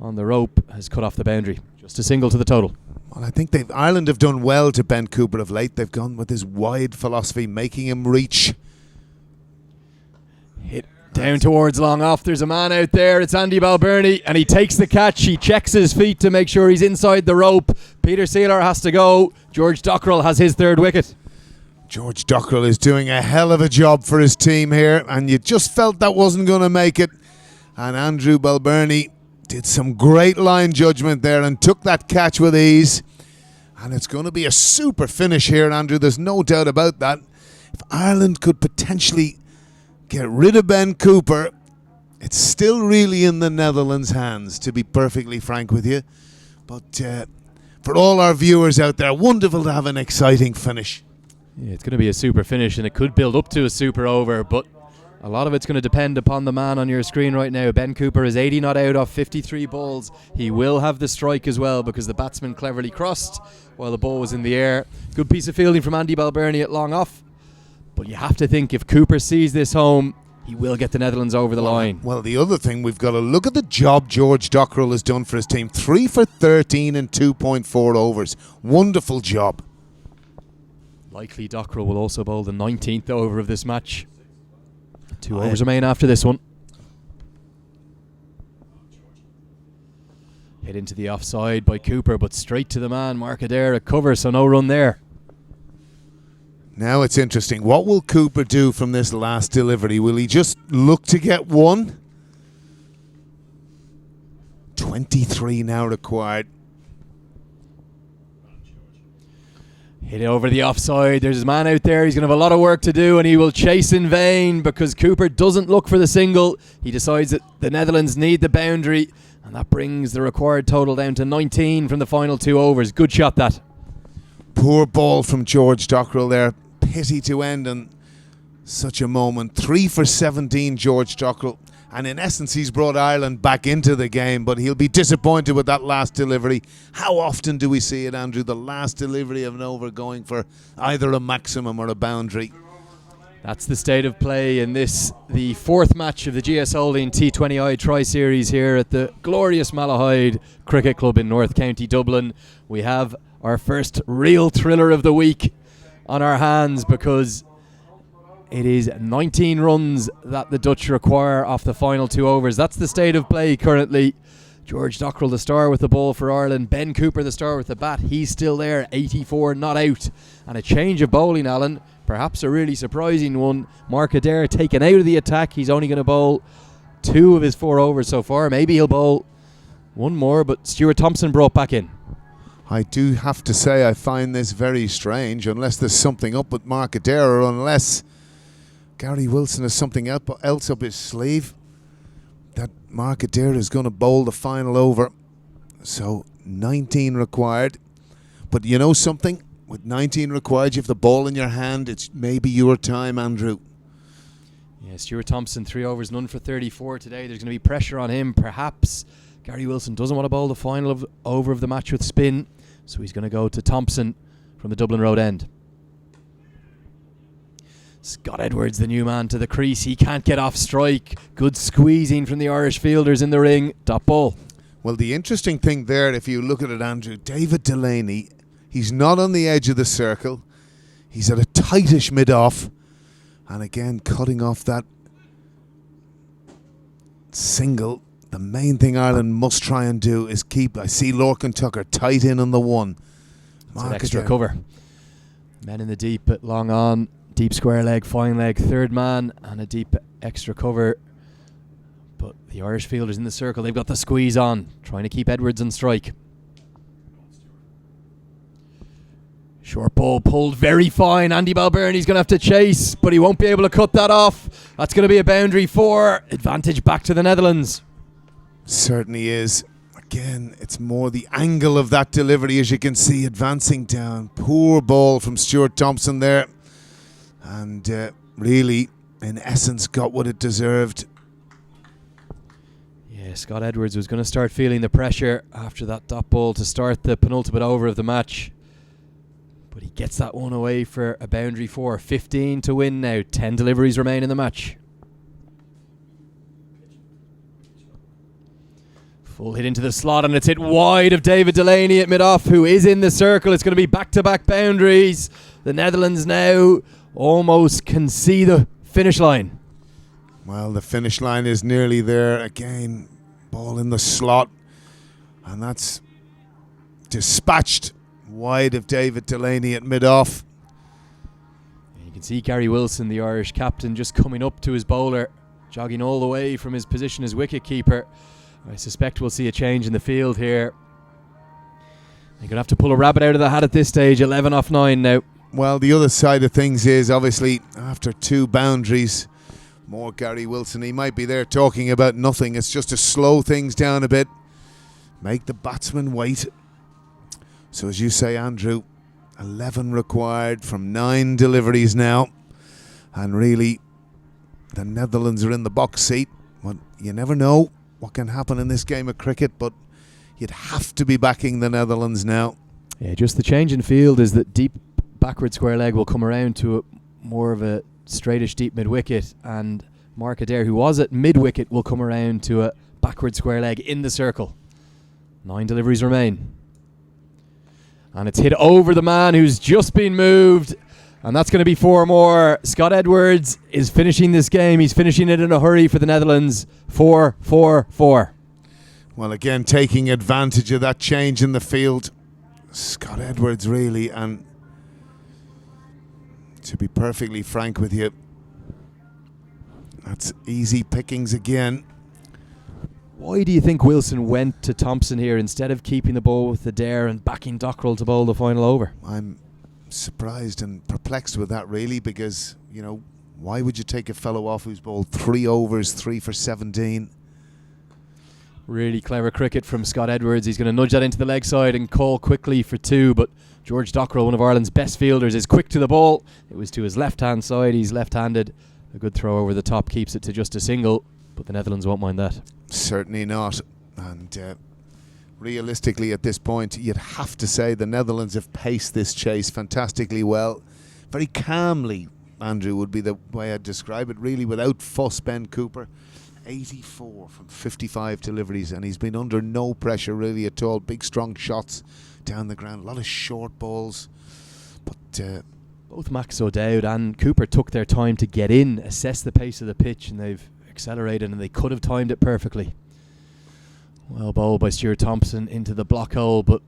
on the rope has cut off the boundary. Just a single to the total. Well, I think Ireland have done well to Ben Cooper of late. They've gone with his wide philosophy, making him reach. Hit down towards long off. There's a man out there. It's Andy Balbirnie, and he takes the catch. He checks his feet to make sure he's inside the rope. Peter Sealer has to go. George Dockrell has his 3rd wicket. George Dockrell is doing a hell of a job for his team here, and you just felt that wasn't going to make it. And Andrew Balbirnie did some great line judgment there and took that catch with ease. And it's going to be a super finish here, Andrew. There's no doubt about that. If Ireland could potentially get rid of Ben Cooper, it's still really in the Netherlands' hands, to be perfectly frank with you. But for all our viewers out there, wonderful to have an exciting finish. Yeah, it's going to be a super finish, and it could build up to a super over, but a lot of it's going to depend upon the man on your screen right now. Ben Cooper is 80 not out off 53 balls. He will have the strike as well because the batsman cleverly crossed while the ball was in the air. Good piece of fielding from Andy Balbirnie at long off. But you have to think if Cooper sees this home, he will get the Netherlands over the line. Well, the other thing, we've got to look at the job George Dockrell has done for his team. 3 for 13 in 2.4 overs. Wonderful job. Likely Dockrell will also bowl the 19th over of this match. 2 overs remain after this one. Hit into the offside by Cooper, but straight to the man. Mark Adair at cover, so no run there. Now it's interesting. What will Cooper do from this last delivery? Will he just look to get one? 23 now required. Hit it over the offside. There's his man out there. He's going to have a lot of work to do, and he will chase in vain because Cooper doesn't look for the single. He decides that the Netherlands need the boundary, and that brings the required total down to 19 from the final 2 overs. Good shot, that. Poor ball from George Dockrell there. Pity to end on such a moment. 3 for 17, George Dockrell. And in essence, he's brought Ireland back into the game, but he'll be disappointed with that last delivery. How often do we see it, Andrew? The last delivery of an over going for either a maximum or a boundary. That's the state of play in this, the 4th match of the GS Holding T20I Tri-Series here at the glorious Malahide Cricket Club in North County Dublin. We have our first real thriller of the week on our hands because it is 19 runs that the Dutch require off the final 2 overs. That's the state of play currently. George Dockrell, the star with the ball for Ireland. Ben Cooper, the star with the bat. He's still there, 84 not out. And a change of bowling, Alan. Perhaps a really surprising one. Mark Adair taken out of the attack. He's only going to bowl 2 of his 4 overs so far. Maybe he'll bowl one more, but Stuart Thompson brought back in. I do have to say I find this very strange, unless there's something up with Mark Adair or unless Gary Wilson has something else up his sleeve, that Mark Adair is going to bowl the final over. So 19 required. But you know something? With 19 required, you have the ball in your hand. It's maybe your time, Andrew. Yeah, Stuart Thompson, 3 overs, none for 34 today. There's going to be pressure on him. Perhaps Gary Wilson doesn't want to bowl the final over of the match with spin. So he's going to go to Thompson from the Dublin Road end. Scott Edwards, the new man to the crease. He can't get off strike. Good squeezing from the Irish fielders in the ring. Dot ball. Well, the interesting thing there, if you look at it, Andrew, David Delaney, he's not on the edge of the circle. He's at a tightish mid-off. And again, cutting off that single. The main thing Ireland must try and do is keep, I see Lorcan Tucker tight in on the one. It's an extra cover. Men in the deep at long on. Deep square leg, fine leg, third man, and a deep extra cover. But the Irish fielders in the circle, they've got the squeeze on, trying to keep Edwards on strike. Short ball pulled very fine. Andy Balbirnie's going to have to chase, but he won't be able to cut that off. That's going to be a boundary for advantage back to the Netherlands. Certainly is. Again, it's more the angle of that delivery, as you can see, advancing down. Poor ball from Stuart Thompson there. And really, in essence, got what it deserved. Yeah, Scott Edwards was going to start feeling the pressure after that dot ball to start the penultimate over of the match. But he gets that one away for a boundary for 15 to win now. 10 deliveries remain in the match. Full hit into the slot, and it's hit wide of David Delaney at mid-off, who is in the circle. It's going to be back-to-back boundaries. The Netherlands now almost can see the finish line. Well, the finish line is nearly there. Again, ball in the slot. And that's dispatched wide of David Delaney at mid-off. You can see Gary Wilson, the Irish captain, just coming up to his bowler, jogging all the way from his position as wicket-keeper. I suspect we'll see a change in the field here. They're going to have to pull a rabbit out of the hat at this stage. 11 off 9 now. Well, the other side of things is, obviously, after 2 boundaries, more Gary Wilson. He might be there talking about nothing. It's just to slow things down a bit, make the batsman wait. So as you say, Andrew, 11 required from 9 deliveries now. And really, the Netherlands are in the box seat. Well, you never know what can happen in this game of cricket, but you'd have to be backing the Netherlands now. Yeah, just the change in field is that deep backward square leg will come around to more of a straightish deep mid-wicket, and Mark Adair, who was at mid-wicket, will come around to a backward square leg in the circle. 9 deliveries remain. And it's hit over the man who's just been moved, and that's going to be 4 more. Scott Edwards is finishing this game. He's finishing it in a hurry for the Netherlands. 4-4-4. Well, again, taking advantage of that change in the field. Scott Edwards, really, and to be perfectly frank with you, that's easy pickings again. Why do you think Wilson went to Thompson here instead of keeping the ball with Adair and backing Dockrell to bowl the final over? I'm surprised and perplexed with that, really, because, you know, why would you take a fellow off who's bowled 3 overs, 3 for 17? Really clever cricket from Scott Edwards. He's going to nudge that into the leg side and call quickly for 2, but George Dockrell, one of Ireland's best fielders, is quick to the ball. It was to his left-hand side. He's left-handed. A good throw over the top keeps it to just a single, but the Netherlands won't mind that. Certainly not. And realistically at this point, you'd have to say the Netherlands have paced this chase fantastically well. Very calmly, Andrew, would be the way I'd describe it, really, without fuss. Ben Cooper, 84 from 55 deliveries, and he's been under no pressure really at all. Big strong shots down the ground, a lot of short balls. But both Max O'Dowd and Cooper took their time to get in, assess the pace of the pitch, and they've accelerated, and they could have timed it perfectly. Well bowled by Stuart Thompson into the block hole, but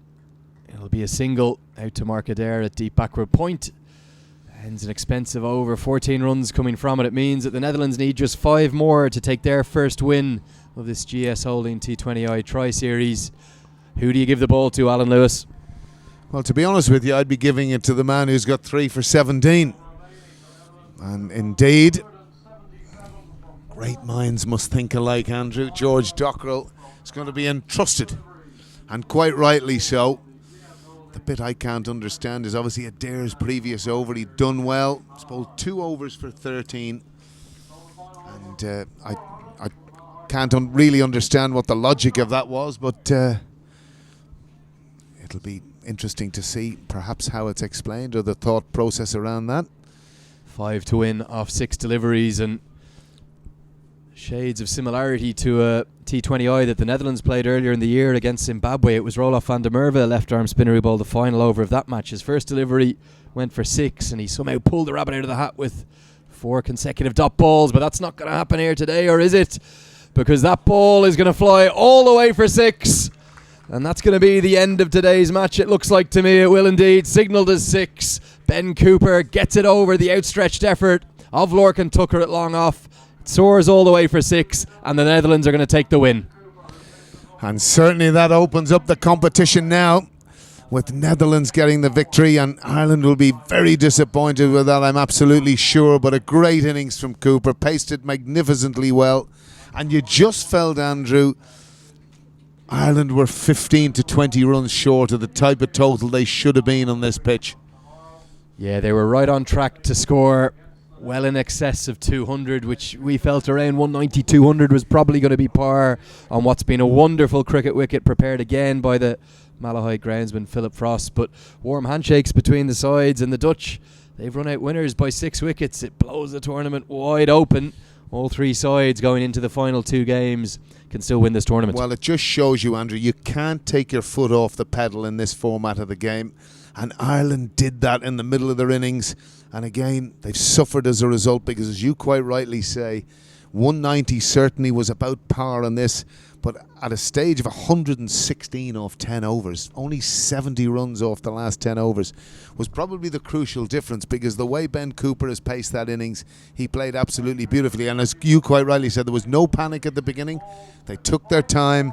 it'll be a single out to Mark Adair at deep backward point. Ends an expensive over, 14 runs coming from it. It means that the Netherlands need just 5 more to take their first win of this GS Holding T20I Tri-Series. Who do you give the ball to, Alan Lewis? Well, to be honest with you, I'd be giving it to the man who's got 3 for 17. And indeed, great minds must think alike, Andrew. George Dockrell is going to be entrusted, and quite rightly so. The bit I can't understand is obviously Adair's previous over. He'd done well. He's bowled 2 overs for 13. And I can't really understand what the logic of that was, but it'll be interesting to see perhaps how it's explained or the thought process around that. 5 to win off 6 deliveries, and shades of similarity to a T20I that the Netherlands played earlier in the year against Zimbabwe. It was Roelof van der Merwe, left arm spinner, who bowled the final over of that match. His first delivery went for 6, and he somehow pulled the rabbit out of the hat with 4 consecutive dot balls, but that's not going to happen here today, or is it? Because that ball is going to fly all the way for 6, and that's going to be the end of today's match. It looks like to me it will indeed. Signalled as 6. Ben Cooper gets it over the outstretched effort of Lorcan Tucker at long off. It soars all the way for 6, and the Netherlands are going to take the win. And certainly that opens up the competition now, with Netherlands getting the victory, and Ireland will be very disappointed with that, I'm absolutely sure. But a great innings from Cooper, paced it magnificently well. And you just felt, Andrew, Ireland were 15 to 20 runs short of the type of total they should have been on this pitch. Yeah, they were right on track to score well in excess of 200, which we felt around 190, 200 was probably going to be par on what's been a wonderful cricket wicket prepared again by the Malahide groundsman Philip Frost. But warm handshakes between the sides, and the Dutch, they've run out winners by 6 wickets. It blows the tournament wide open. All 3 sides going into the final 2 games can still win this tournament. Well, it just shows you, Andrew, you can't take your foot off the pedal in this format of the game. And Ireland did that in the middle of their innings. And again, they've suffered as a result, because as you quite rightly say, 190 certainly was about par on this. But at a stage of 116 off 10 overs, only 70 runs off the last 10 overs, was probably the crucial difference, because the way Ben Cooper has paced that innings, he played absolutely beautifully. And as you quite rightly said, there was no panic at the beginning. They took their time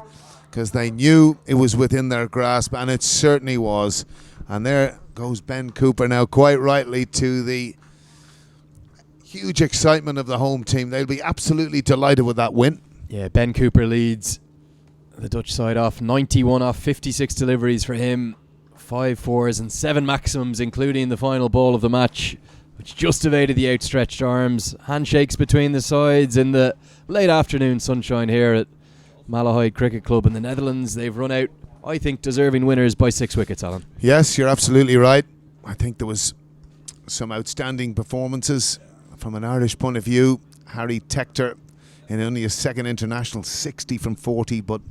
because they knew it was within their grasp, and it certainly was. And there goes Ben Cooper now, quite rightly, to the huge excitement of the home team. They'll be absolutely delighted with that win. Yeah, Ben Cooper leads the Dutch side off 91 off 56 deliveries for him, 5 fours and 7 maximums, including the final ball of the match, which just evaded the outstretched arms. Handshakes between the sides in the late afternoon sunshine here at Malahide Cricket Club in the Netherlands. They've run out, I think, deserving winners by 6 wickets, Alan. Yes, you're absolutely right. I think there was some outstanding performances from an Irish point of view. Harry Tector, in only his second international, 60 from 40, but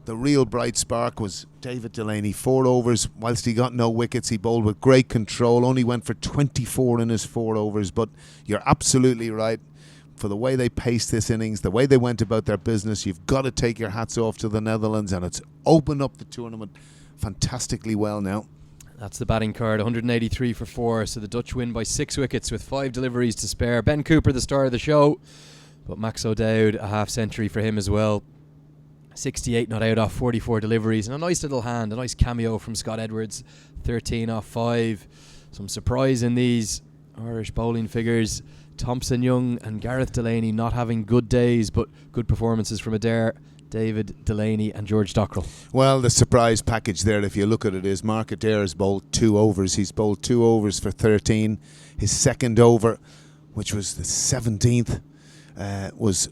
the real bright spark was David Delaney. 4 overs, whilst he got no wickets, he bowled with great control, only went for 24 in his 4 overs, but you're absolutely right. For the way they paced this innings, the way they went about their business, you've got to take your hats off to the Netherlands, and it's opened up the tournament fantastically well now. That's the batting card, 183 for 4, so the Dutch win by 6 wickets with 5 deliveries to spare. Ben Cooper, the star of the show, but Max O'Dowd, a half century for him as well. 68 not out off 44 deliveries, and a nice little hand, a nice cameo from Scott Edwards, 13 off 5. Some surprise in these Irish bowling figures. Thompson Young and Gareth Delaney not having good days, but good performances from Adair, David Delaney and George Dockrell. Well, the surprise package there, if you look at it, is Mark Adair has bowled 2 overs. He's bowled 2 overs for 13. His second over, which was the 17th, was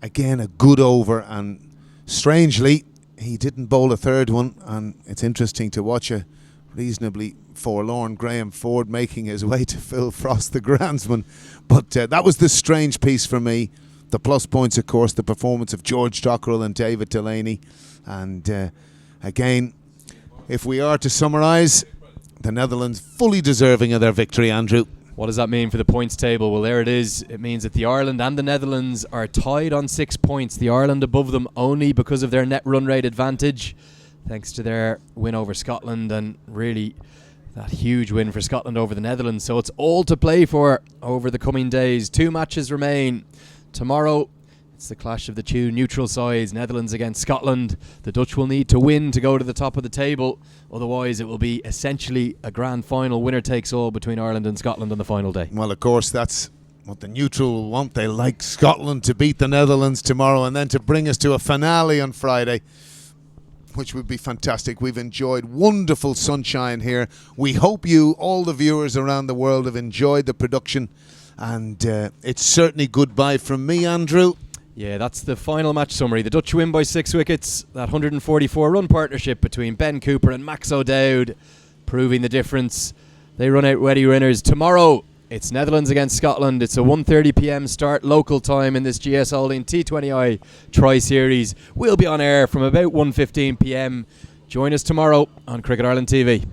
again a good over, and strangely he didn't bowl a third one. And it's interesting to watch a reasonably forlorn Graham Ford making his way to Phil Frost, the groundsman. But that was the strange piece for me. The plus points, of course, the performance of George Dockrell and David Delaney. And again, if we are to summarise, the Netherlands fully deserving of their victory, Andrew. What does that mean for the points table? Well, there it is. It means that the Ireland and the Netherlands are tied on 6 points. The Ireland above them only because of their net run rate advantage, thanks to their win over Scotland, and really that huge win for Scotland over the Netherlands. So it's all to play for over the coming days. 2 matches remain. Tomorrow, it's the clash of the 2 neutral sides, Netherlands against Scotland. The Dutch will need to win to go to the top of the table. Otherwise, it will be essentially a grand final, winner takes all, between Ireland and Scotland on the final day. Well, of course, that's what the neutral will want. They like Scotland to beat the Netherlands tomorrow and then to bring us to a finale on Friday, which would be fantastic. We've enjoyed wonderful sunshine here. We hope you, all the viewers around the world, have enjoyed the production. And it's certainly goodbye from me, Andrew. Yeah, that's the final match summary. The Dutch win by 6 wickets. That 144-run partnership between Ben Cooper and Max O'Dowd proving the difference. They run out ready winners. Tomorrow, it's Netherlands against Scotland. It's a 1:30 p.m. start local time in this GS Holding T20I Tri-Series. We'll be on air from about 1:15 p.m. Join us tomorrow on Cricket Ireland TV.